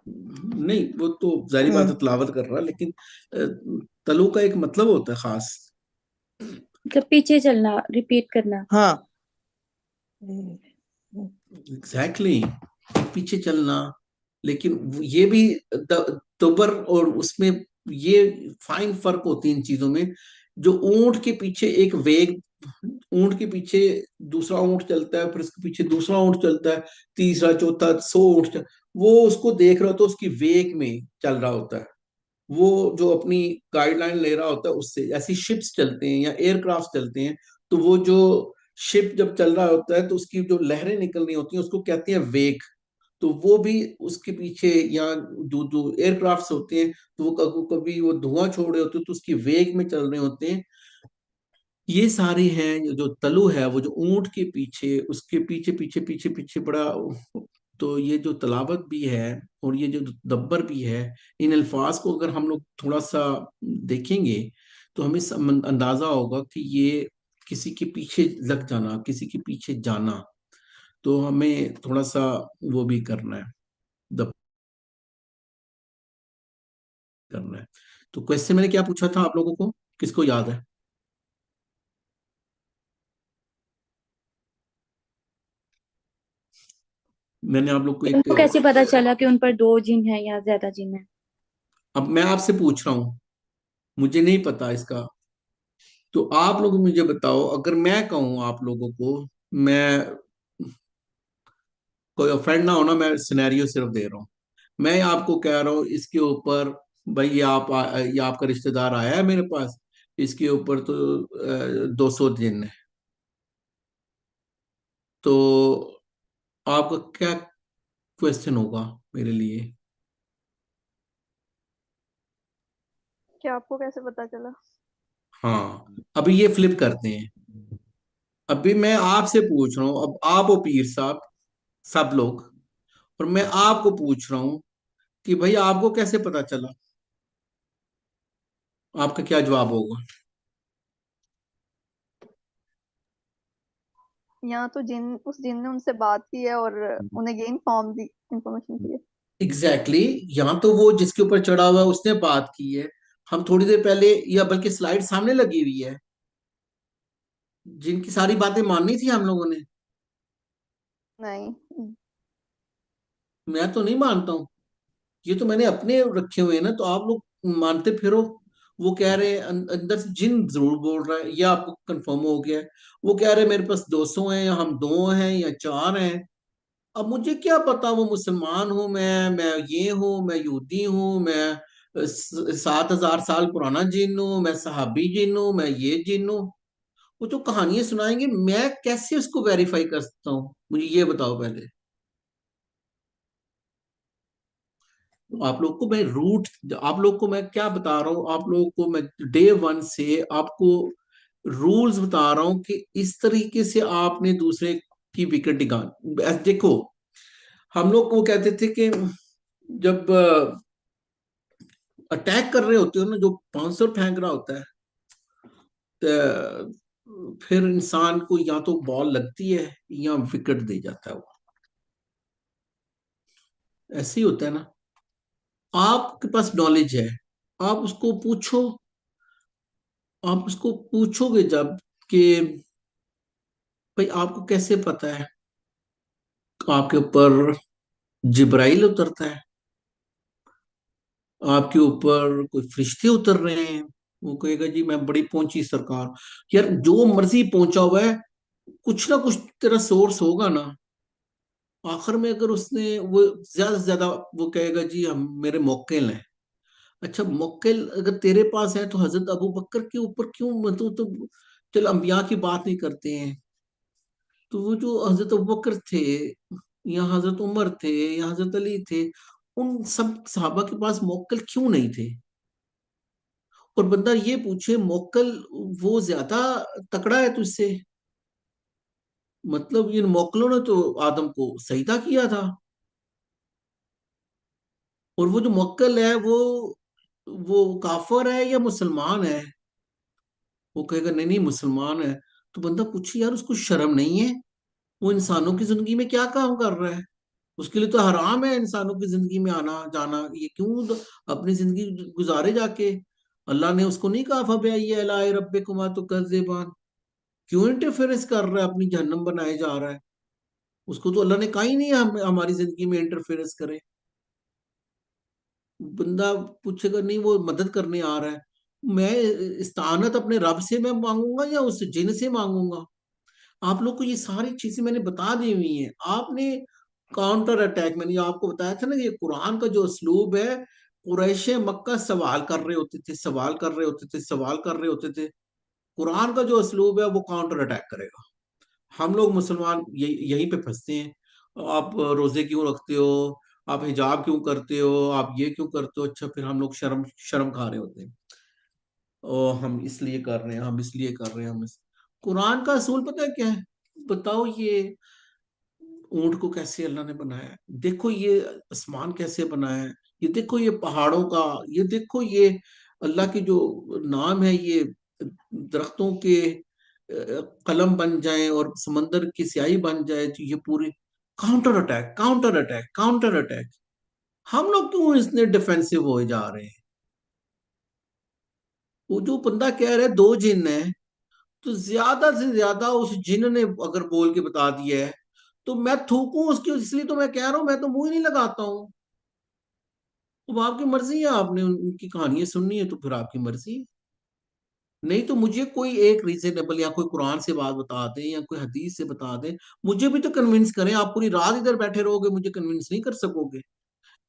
नहीं वो तो जारी बात है, हम्म। तलावत कर रहा, लेकिन तलु का एक मतलब होता है खास। मतलब पीछे चलना, रिपीट करना। हाँ। एग्जैक्टली exactly, पीछे चलना। लेकिन ये भी तबर और उसमें ये फाइन फर्क होती है इन चीजों में। जो ऊंट के पीछे एक वेग, ऊंट के पीछे दूसरा ऊंट चलता है, फिर उसके पीछे दूसरा ऊंट चलता है, तीसरा चौथा 100 ऊंट वो उसको देख रहा होता है, उसकी वेग में चल रहा होता है। वो जो अपनी गाइडलाइन ले रहा होता है उससे, ऐसी शिप्स चलते हैं या एयरक्राफ्ट चलते हैं, तो वो जो शिप जब चल रहा होता है तो उसकी जो लहरें निकल रही होती हैं उसको कहते हैं वेग। तो वो भी उसके पीछे, या जो जो एयरक्राफ्ट होते हैं, तो वो कभी कभी वो धुआं छोड़ रहे होते हैं तो उसकी वेग में चल रहे होते हैं। ये सारे हैं जो तलु है, वो जो ऊंट के पीछे, उसके पीछे पीछे पीछे पीछे बड़ा। तो ये जो तलावत भी है और ये जो दब्बर भी है, इन अल्फाज को अगर हम लोग थोड़ा सा देखेंगे तो हमें अंदाजा होगा कि ये किसी के पीछे लग जाना, किसी के पीछे जाना। तो हमें थोड़ा सा वो भी करना है, दब करना है। तो क्वेश्चन मैंने क्या पूछा था आप लोगों को, किसको याद है? मैंने आप लोग को एक, तुमको कैसे पता चला कि उन पर दो जिन है या ज्यादा जिन है? अब मैं आपसे पूछ रहा हूँ, मुझे नहीं पता इसका, तो आप लोग मुझे बताओ। अगर मैं कहूँ आप लोगों को, मैं कोई ऑफेंड ना होना, मैं सिनेरियो सिर्फ दे रहा हूँ। मैं आपको कह रहा हूँ इसके ऊपर, भाई ये आपका रिश्तेदार आया है मेरे पास, इसके ऊपर तो 200 दिन है, तो आपका क्या क्वेश्चन होगा मेरे लिए? क्या आपको कैसे पता चला? हाँ, अभी ये फ्लिप करते हैं। अभी मैं आपसे पूछ रहा हूँ, अब आप हो पीर साहब, सब लोग, और मैं आपको पूछ रहा हूँ कि भाई आपको कैसे पता चला? आपका क्या जवाब होगा? यहाँ तो उस जिन ने उनसे बात की है और उन्हें ये इन्फॉर्म दी इंफॉर्मेशन दी है। एग्जैक्टली exactly, यहाँ तो वो जिसके ऊपर चढ़ा हुआ है उसने बात की है। हम थोड़ी देर पहले, या बल्कि स्लाइड सामने लगी हुई है, जिनकी सारी बातें माननी थी हम लोगों ने। नहीं। मैं तो नहीं मानता हूँ, ये तो मैंने अपने रखे हुए हैं ना, तो आप लोग मानते फिरो। वो कह रहे हैं अंदर से जिन जरूर बोल रहा है, या आपको कंफर्म हो गया है? वो कह रहे हैं मेरे पास 200 हैं, या हम दो हैं, या चार हैं। अब मुझे क्या पता, वो मुसलमान हूं मैं ये हूं, मैं यहूदी हूं, मैं 7,000 साल पुराना जिन हूं, मैं सहाबी जिन हूं, मैं ये जिन हूं। वो जो कहानियां सुनाएंगे, मैं कैसे उसको वेरीफाई कर सकता हूँ? मुझे ये बताओ पहले। आप लोग को मैं रूट, आप लोग को मैं क्या बता रहा हूँ, आप लोग को मैं डे वन से आपको रूल्स बता रहा हूँ कि इस तरीके से आपने दूसरे की विकेट टिकानी। देखो, हम लोग वो कहते थे कि जब अटैक कर रहे होते हो ना, जो 500 फेंक रहा होता है, तो फिर इंसान को या तो बॉल लगती है या विकेट दे जाता है वो। ऐसे ही होता है ना। आपके पास नॉलेज है, आप उसको पूछो, आप उसको पूछोगे जब कि भाई आपको कैसे पता है, आपके ऊपर जिब्राइल उतरता है, आपके ऊपर कोई फरिश्ते उतर रहे हैं? वो कहेगा जी मैं बड़ी पहुंची सरकार। यार जो मर्जी पहुंचा हुआ है, कुछ ना कुछ तेरा सोर्स होगा ना। आखिर में अगर उसने वो ज्यादा से ज्यादा वो कहेगा जी हम मेरे मौक्किल हैं। अच्छा, मौक्किल अगर तेरे पास है तो हजरत अबू बकर के ऊपर क्यों, मतलब तो चल अंबिया की बात नहीं करते हैं, तो वो जो हजरत अबू बकर थे, या हजरत उमर थे, या हजरत अली थे, उन सब सहाबा के पास मौक्किल क्यों नहीं थे? और बंदा ये पूछे मौक्किल वो ज्यादा तकड़ा है तुझसे, मतलब इन मौक्किलों ने तो आदम को सजदा किया था। और वो जो मुअक्कल है वो काफर है या मुसलमान है? वो कहेगा नहीं नहीं मुसलमान है। तो बंदा पूछे यार उसको शर्म नहीं है? वो इंसानों की जिंदगी में क्या काम कर रहा है? उसके लिए तो हराम है इंसानों की जिंदगी में आना जाना। ये क्यों अपनी जिंदगी गुजारे जाके? अल्लाह ने उसको नहीं कहा फबअय्यि आलाइ रब्बिकुमा तुकज़्ज़िबान? क्यों इंटरफेरेंस कर रहा है, अपनी जहन्नम बनाए जा रहा है? उसको तो अल्लाह ने कहा ही नहीं है हमारी जिंदगी में इंटरफेरेंस करे। बंदा पूछेगा नहीं वो मदद करने आ रहा है। मैं इस्तानत अपने रब से मैं मांगूंगा या उस जिन से मांगूंगा? आप लोग को ये सारी चीजें मैंने बता दी हुई हैं। आपने काउंटर अटैक, मैंने आपको बताया था ना, ये कुरान का जो उसलूब है, कुरैश मक्का सवाल कर रहे होते थे, सवाल कर रहे होते थे, सवाल कर रहे होते थे। कुरान का जो उसलूब है वो काउंटर अटैक करेगा। हम लोग मुसलमान यहीं पे फंसते हैं। आप रोजे क्यों रखते हो, आप हिजाब क्यों करते हो, आप ये क्यों करते हो? अच्छा, फिर हम लोग शर्म शर्म खा रहे होते हैं, और हम इसलिए कर रहे हैं, हम इसलिए कर रहे हैं, कुरान का असूल पता है क्या है? बताओ, ये ऊंट को कैसे अल्लाह ने बनाया है, देखो ये आसमान कैसे बनाया है, ये देखो ये पहाड़ों का, ये देखो ये अल्लाह के जो नाम है, ये दरख्तों के कलम बन जाए और समंदर की स्याही बन जाए, तो ये पूरी counter attack, counter attack, counter attack. हम लोग क्यों इतने डिफेंसिव हो जा रहे हैं? वो जो बंदा कह रहा है दो जिन है, तो ज्यादा से ज्यादा उस जिन ने अगर बोल के बता दिया है तो मैं थूकूं उसकी, इसलिए तो मैं कह रहा हूं, मैं तो मुंह ही नहीं लगाता हूं। तो आपकी मर्जी है, आपने उनकी कहानियां सुननी है तो फिर आपकी मर्जी है। नहीं तो मुझे कोई एक रीजनेबल, या कोई कुरान से बात बता दें या कोई हदीस से बता दें, मुझे भी तो कन्विंस करें। आप पूरी रात इधर बैठे रहोगे, मुझे कन्विंस नहीं कर सकोगे।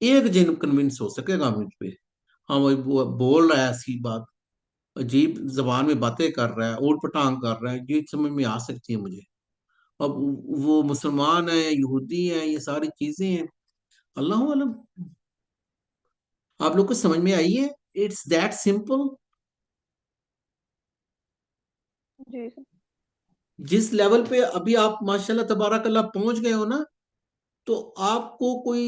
एक जिन कन्विंस हो सकेगा मुझ पे। हाँ भाई, वो बोल रहा है ऐसी बात, अजीब जबान में बातें कर रहा है, ऊट पटांग कर रहा है, ये समझ में आ सकती है मुझे। अब वो मुसलमान है, यहूदी है, ये सारी चीजें हैं, अल्लाह अलम। आप लोग को समझ में आई है? It's that simple. जी सर। जिस लेवल पे अभी आप माशाल्लाह तबारकल्लाह पहुंच गए हो ना, तो आपको कोई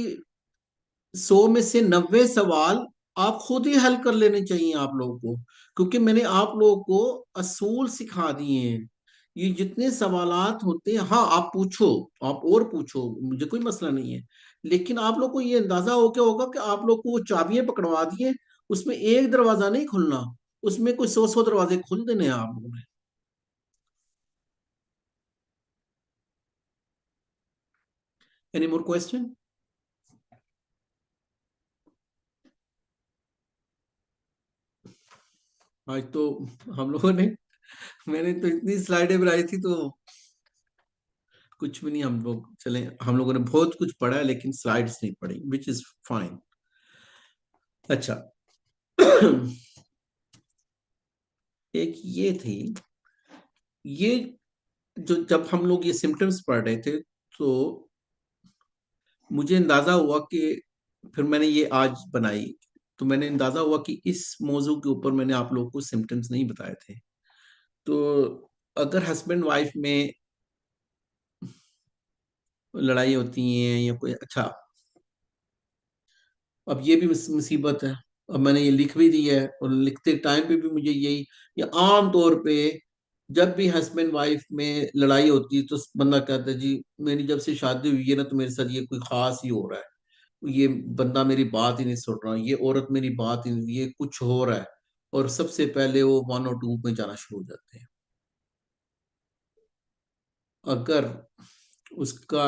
100 में से 90 सवाल आप खुद ही हल कर लेने चाहिए आप लोगों को, क्योंकि मैंने आप लोगों को असूल सिखा दिए हैं। ये जितने सवालात होते हैं, हाँ आप पूछो, आप और पूछो, मुझे कोई मसला नहीं है। लेकिन आप लोग को ये अंदाजा हो क्या होगा कि आप लोग को वो चाबियां पकड़वा दिए, उसमें एक दरवाजा नहीं खुलना, उसमें कोई 100 दरवाजे खुल देने हैं आप लोगों ने। Any more question? आज तो हम लोगों ने, मैंने तो इतनी स्लाइडें बनाई थी, तो कुछ भी नहीं। हम लोग चले, हम लोगों ने बहुत कुछ पढ़ा है लेकिन स्लाइड्स नहीं पढ़ी, विच इज फाइन। अच्छा। एक ये थी, ये जो जब हम लोग ये सिम्टम्स पढ़ रहे थे, तो मुझे अंदाजा हुआ कि, फिर मैंने ये आज बनाई, तो मैंने अंदाजा हुआ कि इस मौजू के ऊपर मैंने आप लोगों को सिम्टम्स नहीं बताए थे। तो अगर हस्बैंड वाइफ में लड़ाई होती है या कोई, अच्छा, अब ये भी मुसीबत है। अब मैंने ये लिख भी दी है, और लिखते टाइम पे भी मुझे यही, ये आम तौर पे जब भी हस्बैंड वाइफ में लड़ाई होती है तो बंदा कहता है, जी मेरी जब से शादी हुई है ना, तो मेरे साथ ये कोई खास ही हो रहा है, ये बंदा मेरी बात ही नहीं सुन रहा, ये औरत मेरी बात ही नहीं, ये कुछ हो रहा है। और सबसे पहले वो 1 और 2 में जाना शुरू हो जाते हैं। अगर उसका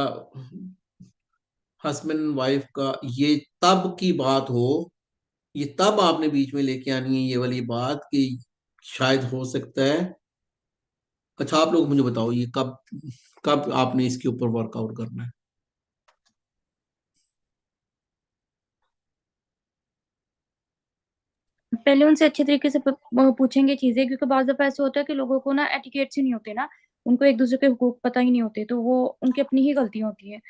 हस्बैंड वाइफ का ये तब की बात हो, ये तब आपने बीच में लेके आनी है ये वाली बात कि शायद हो सकता है। अच्छा आप लोग मुझे बताओ, ये कब कब आपने इसके ऊपर वर्कआउट करना है? पहले उनसे अच्छे तरीके से पूछेंगे चीजें, क्योंकि बाज़ दफा ऐसे होता है कि लोगों को ना एटिकेट्स ही नहीं होते ना, उनको एक दूसरे के हुकूक पता ही नहीं होते, तो वो उनकी अपनी ही गलतियां होती हैं।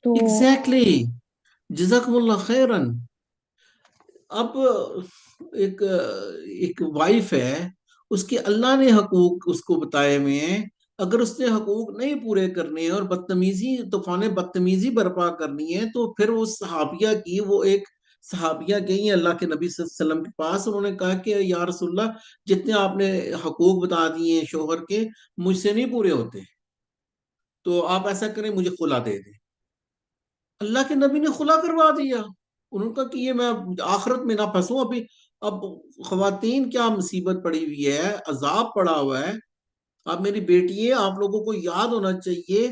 तो एग्जैक्टली exactly. जजाकमुल्लाह खैरन। अब एक एक वाइफ है, उसके अल्लाह ने हकूक उसको बताए हुए हैं, अगर उसने हकूक नहीं पूरे करने हैं और बदतमीजी, तूफान बदतमीजी बर्पा करनी है, तो फिर वो सहाबिया की, वो एक सहाबिया गई है अल्लाह के नबी सल्लल्लाहु अलैहि वसल्लम के पास, उन्होंने कहा कि या रसूलल्लाह, जितने आपने हकूक बता दिए हैं शोहर के, मुझसे नहीं पूरे होते, तो आप ऐसा करें, मुझे खुला दे दें। अल्लाह के नबी ने खुला करवा दिया। उन्होंने कहा कि ये मैं आखिरत में ना फंसूं अभी। अब खवातीन क्या मुसीबत पड़ी हुई है, अजाब पड़ा हुआ है। आप मेरी बेटी है, आप लोगों को याद होना चाहिए,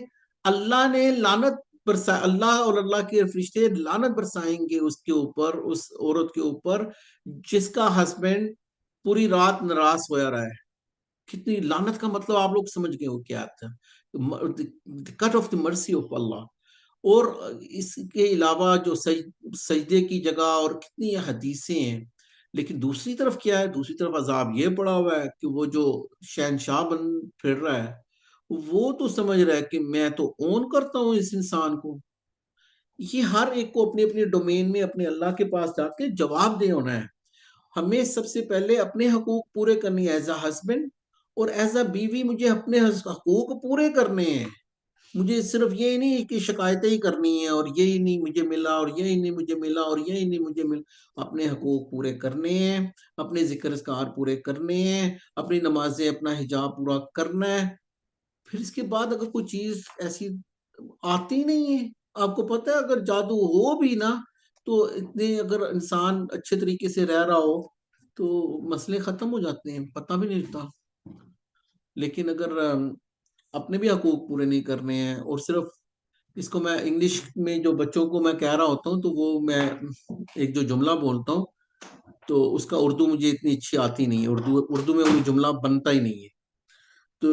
अल्लाह ने लानत बरसा, अल्लाह और अल्लाह के फरिश्ते लानत बरसाएंगे उसके ऊपर, उस औरत के ऊपर जिसका हस्बैंड पूरी रात नाराज सोया रहा है। कितनी लानत का मतलब आप लोग समझ गए हो क्या था? Cut off the mercy of Allah. और इसके अलावा जो सजदे की जगह और कितनी हदीसें हैं। लेकिन दूसरी तरफ क्या है? दूसरी तरफ अजाब ये पड़ा हुआ है कि वो जो शहनशाह बन फिर रहा है, वो तो समझ रहा है कि मैं तो ओन करता हूँ इस इंसान को। ये हर एक को अपने अपने डोमेन में अपने अल्लाह के पास जाके जवाब दे होना है। हमें सबसे पहले अपने हकूक पूरे करनी है एज अ हस्बैंड, और एज अ बीवी मुझे अपने हकूक पूरे करने हैं। मुझे सिर्फ ये नहीं कि शिकायतें ही करनी है और ये ही नहीं मुझे मिला और ये ही नहीं मुझे मिला और ये ही नहीं मुझे मिला। अपने हकूक पूरे करने हैं, अपने जिक्र अस्कार पूरे करने हैं, अपनी नमाजें अपना हिजाब पूरा करना है। फिर इसके बाद अगर कोई चीज ऐसी आती नहीं है, आपको पता है अगर जादू हो भी ना, तो इतने अगर इंसान अच्छे तरीके से रह रहा हो तो मसले खत्म हो जाते हैं, पता भी नहीं लगता। लेकिन अगर अपने भी हकूक पूरे नहीं करने हैं और सिर्फ इसको मैं इंग्लिश में जो बच्चों को मैं कह रहा होता हूँ तो वो मैं एक जो जुमला बोलता हूँ तो उसका उर्दू मुझे इतनी अच्छी आती नहीं है, उर्दू उर्दू में वो जुमला बनता ही नहीं है। तो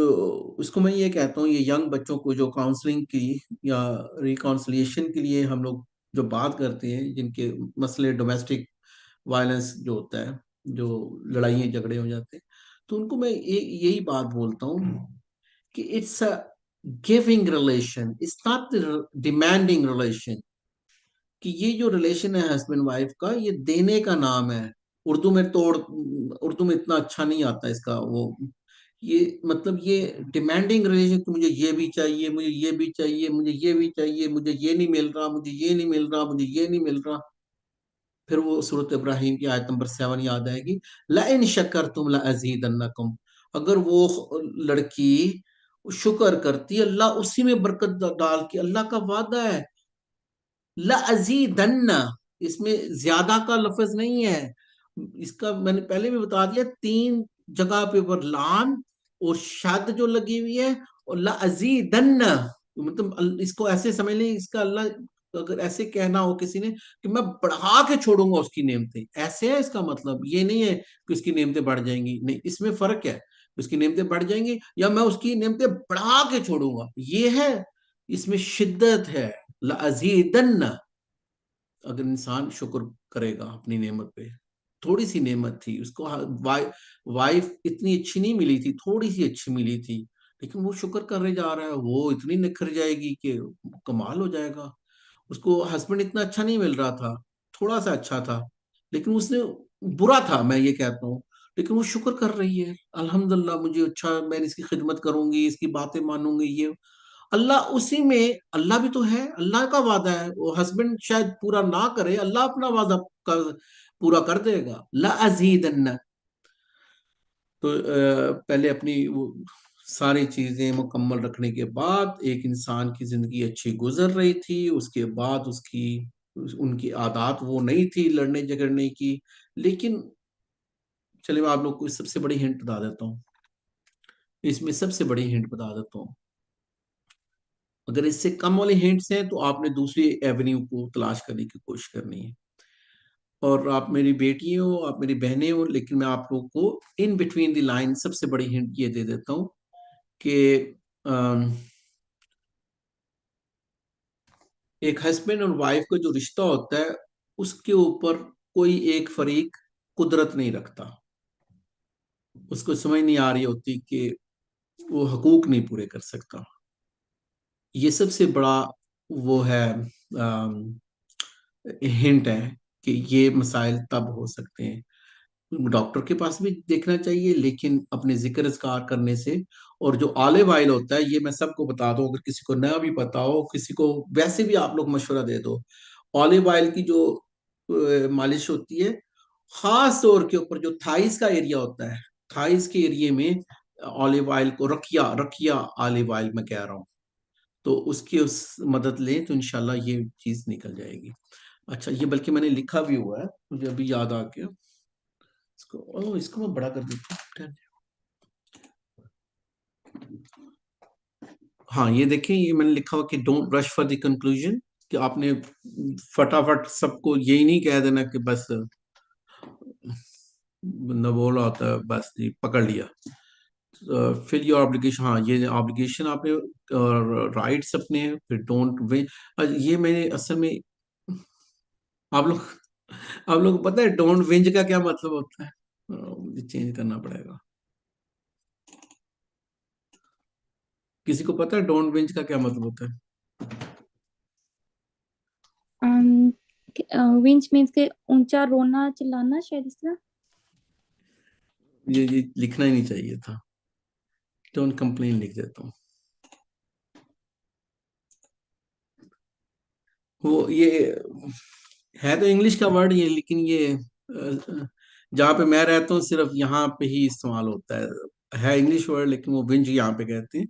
उसको मैं ये कहता हूँ, ये यंग बच्चों को जो काउंसलिंग की या रिकॉन्सिलिएशन के लिए हम लोग जो बात करते हैं, जिनके मसले डोमेस्टिक वायलेंस जो होता है, जो लड़ाइयाँ झगड़े हो जाते हैं, तो उनको मैं यही बात बोलता हूँ कि it's a giving relation, it's not demanding relation. कि ये जो रिलेशन है हस्बैंड वाइफ का, ये देने का नाम है। उर्दू में इतना अच्छा नहीं आता इसका वो, ये मतलब ये डिमांडिंग रिलेशन, कि मुझे ये भी चाहिए, मुझे ये भी चाहिए, मुझे ये भी चाहिए, मुझे ये नहीं मिल रहा, मुझे ये नहीं मिल रहा, मुझे ये नहीं मिल रहा। फिर वो सूरत इब्राहिम की आयत नंबर 7 याद आएगी, ला इन शक्करतुम ला अजीदन्नकुम। अगर वो लड़की शुक्र करती, अल्लाह उसी में बरकत डाल के, अल्लाह का वादा है ला अजीदन्ना, इसमें ज्यादा का लफ्ज नहीं है। इसका मैंने पहले भी बता दिया, 3 जगह पे ऊपर लाम और शद जो लगी हुई है, और ला अजीदन्ना, मतलब इसको ऐसे समझ लें, इसका अल्लाह अगर ऐसे कहना हो किसी ने कि मैं बढ़ा के छोड़ूंगा उसकी नेमतें, ऐसे है इसका मतलब। ये नहीं है कि उसकी नेमतें बढ़ जाएंगी, नहीं, इसमें फर्क है। उसकी नेमतें बढ़ जाएंगी या मैं उसकी नेमतें बढ़ा के छोड़ूंगा, ये है, इसमें शिद्दत है। लाजीदन्ना, अगर इंसान शुक्र करेगा अपनी नेमत पे। थोड़ी सी नेमत थी उसको, वाइफ इतनी अच्छी नहीं मिली थी, थोड़ी सी अच्छी मिली थी, लेकिन वो शुक्र करने जा रहा है, वो इतनी निखर जाएगी कि कमाल हो जाएगा। उसको हस्बैंड इतना अच्छा नहीं मिल रहा था, थोड़ा सा अच्छा था, लेकिन उसने बुरा था मैं ये कहता हूँ, लेकिन वो शुक्र कर रही है, अल्हम्दुलिल्लाह मुझे अच्छा, मैंने इसकी खिदमत करूंगी, इसकी बातें मानूंगी, ये अल्लाह उसी में, अल्लाह भी तो है, अल्लाह का वादा है, वो हस्बैंड शायद पूरा ना करे, अल्लाह अपना वादा पूरा कर देगा, ला अजीदन्ना। तो पहले अपनी वो सारी चीजें मुकम्मल रखने के बाद एक इंसान की जिंदगी अच्छी गुजर रही थी, उसके बाद उनकी आदत वो नहीं थी लड़ने झगड़ने की। लेकिन चलिए मैं आप लोग को सबसे बड़ी हिंट बता देता हूँ, इसमें सबसे बड़ी हिंट बता देता हूँ। अगर इससे कम वाले हिंट्स हैं तो आपने दूसरी एवेन्यू को तलाश करने की कोशिश करनी है। और आप मेरी बेटी हो, आप मेरी बहनें हो, लेकिन मैं आप लोग को इन बिटवीन द लाइन सबसे बड़ी हिंट ये दे देता हूँ कि अम, एक हस्बैंड और वाइफ का जो रिश्ता होता है, उसके ऊपर कोई एक फरीक कुदरत नहीं रखता। उसको समझ नहीं आ रही होती कि वो हकूक नहीं पूरे कर सकता। ये सबसे बड़ा वो है, हिंट है कि ये मसाइल तब हो सकते हैं। डॉक्टर के पास भी देखना चाहिए, लेकिन अपने जिक्र अस्कार करने से। और जो ऑलिव ऑयल होता है, ये मैं सबको बता दूं, अगर किसी को नया भी पता हो, किसी को वैसे भी आप लोग मशवरा दे दो। ऑलिव ऑयल की जो मालिश होती है, खास तौर के ऊपर जो थाइस का एरिया होता है, थाइस के एरिया में ऑलिव ऑयल को, रखिया रखिया ऑलिव ऑयल मैं कह रहा हूँ, तो उसकी उस मदद लें तो इंशाल्लाह ये चीज निकल जाएगी। अच्छा, ये बल्कि मैंने लिखा भी हुआ है, मुझे अभी याद आ गया। इसको मैं बड़ा कर देता हूँ। हाँ, ये देखें, ये मैंने लिखा हुआ कि don't rush for the conclusion, कि आपने फटाफट सबको यही नहीं कह देना कि बस न बोला होता है बस जी पकड़ लिया। फिल योर ऑब्लिगेशन, हाँ ये ऑब्लिगेशन आपने, राइट्स अपने, फिर डोंट वे। ये मैंने असल में, आप लोग आप लोग को पता है डोंट विंज का क्या मतलब होता है? मुझे चेंज करना पड़ेगा। किसी को पता है डोंट विंज का क्या मतलब होता है? विंच मीन्स के ऊंचा रोना चिल्लाना, शायद इस तरह। ये लिखना ही नहीं चाहिए था, डोंट कंप्लेन लिख देता हूँ। वो ये है तो इंग्लिश का वर्ड ये, लेकिन ये जहाँ पे मैं रहता हूँ सिर्फ यहाँ पे ही इस्तेमाल होता है इंग्लिश वर्ड, लेकिन वो विंज यहाँ पे कहते हैं,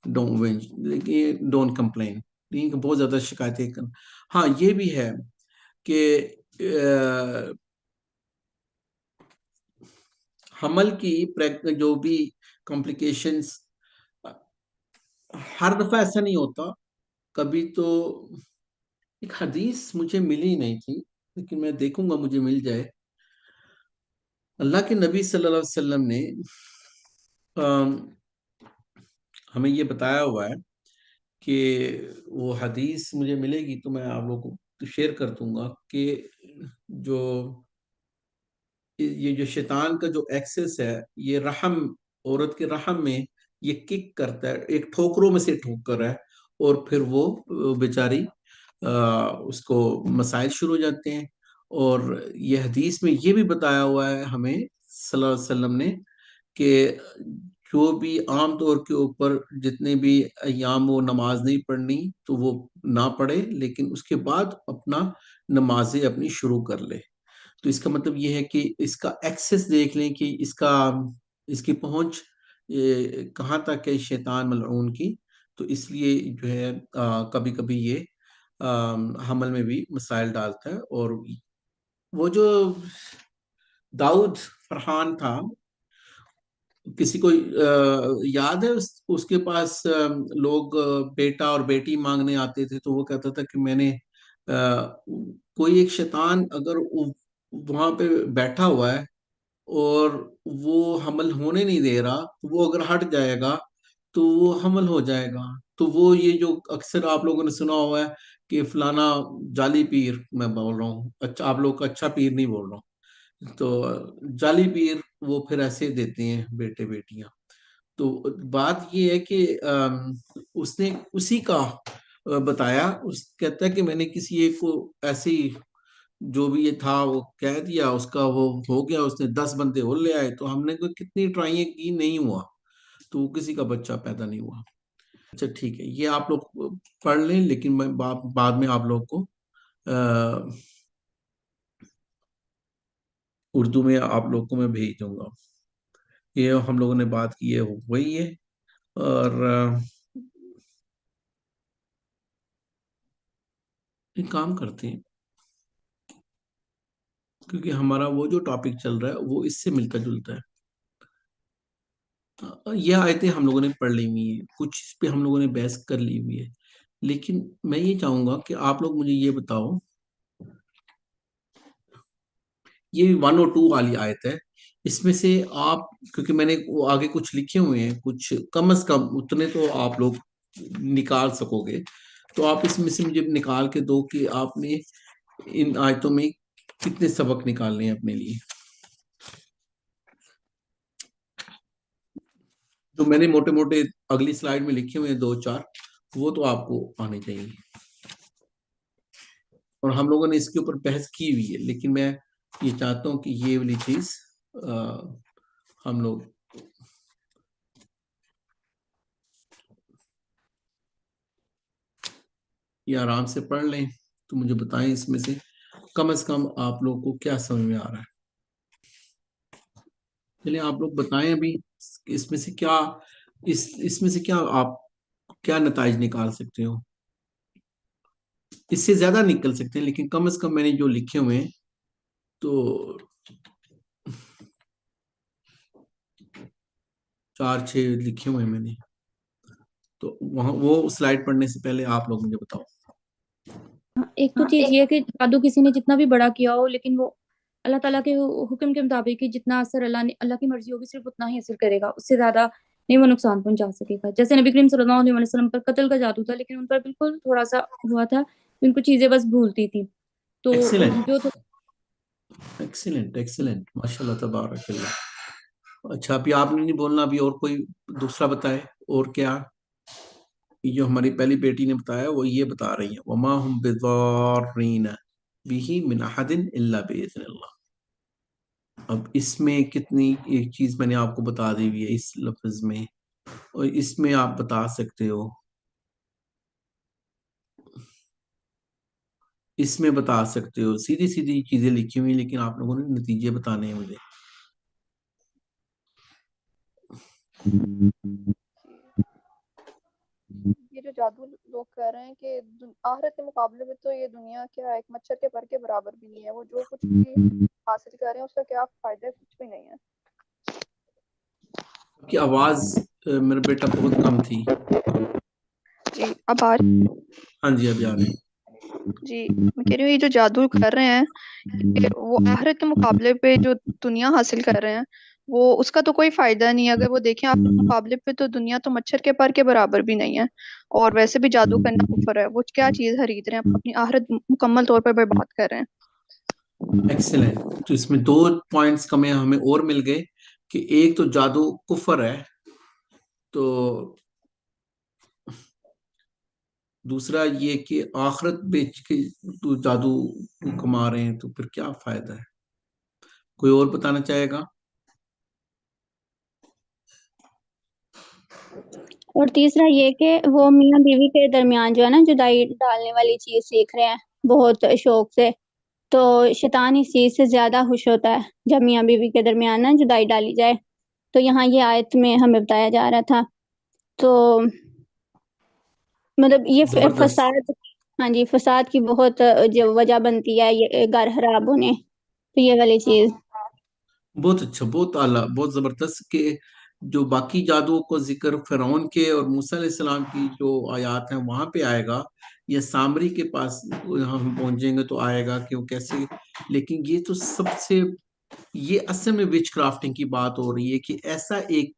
डोंट विंज, लेकिन डोंट कंप्लेन, लेकिन बहुत ज्यादा शिकायतें कर। हाँ ये भी है कि हमल की जो भी कॉम्प्लिकेशंस, हर दफा ऐसा नहीं होता, कभी तो। एक हदीस मुझे मिली नहीं थी, लेकिन मैं देखूंगा मुझे मिल जाए। अल्लाह के नबी सल्लल्लाहु अलैहि वसल्लम ने अम, हमें ये बताया हुआ है कि वो हदीस मुझे मिलेगी तो मैं आप लोगों को शेयर कर दूंगा कि जो ये जो शैतान का जो एक्सेस है, ये रहम, औरत के रहम में ये किक करता है, एक ठोकरों में से ठोकर है, और फिर वो बेचारी उसको मसाइल शुरू हो जाते हैं। और ये हदीस में ये भी बताया हुआ है हमें सल्लल्लाहु अलैहि वसल्लम ने कि जो भी आम तौर के ऊपर जितने भी अयाम वो नमाज नहीं पढ़नी तो वो ना पढ़े, लेकिन उसके बाद अपना नमाजें अपनी शुरू कर ले। तो इसका मतलब ये है कि इसका एक्सेस देख लें कि इसका इसकी पहुंच कहाँ तक है शैतान मलऊन की। तो इसलिए जो है कभी कभी ये हमल में भी मसाइल डालता है। और वो जो दाऊद फरहान था, किसी को याद है उसके पास लोग बेटा और बेटी मांगने आते थे, तो वो कहता था कि मैंने कोई एक शैतान अगर वहां पे बैठा हुआ है और वो हमल होने नहीं दे रहा, तो वो अगर हट जाएगा तो वो हमल हो जाएगा। तो वो ये जो अक्सर आप लोगों ने सुना हुआ है कि फलाना जाली पीर, मैं बोल रहा हूँ, अच्छा आप लोग का अच्छा पीर नहीं बोल रहा हूँ, तो जाली पीर वो फिर ऐसे देते हैं बेटे बेटियां। तो बात ये है कि उसने उसी का बताया, उस कहता है कि मैंने किसी एक को ऐसी, जो भी ये था वो कह दिया, उसका वो हो गया, उसने 10 बंदे और ले आए, तो हमने कोई कितनी ट्राइयां की, नहीं हुआ, तो वो किसी का बच्चा पैदा नहीं हुआ। अच्छा ठीक है, ये आप लोग पढ़ लें, लेकिन मैं बाद में आप लोग को उर्दू में आप लोग को मैं भेज दूंगा। ये हम लोगों ने बात की है वही है। और एक काम करते हैं, क्योंकि हमारा वो जो टॉपिक चल रहा है वो इससे मिलता जुलता है। यह आयतें हम लोगों ने पढ़ ली हुई है, कुछ इस पे हम लोगों ने बहस कर ली हुई है, लेकिन मैं ये चाहूंगा कि आप लोग मुझे ये बताओ, ये 102 वाली आयत है, इसमें से आप, क्योंकि मैंने वो आगे कुछ लिखे हुए हैं, कुछ कम से कम उतने तो आप लोग निकाल सकोगे, तो आप इसमें से मुझे निकाल के दो कि आपने इन आयतों में कितने सबक निकालने हैं अपने लिए। जो मैंने मोटे मोटे अगली स्लाइड में लिखे हुए हैं 2-4, वो तो आपको आने चाहिए। और हम लोगों ने इसके ऊपर बहस की हुई है, लेकिन मैं ये चाहता हूं कि ये वाली चीज हम लोग ये आराम से पढ़ लें। तो मुझे बताएं इसमें से कम आप लोग को क्या समझ में आ रहा है। चलिए आप लोग बताएं अभी, इसमें से क्या, इसमें से क्या आप क्या नताइज निकाल सकते हो। इससे ज्यादा निकल सकते हैं, लेकिन कम से कम मैंने जो लिखे हुए हैं, तो 4-6 लिखे हुए हैं मैंने। तो वहां वो स्लाइड पढ़ने से पहले आप लोग मुझे बताओ। हाँ, एक तो चीज ये है कि जादू किसी ने जितना भी बड़ा किया हो, लेकिन वो अल्लाह ताला के हुक्म के मुताबिक ही जितना असर अल्लाह की मर्जी होगी सिर्फ उतना ही असर करेगा, उससे ज्यादा नहीं वो नुकसान पहुंचा सकेगा। जैसे नबी करीम सल्लल्लाहु अलैहि वसल्लम पर कत्ल का जादू था, लेकिन उन पर बिल्कुल थोड़ा सा हुआ था, उनको चीजें बस भूलती थी। तो एक्सीलेंट, जो एक्सीलेंट, एक्सीलेंट, माशाल्लाह, तबारकल्लाह। अच्छा अभी आपने नहीं बोलना, अभी और कोई दूसरा बताए। और क्या, ये जो हमारी पहली बेटी ने बताया वो ये बता रही है, वमा हम बिज़ारिन बिही मिन अहदिन इल्ला बिइज़निल्लाह। अब इसमें कितनी एक चीज मैंने आपको बता दी हुई है इस लफ्ज में, और इसमें आप बता सकते हो इसमें बता सकते हो, सीधी सीधी चीजें लिखी हुई, लेकिन आप लोगों ने नतीजे बताने हैं मुझे। ये जो जादू लोग कह रहे हैं कि आखिरत के मुकाबले में तो ये दुनिया क्या है, एक मच्छर के पर के बराबर भी नहीं है। वो जो कुछ भी हासिल कर रहे हैं उसका क्या फायदा है, कुछ भी नहीं है। आपकी आवाज मेरा बेटा बहुत कम थी। जी अब आ रही? हाँ जी, अभी आ रहे हैं। जी मैं कह रही हूँ ये जो जादू कर रहे हैं ये वो आखिरत के मुकाबले पे जो दुनिया हासिल कर रहे हैं वो उसका तो कोई फायदा नहीं है। अगर वो देखें आप मुकाबले पे तो दुनिया तो मच्छर के पर के बराबर भी नहीं है। और वैसे भी जादू करना कुफर है। वो क्या चीज खरीद रहे हैं, अपनी आखिरत मुकम्मल तौर पर बर्बाद कर रहे हैं। एक्सेलेंट। तो इसमें दो पॉइंट्स कमें हमें और मिल गए कि एक तो जादू कुफर है, तो दूसरा ये कि आखिरत बेच के तो जादू कमा रहे हैं, तो फिर क्या फायदा है? कोई और बताना चाहेगा? और तीसरा ये कि वो मियाँ बीवी के दरमियान जो है ना जुदाई डालने वाली चीज सीख रहे हैं बहुत शौक से। तो शैतान इस चीज से ज्यादा खुश होता है जब मियाँ बीवी के दरमियान ना जुदाई डाली जाए। तो यहाँ ये आयत में हमें बताया जा रहा था। तो मतलब ये जबरदस्त, फसाद, हाँ जी, फसाद की बहुत जो वजह बनती है ये घर खराब होने। तो ये वाली चीज। बहुत अच्छा, बहुत आला, बहुत जबरदस्त। के जो बाकी जादुओं को जिक्र फिरौन के और मूसा अलैहिस्सलाम की जो आयात हैं वहां पे आएगा, या सामरी के पास हम पहुंचेंगे तो आएगा कि वो कैसे। लेकिन ये तो सबसे, ये असल में विच क्राफ्टिंग की बात हो रही है कि ऐसा एक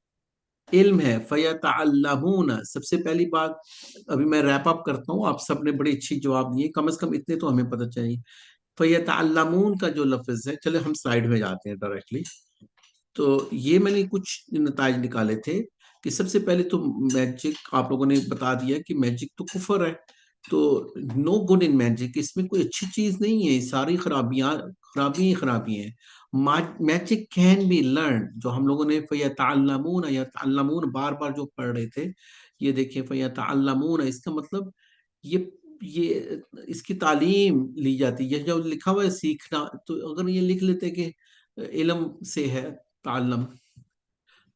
इल्म है, फयतअल्लमून। सबसे पहली बात, अभी मैं रैप अप करता हूँ, आप सबने बड़ी अच्छी जवाब दिए, कम से कम इतने तो हमें पता चाहिए। फयतअल्लमून का जो लफ्ज है, चले हम स्लाइड में जाते हैं डायरेक्टली। तो ये मैंने कुछ नताज निकाले थे कि सबसे पहले तो मैजिक, आप लोगों ने बता दिया कि मैजिक तो कुफर है, तो नो गुड इन मैजिक, इसमें कोई अच्छी चीज नहीं है, सारी खराबियां खराबी ही खराबी हैं। मैजिक कैन बी लर्न, जो हम लोगों ने फयतअल्लमून यतअल्लमून बार बार जो पढ़ रहे थे, ये देखिए फयतअल्लमून, इसका मतलब ये इसकी तालीम ली जाती है। जो लिखा हुआ है सीखना, तो अगर ये लिख लेते कि इल्म से है ताल्लम,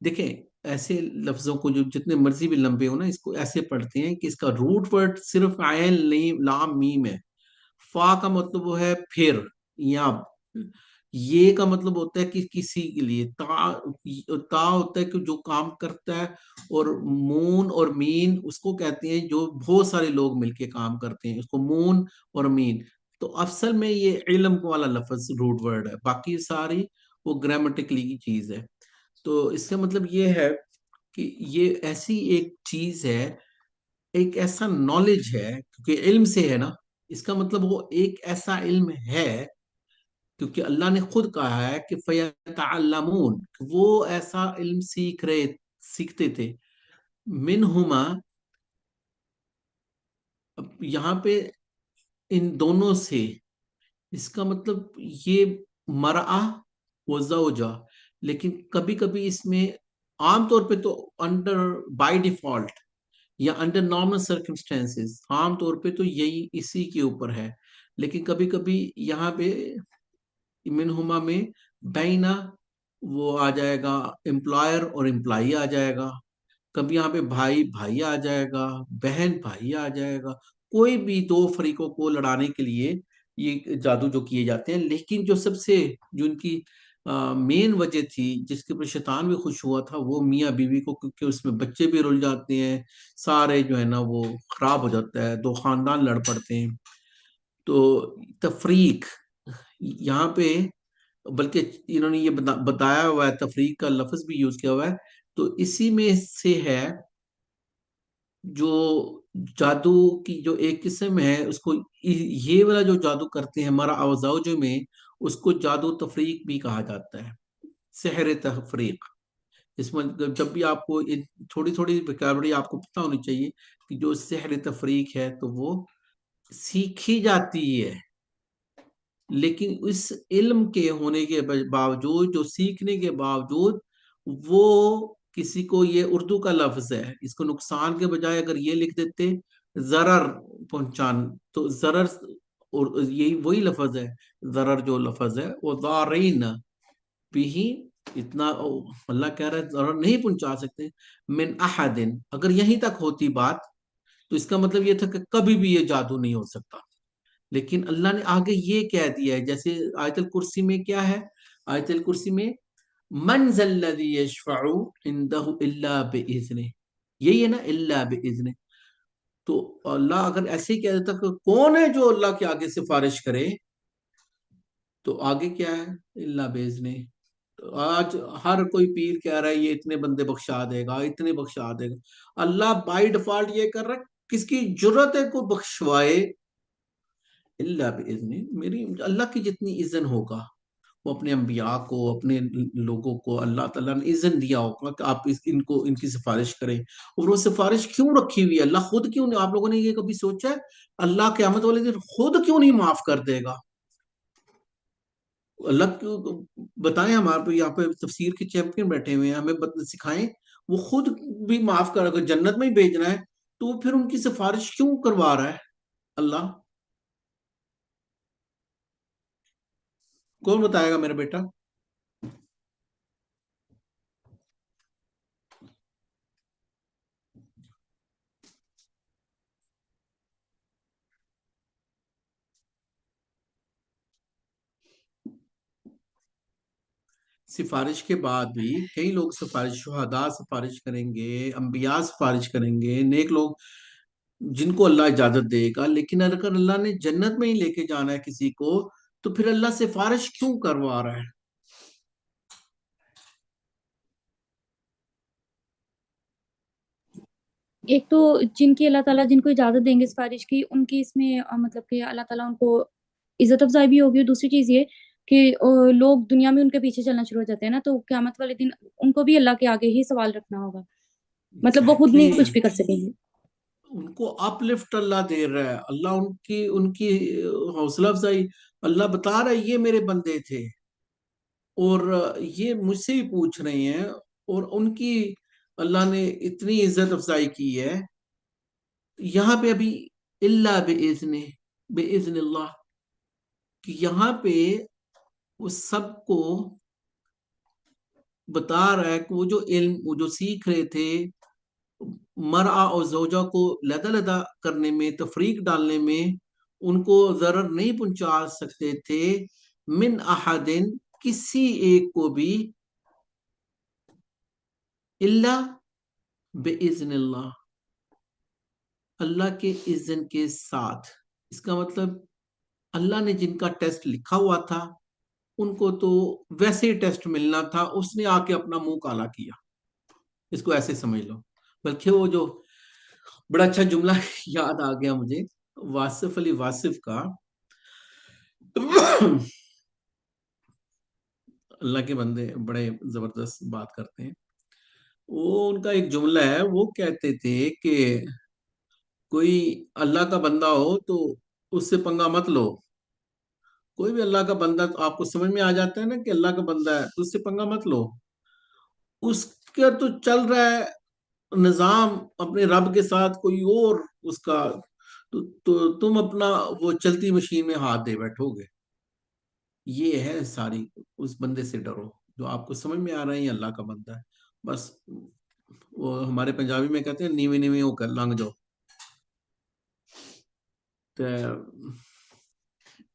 देखें ऐसे लफ्जों को जो जितने मर्जी भी लंबे हो ना, इसको ऐसे पढ़ते हैं कि इसका रूट वर्ड सिर्फ आयन नहीं लाम मीम है। फा का मतलब वो है फिर, या ये का मतलब होता है कि किसी के लिए, ता होता है कि जो काम करता है, और मून और मीन उसको कहते हैं जो बहुत सारे लोग मिलके काम करते हैं, उसको मून और मीन। तो असल में ये इल्म वाला लफ्ज रूट वर्ड है, बाकी सारी वो ग्रामेटिकली की चीज है। तो इसका मतलब ये है कि ये ऐसी एक चीज है, एक ऐसा नॉलेज है, क्योंकि इल्म से है ना, इसका मतलब वो एक ऐसा इल्म है, क्योंकि अल्लाह ने खुद कहा है कि फयतअल्लमून, वो ऐसा इल्म सीखते थे। मिनहुमा, यहाँ पे इन दोनों से, इसका मतलब ये मरआ व ज़ौजा, लेकिन कभी कभी इसमें आमतौर पे तो अंडर बाय डिफॉल्ट या अंडर नॉर्मल सर्कमस्टेंसेस आमतौर पे तो यही इसी के ऊपर है, लेकिन कभी कभी यहाँ पे मिनहुमा में बैना वो आ जाएगा, एम्प्लॉयर और एम्प्लॉई आ जाएगा। कभी यहाँ पे भाई भाई आ जाएगा, बहन भाई आ जाएगा। कोई भी दो फरीकों को लड़ाने के लिए ये जादू जो किए जाते हैं, लेकिन जो सबसे, जो उनकी मेन वजह थी जिसके ऊपर शैतान भी खुश हुआ था, वो मियाँ बीवी को, क्योंकि उसमें बच्चे भी रुल जाते हैं, सारे जो है ना वो खराब हो जाता है, दो खानदान लड़ पड़ते हैं। तो तफरीक यहाँ पे, बल्कि इन्होंने ये बताया हुआ है, तफरीक का लफ्ज भी यूज किया हुआ है, तो इसी में से है जो जादू की जो एक किस्म है, उसको ये वाला जो जादू करते हैं हमारा आवाज़ में, उसको जादू तफरीक भी कहा जाता है, सहर तफरीक। इसमें जब भी आपको थोड़ी थोड़ी वोकैबुलरी आपको पता होनी चाहिए कि जो सहर तफरीक है तो वो सीखी जाती है, लेकिन इस इल्म के होने के बावजूद, जो सीखने के बावजूद, वो किसी को, ये उर्दू का लफ्ज है, इसको नुकसान के बजाय अगर ये लिख देते जरर पहुंचान, तो जरर और यही वही लफज है, जरर जो लफज है वो दारीन भी, इतना अल्लाह कह रहा है जरर नहीं पहुंचा सकते मिन अहदिन। अगर यहीं तक होती बात तो इसका मतलब ये था कि कभी भी ये जादू नहीं हो सकता। लेकिन अल्लाह ने आगे ये कह दिया है, जैसे आयतल कुर्सी में क्या है, आयतल कुर्सी में मन जल्लज़ी यशफ़उ इंदहु इल्ला बिइज़्निह, यही है ना, इल्ला बिइज़्निह। तो अल्लाह अगर ऐसे ही कह देता कि कौन है जो अल्लाह के आगे सिफारिश करे, तो आगे क्या है, इल्ला बिइज़्निह। तो आज हर कोई पीर कह रहा है ये इतने बंदे बख्शा देगा, इतने बख्शा देगा। अल्लाह बाय डिफॉल्ट ये कर रहा है, किसकी जुर्रत है को बख्शवाए, इल्ला बिइज़्निह, मेरी अल्लाह की जितनी इज़्न होगा, वो अपने अंबिया को, अपने लोगों को अल्लाह ताला ने इज़्न दिया होगा कि आप इनको इनकी सिफारिश करें। और वो सिफारिश क्यों रखी हुई है, अल्लाह खुद क्यों नहीं, आप लोगों ने ये कभी सोचा है अल्लाह क़यामत वाले दिन खुद क्यों नहीं माफ कर देगा? अल्लाह क्यों, बताएं, हमारे पे यहाँ पे तफसीर के चैंपियन बैठे हुए हैं, हमें सिखाएं। वो खुद भी माफ कर, अगर जन्नत में ही भेजना है तो फिर उनकी सिफारिश क्यों करवा रहा है अल्लाह? कौन बताएगा मेरा बेटा? सिफारिश के बाद भी कई लोग सिफारिश, शुहदा सिफारिश करेंगे, अंबिया सिफारिश करेंगे, नेक लोग जिनको अल्लाह इजाजत देगा। लेकिन अगर अल्लाह ने जन्नत में ही लेके जाना है किसी को, तो फिर अल्लाह सिफारिश क्यों करवा रहा है? एक तो जिनकी अल्लाह ताला जिनको इजाजत देंगे सिफारिश की, उनकी इसमें मतलब कि अल्लाह ताला उनको इज्जत अफजाई भी होगी। और दूसरी चीज ये कि लोग दुनिया में उनके पीछे चलना शुरू हो जाते हैं ना, तो क़यामत वाले दिन उनको भी अल्लाह के आगे ही सवाल रखना होगा, मतलब वो खुद नहीं कुछ भी कर सकेंगे। उनको अपलिफ्ट अल्लाह दे रहा है, अल्लाह उनकी उनकी हौसला अफजाई, अल्लाह बता रहा है ये मेरे बंदे थे और ये मुझसे भी पूछ रहे हैं, और उनकी अल्लाह ने इतनी इज्जत अफजाई की है। यहाँ पे अभी इल्ला बेइज़्ने, बेइज़्निल्लाह, कि यहाँ पे वो सबको बता रहा है कि वो जो इल्म, वो जो सीख रहे थे, मरआ और जोजा को लदा लदा करने में, तफरीक डालने में, उनको जरर नहीं पहुंचा सकते थे मिन अहदिन, किसी एक को भी, इल्ला बेइज़्निल्लाह, अल्लाह के इज़्न के साथ। इसका मतलब अल्लाह ने जिनका टेस्ट लिखा हुआ था उनको तो वैसे ही टेस्ट मिलना था, उसने आके अपना मुंह काला किया, इसको ऐसे समझ लो। बल्कि वो जो बड़ा अच्छा जुमला याद आ गया मुझे, वासिफ अली वासिफ का, अल्लाह के बंदे बड़े जबरदस्त बात करते हैं। वो उनका एक जुमला है, वो कहते थे कि कोई अल्लाह का बंदा हो तो उससे पंगा मत लो। कोई भी अल्लाह का बंदा तो आपको समझ में आ जाता है ना कि अल्लाह का बंदा है, तो उससे पंगा मत लो। उसका तो चल रहा है निजाम अपने रब के साथ, कोई और उसका, तो तुम अपना वो चलती मशीन में हाथ दे बैठोगे। ये है सारी, उस बंदे से डरो जो आपको समझ में आ रहा है ये अल्लाह का बंदा है। बस वो हमारे पंजाबी में कहते हैं नीवी नीवी होकर लंघ जाओ। तो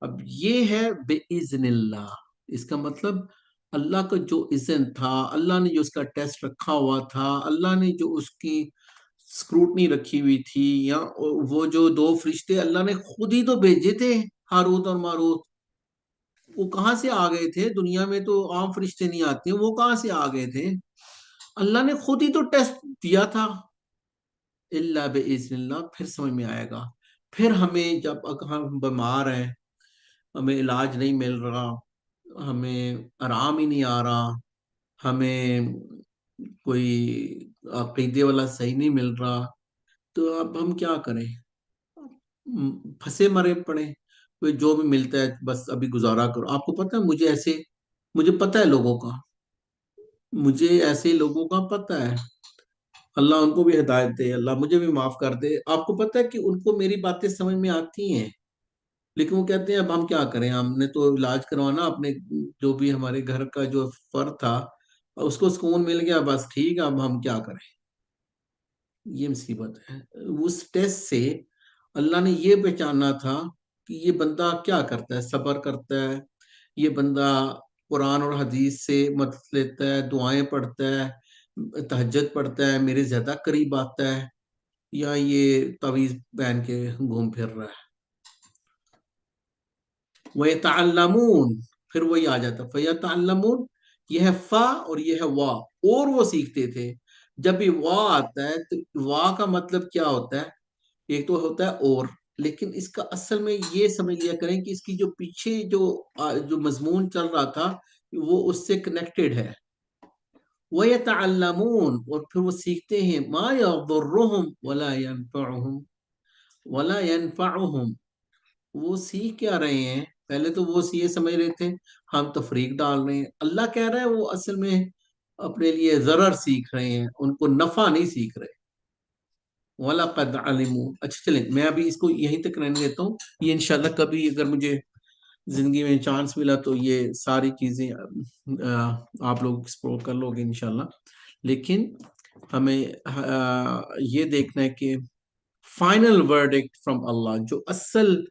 अब ये है बेइज़्निल्लाह, इसका मतलब अल्लाह का जो इज़्न था, अल्लाह ने जो उसका टेस्ट रखा हुआ था, अल्लाह ने जो उसकी स्क्रूटनी रखी हुई थी, या वो जो दो फरिश्ते अल्लाह ने खुद ही तो भेजे थे, हारूत और मारूत, वो कहाँ से आ गए थे? दुनिया में तो आम फरिश्ते नहीं आते, वो कहाँ से आ गए थे? अल्लाह ने खुद ही तो टेस्ट दिया था। इल्ला बिइज़्निल्लाह, फिर समझ में आएगा। फिर हमें जब अगर हम बीमार हैं, हमें इलाज नहीं मिल रहा, हमें आराम ही नहीं आ रहा, हमें कोई अकीदे वाला सही नहीं मिल रहा, तो अब हम क्या करें? फंसे मरे पड़े, कोई जो भी मिलता है बस अभी गुजारा करो। आपको पता है, मुझे ऐसे, मुझे पता है लोगों का, मुझे ऐसे लोगों का पता है। अल्लाह उनको भी हिदायत दे, अल्लाह मुझे भी माफ कर दे। आपको पता है कि उनको मेरी बातें समझ में आती हैं, लेकिन वो कहते हैं अब हम क्या करें, हमने तो इलाज करवाना, अपने जो भी हमारे घर का जो फर्द था उसको सुकून मिल गया, बस ठीक है, अब हम क्या करें। ये मुसीबत है। उस टेस्ट से अल्लाह ने ये पहचाना था कि ये बंदा क्या करता है, सब्र करता है, ये बंदा कुरान और हदीस से मदद लेता है, दुआएं पढ़ता है, तहज्जुद पढ़ता है, मेरे ज्यादा करीब आता है, या ये तावीज पहन के घूम फिर रहा है। वयतअल्लमून, फिर वही आ जाता फयतअल्लमून, यह है फा और यह है वा, और वो सीखते थे। जब भी वा आता है तो वा का मतलब क्या होता है, एक तो होता है और, लेकिन इसका असल में ये समझ लिया करें कि इसकी जो पीछे जो मजमून चल रहा था वो उससे कनेक्टेड है। वयतअल्लमून, और फिर वो सीखते हैं, मा यदुर्रुहुम वला यनफअहुम, वो सीख क्या रहे हैं। पहले तो वो ये समझ रहे थे हम तफरीक डाल रहे हैं, अल्लाह कह रहा है वो असल में अपने लिए जरर सीख रहे हैं, उनको नफा नहीं सीख रहे। वलक़द अलिमू। अच्छा चलें, मैं अभी इसको यहीं तक रहने देता हूँ, ये इंशाल्लाह कभी अगर मुझे जिंदगी में चांस मिला तो ये सारी चीजें आप लोग एक्सप्लोर कर लोगे इंशाल्लाह। लेकिन हमें ये देखना है कि फाइनल वर्डिक्ट फ्रॉम अल्लाह, जो असल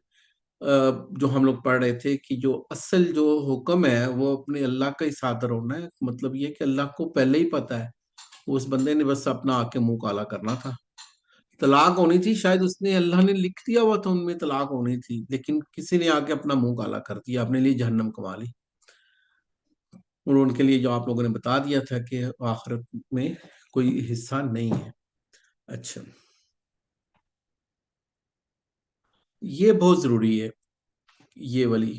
जो हम लोग पढ़ रहे थे कि जो असल जो हुक्म है वो अपने अल्लाह का ही सादर होना है। मतलब ये कि अल्लाह को पहले ही पता है, उस बंदे ने बस अपना आके मुंह काला करना था। तलाक होनी थी शायद, उसने अल्लाह ने लिख दिया हुआ था उनमें तलाक होनी थी, लेकिन किसी ने आके अपना मुंह काला कर दिया, अपने लिए जहन्नम कमा ली। और उनके लिए जो आप लोगों ने बता दिया था कि आखिरत में कोई हिस्सा नहीं है। अच्छा, ये बहुत जरूरी है, ये वाली,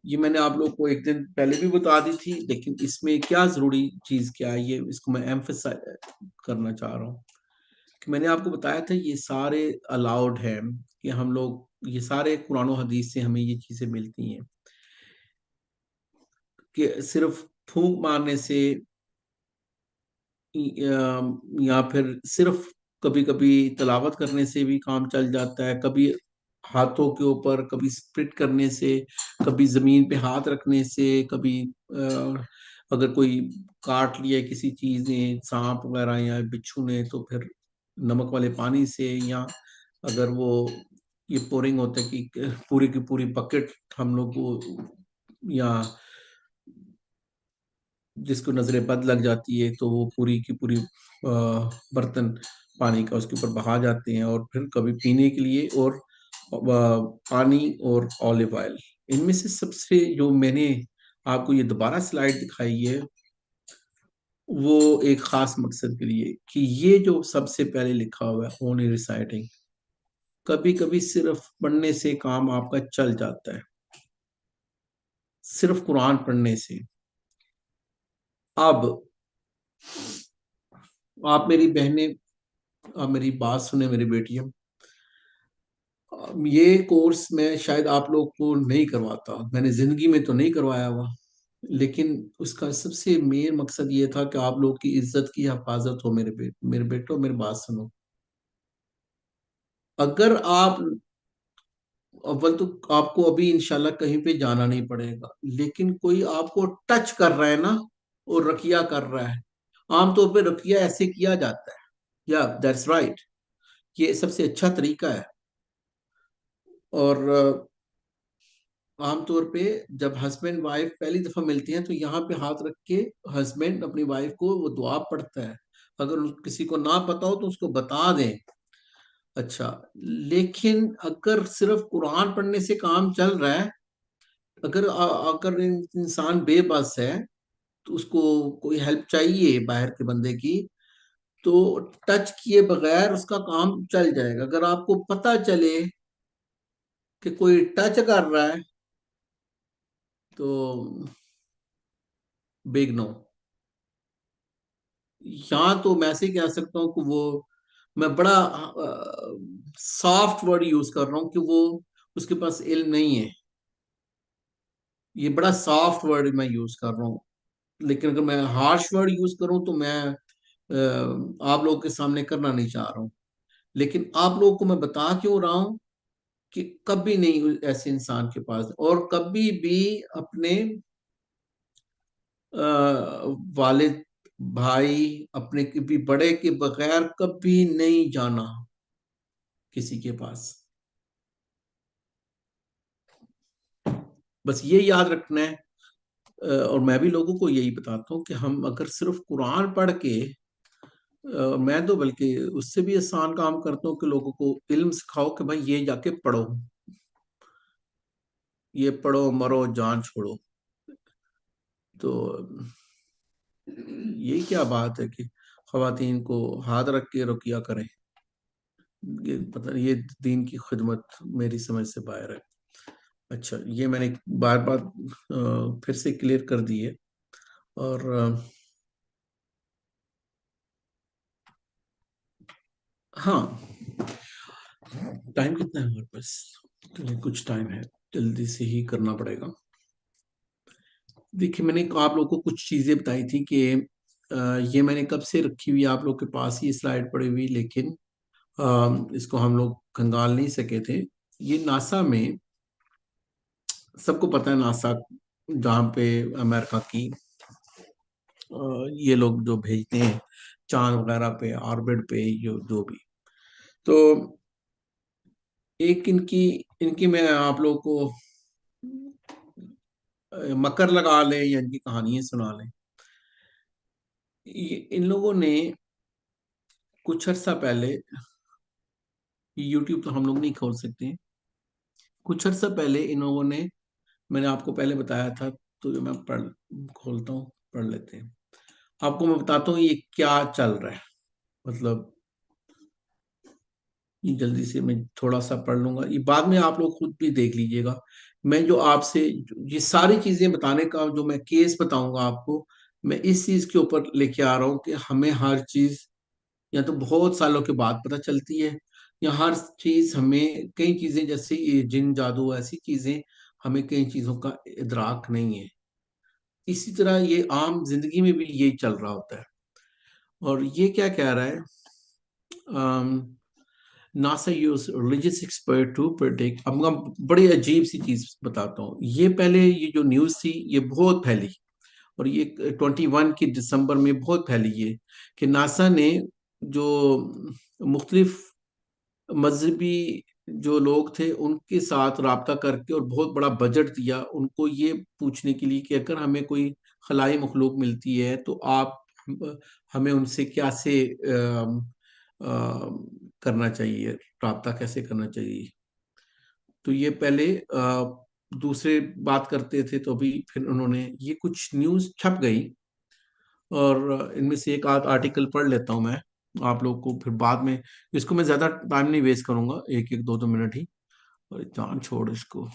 ये मैंने आप लोग को एक दिन पहले भी बता दी थी, लेकिन इसमें क्या जरूरी चीज क्या है, ये इसको मैं एम्फसाइज करना चाह रहा हूँ कि मैंने आपको बताया था ये सारे अलाउड है, कि हम लोग ये सारे कुरान और हदीस से हमें ये चीजें मिलती हैं कि सिर्फ फूंक मारने से या फिर सिर्फ कभी कभी तलावत करने से भी काम चल जाता है, कभी हाथों के ऊपर, कभी स्प्रिट करने से, कभी जमीन पे हाथ रखने से, कभी अगर कोई काट लिया किसी चीज ने, सांप वगैरह या बिच्छू ने, तो फिर नमक वाले पानी से, या अगर वो ये पोरिंग होता है कि पूरी की पूरी बकेट हम लोग को, या जिसको नजर बद लग जाती है तो वो पूरी की पूरी बर्तन पानी का उसके ऊपर बहा जाते हैं, और फिर कभी पीने के लिए, और पानी और ऑलिव ऑयल। इनमें से सबसे जो मैंने आपको ये दोबारा स्लाइड दिखाई है वो एक खास मकसद के लिए, कि ये जो सबसे पहले लिखा हुआ है ओनली रिसाइटिंग, कभी कभी सिर्फ पढ़ने से काम आपका चल जाता है, सिर्फ कुरान पढ़ने से। अब आप मेरी बहनें, आप मेरी बात सुने मेरी बेटियां, ये कोर्स मैं शायद आप लोग को नहीं करवाता, मैंने जिंदगी में तो नहीं करवाया हुआ, लेकिन उसका सबसे मेन मकसद ये था कि आप लोग की इज्जत की हिफाजत हो। मेरे बेटो मेरी बात सुनो, अगर आप, अव्वल तो आपको अभी इंशाल्लाह कहीं पे जाना नहीं पड़ेगा, लेकिन कोई आपको टच कर रहा है ना और रकिया कर रहा है, आमतौर पे रकिया ऐसे किया जाता है, या दैट्स राइट, ये सबसे अच्छा तरीका है। और आमतौर पे जब हस्बैंड वाइफ पहली दफा मिलती हैं तो यहाँ पे हाथ रख के हस्बैंड अपनी वाइफ को वो दुआ पढ़ता है, अगर किसी को ना पता हो तो उसको बता दें। अच्छा, लेकिन अगर सिर्फ कुरान पढ़ने से काम चल रहा है, अगर इंसान बेबस है तो उसको कोई हेल्प चाहिए बाहर के बंदे की, तो टच किए बगैर उसका काम चल जाएगा। अगर आपको पता चले कि कोई टच कर रहा है तो बिग नो। यहाँ तो मैं ऐसे ही कह सकता हूँ कि वो, मैं बड़ा सॉफ्ट वर्ड यूज कर रहा हूँ कि वो उसके पास इल्म नहीं है, ये बड़ा सॉफ्ट वर्ड मैं यूज कर रहा हूँ। लेकिन अगर मैं हार्श वर्ड यूज करूँ तो मैं आप लोगों के सामने करना नहीं चाह रहा हूँ। लेकिन आप लोगों को मैं बता क्यों रहा हूँ कि कभी नहीं ऐसे इंसान के पास, और कभी भी अपने वालिद, भाई, अपने किसी बड़े के बगैर कभी नहीं जाना किसी के पास। बस ये याद रखना है। और मैं भी लोगों को यही बताता हूँ कि हम अगर सिर्फ कुरान पढ़ के, मैं तो बल्कि उससे भी आसान काम करता हूँ कि लोगों को इल्म सिखाओ कि भाई ये जाके पढ़ो, ये पढ़ो, मरो जान छोड़ो। तो ये क्या बात है कि खवातीन को हाथ रख के रुकिया करें? ये पता नहीं, ये दीन की खिदमत मेरी समझ से बाहर है। अच्छा, ये मैंने बार बार फिर से क्लियर कर दी है। और हाँ, टाइम कितना है हमारे पास? चलिए, कुछ टाइम है, जल्दी से ही करना पड़ेगा। देखिए, मैंने आप लोगों को कुछ चीजें बताई थी कि ये मैंने कब से रखी हुई है आप लोग के पास ही स्लाइड पड़ी हुई, लेकिन इसको हम लोग खंगाल नहीं सके थे। ये नासा में, सबको पता है नासा जहाँ पे अमेरिका की ये लोग जो भेजते हैं चांद वगैरह पे, ऑर्बिट पे, जो भी। तो एक इनकी इनकी मैं आप लोगों को मकर लगा ले या इनकी कहानियां सुना लें। इन लोगों ने कुछ अर्सा पहले, यूट्यूब तो हम लोग नहीं खोल सकते हैं, कुछ अर्सा पहले इन लोगों ने, मैंने आपको पहले बताया था, तो जो मैं पढ़ खोलता हूँ, पढ़ लेते हैं। आपको मैं बताता हूँ ये क्या चल रहा है। मतलब ये जल्दी से मैं थोड़ा सा पढ़ लूंगा, ये बाद में आप लोग खुद भी देख लीजिएगा। मैं जो आपसे ये सारी चीजें बताने का, जो मैं केस बताऊंगा आपको, मैं इस चीज के ऊपर लेके आ रहा हूँ कि हमें हर चीज या तो बहुत सालों के बाद पता चलती है, या हर चीज हमें, कई चीजें जैसे ये जिन जादू ऐसी चीजें, हमें कई चीजों का इदराक नहीं है। इसी तरह ये आम जिंदगी में भी यही चल रहा होता है। और ये क्या कह रहा है, NASA use religious expert to predict. अब मैं बड़ी अजीब सी चीज बताता हूँ। ये पहले ये जो न्यूज थी ये बहुत फैली, और ये 21 की दिसंबर में बहुत फैली है कि नासा ने जो मुख्तलिफ मजहबी जो लोग थे उनके साथ रब्ता करके और बहुत बड़ा बजट दिया उनको, ये पूछने के लिए कि अगर हमें कोई खलाई मखलूक मिलती है तो आप हमें उनसे कैसे करना चाहिए, रब्ता कैसे करना चाहिए। तो ये पहले दूसरे बात करते थे, तो अभी फिर उन्होंने ये कुछ न्यूज़ छप गई, और इनमें से एक आध आर्टिकल पढ़ लेता हूँ मैं आप लोग को, फिर बाद में इसको मैं ज़्यादा टाइम नहीं वेस्ट करूंगा, एक एक दो दो मिनट ही, और जान छोड़ इसको।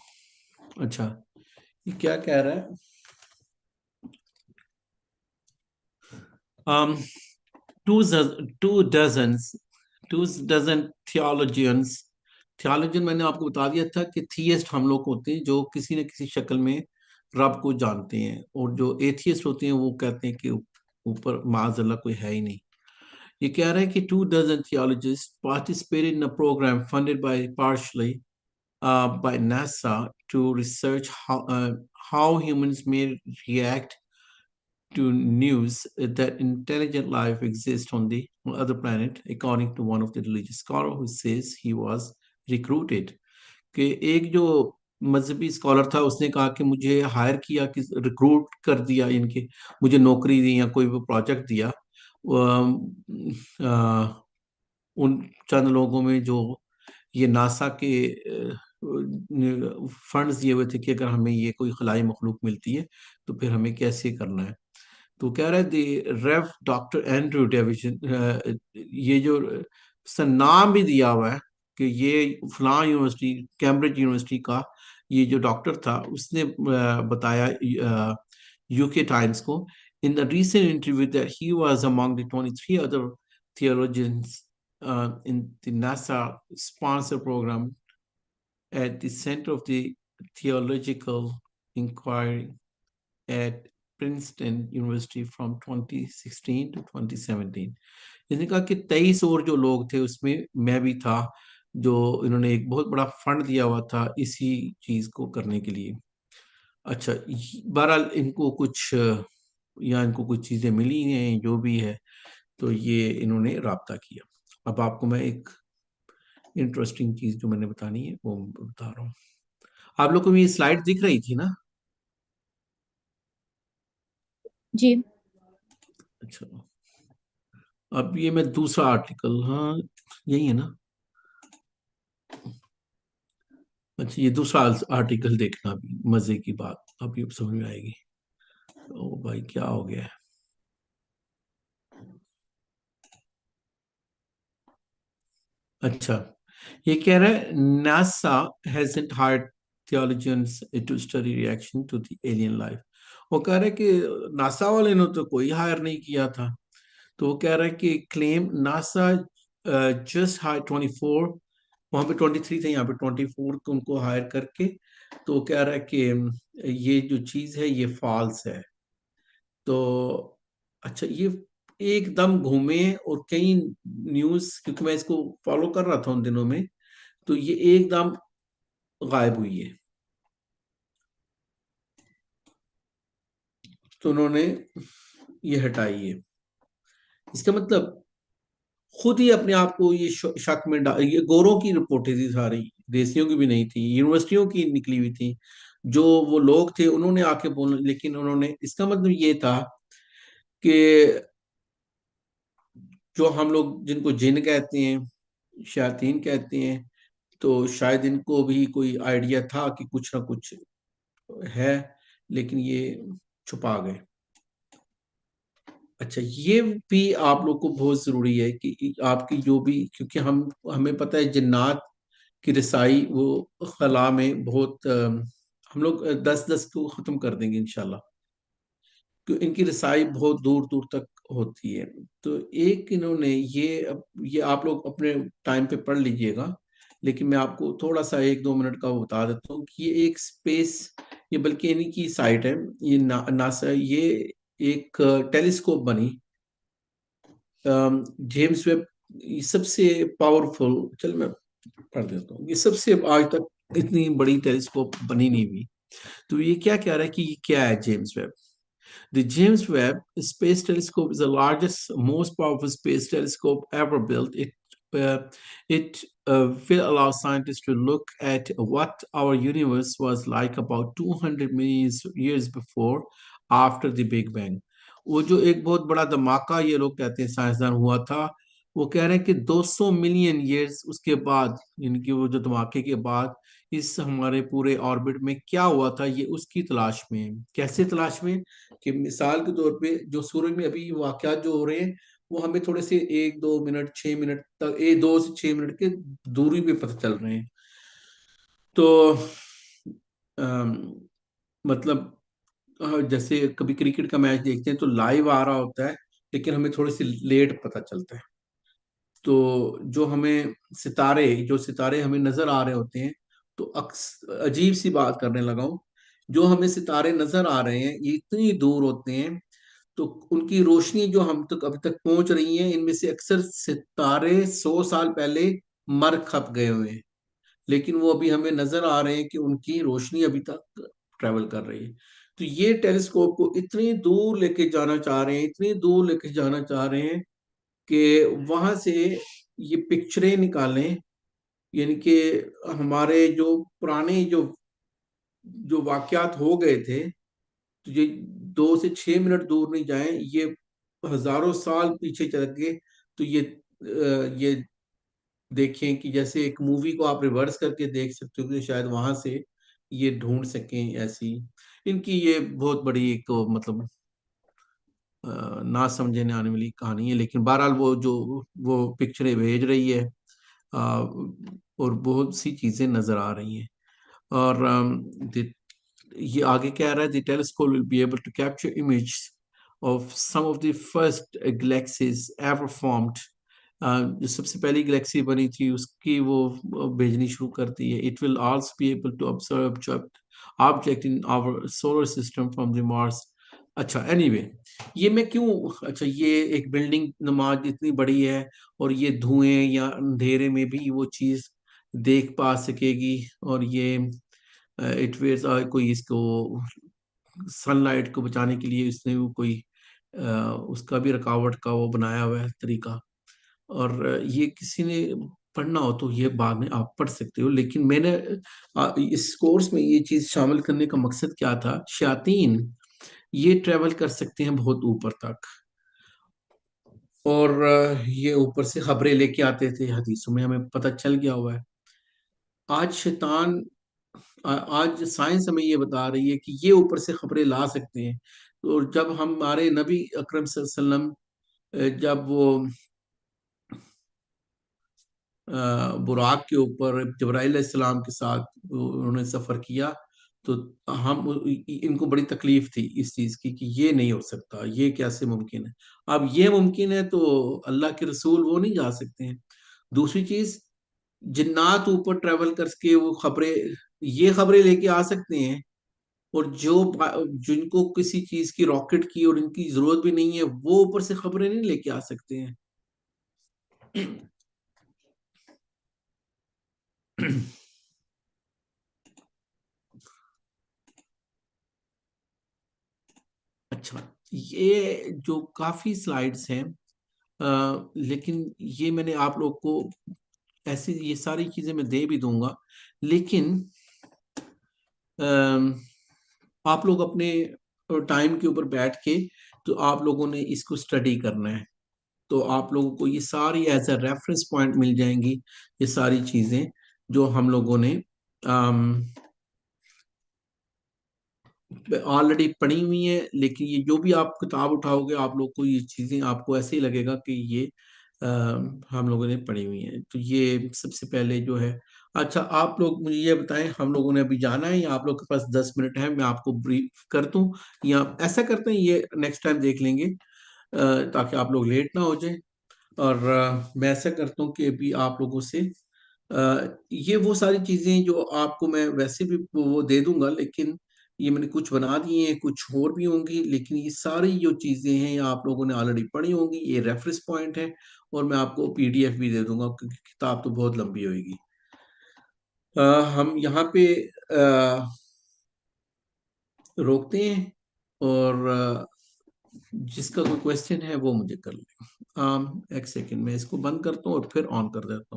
अच्छा, ये क्या कह रहा है? um, two, two dozens two dozen theologians, theologian मैंने आपको बता दिया था कि थियस्ट हम लोग होते हैं जो किसी न किसी शक्ल में रब को जानते हैं, और जो एथियस्ट होते हैं वो कहते हैं कि ऊपर माज़अल्लाह कोई है ही नहीं। ये कह रहा है कि 2 dozen theologists participated in a program funded by partially by NASA to research how humans may react to news that intelligent life exists on the other planet, according to one of the religious scholar who says he was recruited. कि एक जो मजहबी scholar था उसने कहा कि मुझे higher किया, कि रिक्रूट कर दिया, इनके मुझे नौकरी दी या कोई भी प्रोजेक्ट दिया उन चंद लोगों में जो ये नासा के फंड्स दिए हुए थे कि अगर हमें ये कोई खलाई मखलूक मिलती है तो फिर हमें कैसे करना है। तो कह रहे थे रेव डॉक्टर एंड्रू डेविसन, ये जो इसका नाम भी दिया हुआ है कि ये फलां यूनिवर्सिटी, कैम्ब्रिज यूनिवर्सिटी का ये जो डॉक्टर था उसने बताया यूके टाइम्स को, in the recent interview that he was among the 23 other theologians in the NASA sponsor program at the center of the theological inquiry at Princeton University from 2016 to 2017। इसने कहा कि 23 और जो लोग थे उसमें मैं भी था, जो इन्होंने एक बहुत बड़ा फंड दिया हुआ था इसी चीज को करने के लिए। अच्छा, बहरहाल इनको कुछ या इनको कुछ चीजें मिली हैं जो भी है, तो ये इन्होंने राब्ता किया। अब आपको मैं एक इंटरेस्टिंग चीज जो मैंने बतानी है वो बता रहा हूँ। आप लोग को ये स्लाइड दिख रही थी ना? जी। अच्छा, अब ये मैं दूसरा आर्टिकल, हाँ यही है ना? अच्छा, ये दूसरा आर्टिकल देखना, भी मजे की बात, अब ये समझ में आएगी। ओ भाई, क्या हो गया है? अच्छा, ये कह रहा है NASA hasn't hired theologians to study reaction to the alien life। वो कह रहा है कि नासा वाले ने तो कोई हायर नहीं किया था। तो वो कह रहा है कि क्लेम नासा जस्ट हायर 24, वहां पे 23 थे, यहाँ पे 24 को उनको हायर करके। तो वो कह रहा है कि ये जो चीज है ये फॉल्स है। तो अच्छा, ये एकदम घूमे और कई न्यूज, क्योंकि मैं इसको फॉलो कर रहा था उन दिनों में, तो ये एकदम गायब हुई है। तो उन्होंने ये हटाई है। इसका मतलब खुद ही अपने आप को ये शक में डाल, ये गोरों की रिपोर्टें थी सारी, देसियों की भी नहीं थी, यूनिवर्सिटियों की निकली हुई थी। जो वो लोग थे उन्होंने आके बोला, लेकिन उन्होंने, इसका मतलब ये था कि जो हम लोग जिनको जिन कहते हैं, शयातीन कहते हैं, तो शायद इनको भी कोई आइडिया था कि कुछ ना कुछ है, लेकिन ये छुपा गए। अच्छा, ये भी आप लोग को बहुत जरूरी है कि आपकी जो भी, क्योंकि हमें पता है जिन्नात की रसाई वो खला में बहुत, हम लोग 10-10 को खत्म कर देंगे इंशाल्लाह, क्योंकि इनकी रसाई बहुत दूर दूर तक होती है। तो एक इन्होंने ये आप लोग अपने टाइम पे पढ़ लीजिएगा, लेकिन मैं आपको थोड़ा सा 1-2 मिनट का वो बता देता हूँ कि ये एक स्पेस, ये बल्कि इन्हीं की साइट है, ये नासा, ये एक टेलीस्कोप बनी, जेम्स वेब, ये सबसे पावरफुल, चल मैं पढ़ देता हूँ, ये सबसे आज तक इतनी बड़ी टेलीस्कोप बनी नहीं हुई। तो ये क्या कह रहा है कि ये क्या है James Webb? The James Webb Space Telescope is the largest, most powerful space telescope ever built. It will allow scientists to look at what our universe was like about 200 million years before, after the Big Bang. वो जो एक बहुत बड़ा धमाका ये लोग कहते हैं साइंसदान हुआ था, वो कह रहे हैं कि 200 मिलियन ईयर्स उसके बाद, इनकी वो जो धमाके के बाद इस हमारे पूरे ऑर्बिट में क्या हुआ था, ये उसकी तलाश में है। कैसे तलाश में? कि मिसाल के तौर पे जो सूरज में अभी वाकयात जो हो रहे हैं, वो हमें थोड़े से 1-2 मिनट 6 मिनट तक, 2 से 6 मिनट के दूरी पे पता चल रहे हैं। तो मतलब जैसे कभी क्रिकेट का मैच देखते हैं तो लाइव आ रहा होता है, लेकिन हमें थोड़ी सी लेट पता चलता है। तो जो हमें सितारे हमें नजर आ रहे होते हैं, तो अजीब सी बात करने लगा हूं, जो हमें सितारे नजर आ रहे हैं ये इतनी दूर होते हैं, तो उनकी रोशनी जो हम तक अभी तक पहुंच रही है, इनमें से अक्सर सितारे 100 साल पहले मर खप गए हुए हैं, लेकिन वो अभी हमें नजर आ रहे हैं कि उनकी रोशनी अभी तक ट्रेवल कर रही है। तो ये टेलीस्कोप को इतनी दूर लेके जाना चाह रहे हैं, इतनी दूर लेके जाना चाह रहे हैं कि वहां से ये पिक्चरें निकालें, यानी कि हमारे जो पुराने जो जो वाकयात हो गए थे, तो ये 2 से 6 मिनट दूर नहीं जाएं, ये हजारों साल पीछे चल गए। तो ये देखें कि जैसे एक मूवी को आप रिवर्स करके देख सकते हो, कि शायद वहां से ये ढूंढ सकें ऐसी। इनकी ये बहुत बड़ी एक मतलब ना समझने आने वाली कहानी है, लेकिन बहरहाल वो पिक्चरें भेज रही है, और बहुत सी चीजें नजर आ रही हैं। और ये आगे क्या रहा है, the telescope will be able to capture image of some of the first galaxies ever formed. जो सबसे पहली गैलेक्सी बनी थी उसकी वो भेजनी शुरू करती है। It will also be able to observe object in our solar system from the Mars. अच्छा, एनीवे, ये मैं क्यों, अच्छा, ये एक बिल्डिंग नमाज इतनी बड़ी है और ये धुएं या अंधेरे में भी वो चीज देख पा सकेगी, और ये इट वेयर्स कोई इसको सनलाइट को बचाने के लिए इसने वो कोई उसका भी रुकावट का वो बनाया हुआ है तरीका। और ये किसी ने पढ़ना हो तो ये बाद में आप पढ़ सकते हो, लेकिन मैंने इस कोर्स में ये चीज शामिल करने का मकसद क्या था, शयातीन ये ट्रेवल कर सकते हैं बहुत ऊपर तक, और ये ऊपर से खबरें लेके आते थे, हदीसों में हमें पता चल गया हुआ है। आज शैतान आज साइंस हमें ये बता रही है कि ये ऊपर से खबरें ला सकते हैं। और जब हमारे नबी अकरम सल्लल्लाहु अलैहि वसल्लम जब वो बुराक के ऊपर जबराइल अलैहिस्सलाम के साथ उन्होंने सफर किया, तो हम इनको बड़ी तकलीफ थी इस चीज की कि ये नहीं हो सकता, ये कैसे मुमकिन है। अब ये मुमकिन है तो अल्लाह के रसूल वो नहीं जा सकते हैं। दूसरी चीज, जिन्नात ऊपर ट्रेवल करके वो खबरें, ये खबरें लेके आ सकते हैं, और जिनको किसी चीज की रॉकेट की और इनकी जरूरत भी नहीं है वो ऊपर से खबरें नहीं लेके आ सकते हैं। अच्छा, ये जो काफी स्लाइड्स हैं, लेकिन ये मैंने आप लोग को ऐसी ये सारी चीजें मैं दे भी दूंगा, लेकिन अम, आप लोग अपने टाइम के ऊपर बैठ के तो आप लोगों ने इसको स्टडी करना है, तो आप लोगों को ये सारी एज अ रेफरेंस पॉइंट मिल जाएंगी, ये सारी चीजें जो हम लोगों ने ऑलरेडी पढ़ी हुई है। लेकिन ये जो भी आप किताब उठाओगे आप लोग को ये चीजें आपको ऐसे ही लगेगा कि ये हम लोगों ने पढ़ी हुई है। तो ये सबसे पहले जो है, अच्छा आप लोग मुझे ये बताएं, हम लोगों ने अभी जाना है या आप लोग के पास 10 मिनट है, मैं आपको ब्रीफ कर दूं, या ऐसा करते हैं ये नेक्स्ट टाइम देख लेंगे ताकि आप लोग लेट ना हो जाए। और मैं ऐसा करता हूँ कि अभी आप लोगों से ये वो सारी चीजें जो आपको मैं वैसे भी वो दे दूंगा, लेकिन ये मैंने कुछ बना दिए हैं, कुछ और भी होंगी, लेकिन ये सारी जो चीजें हैं ये आप लोगों ने ऑलरेडी पढ़ी होंगी, ये रेफरेंस पॉइंट है। और मैं आपको पीडीएफ भी दे दूंगा क्योंकि किताब तो बहुत लंबी होगी। हम यहाँ पे रोकते हैं, और जिसका कोई क्वेश्चन है वो मुझे कर ले। एक सेकंड में इसको बंद करता हूँ और फिर ऑन कर देता हूँ।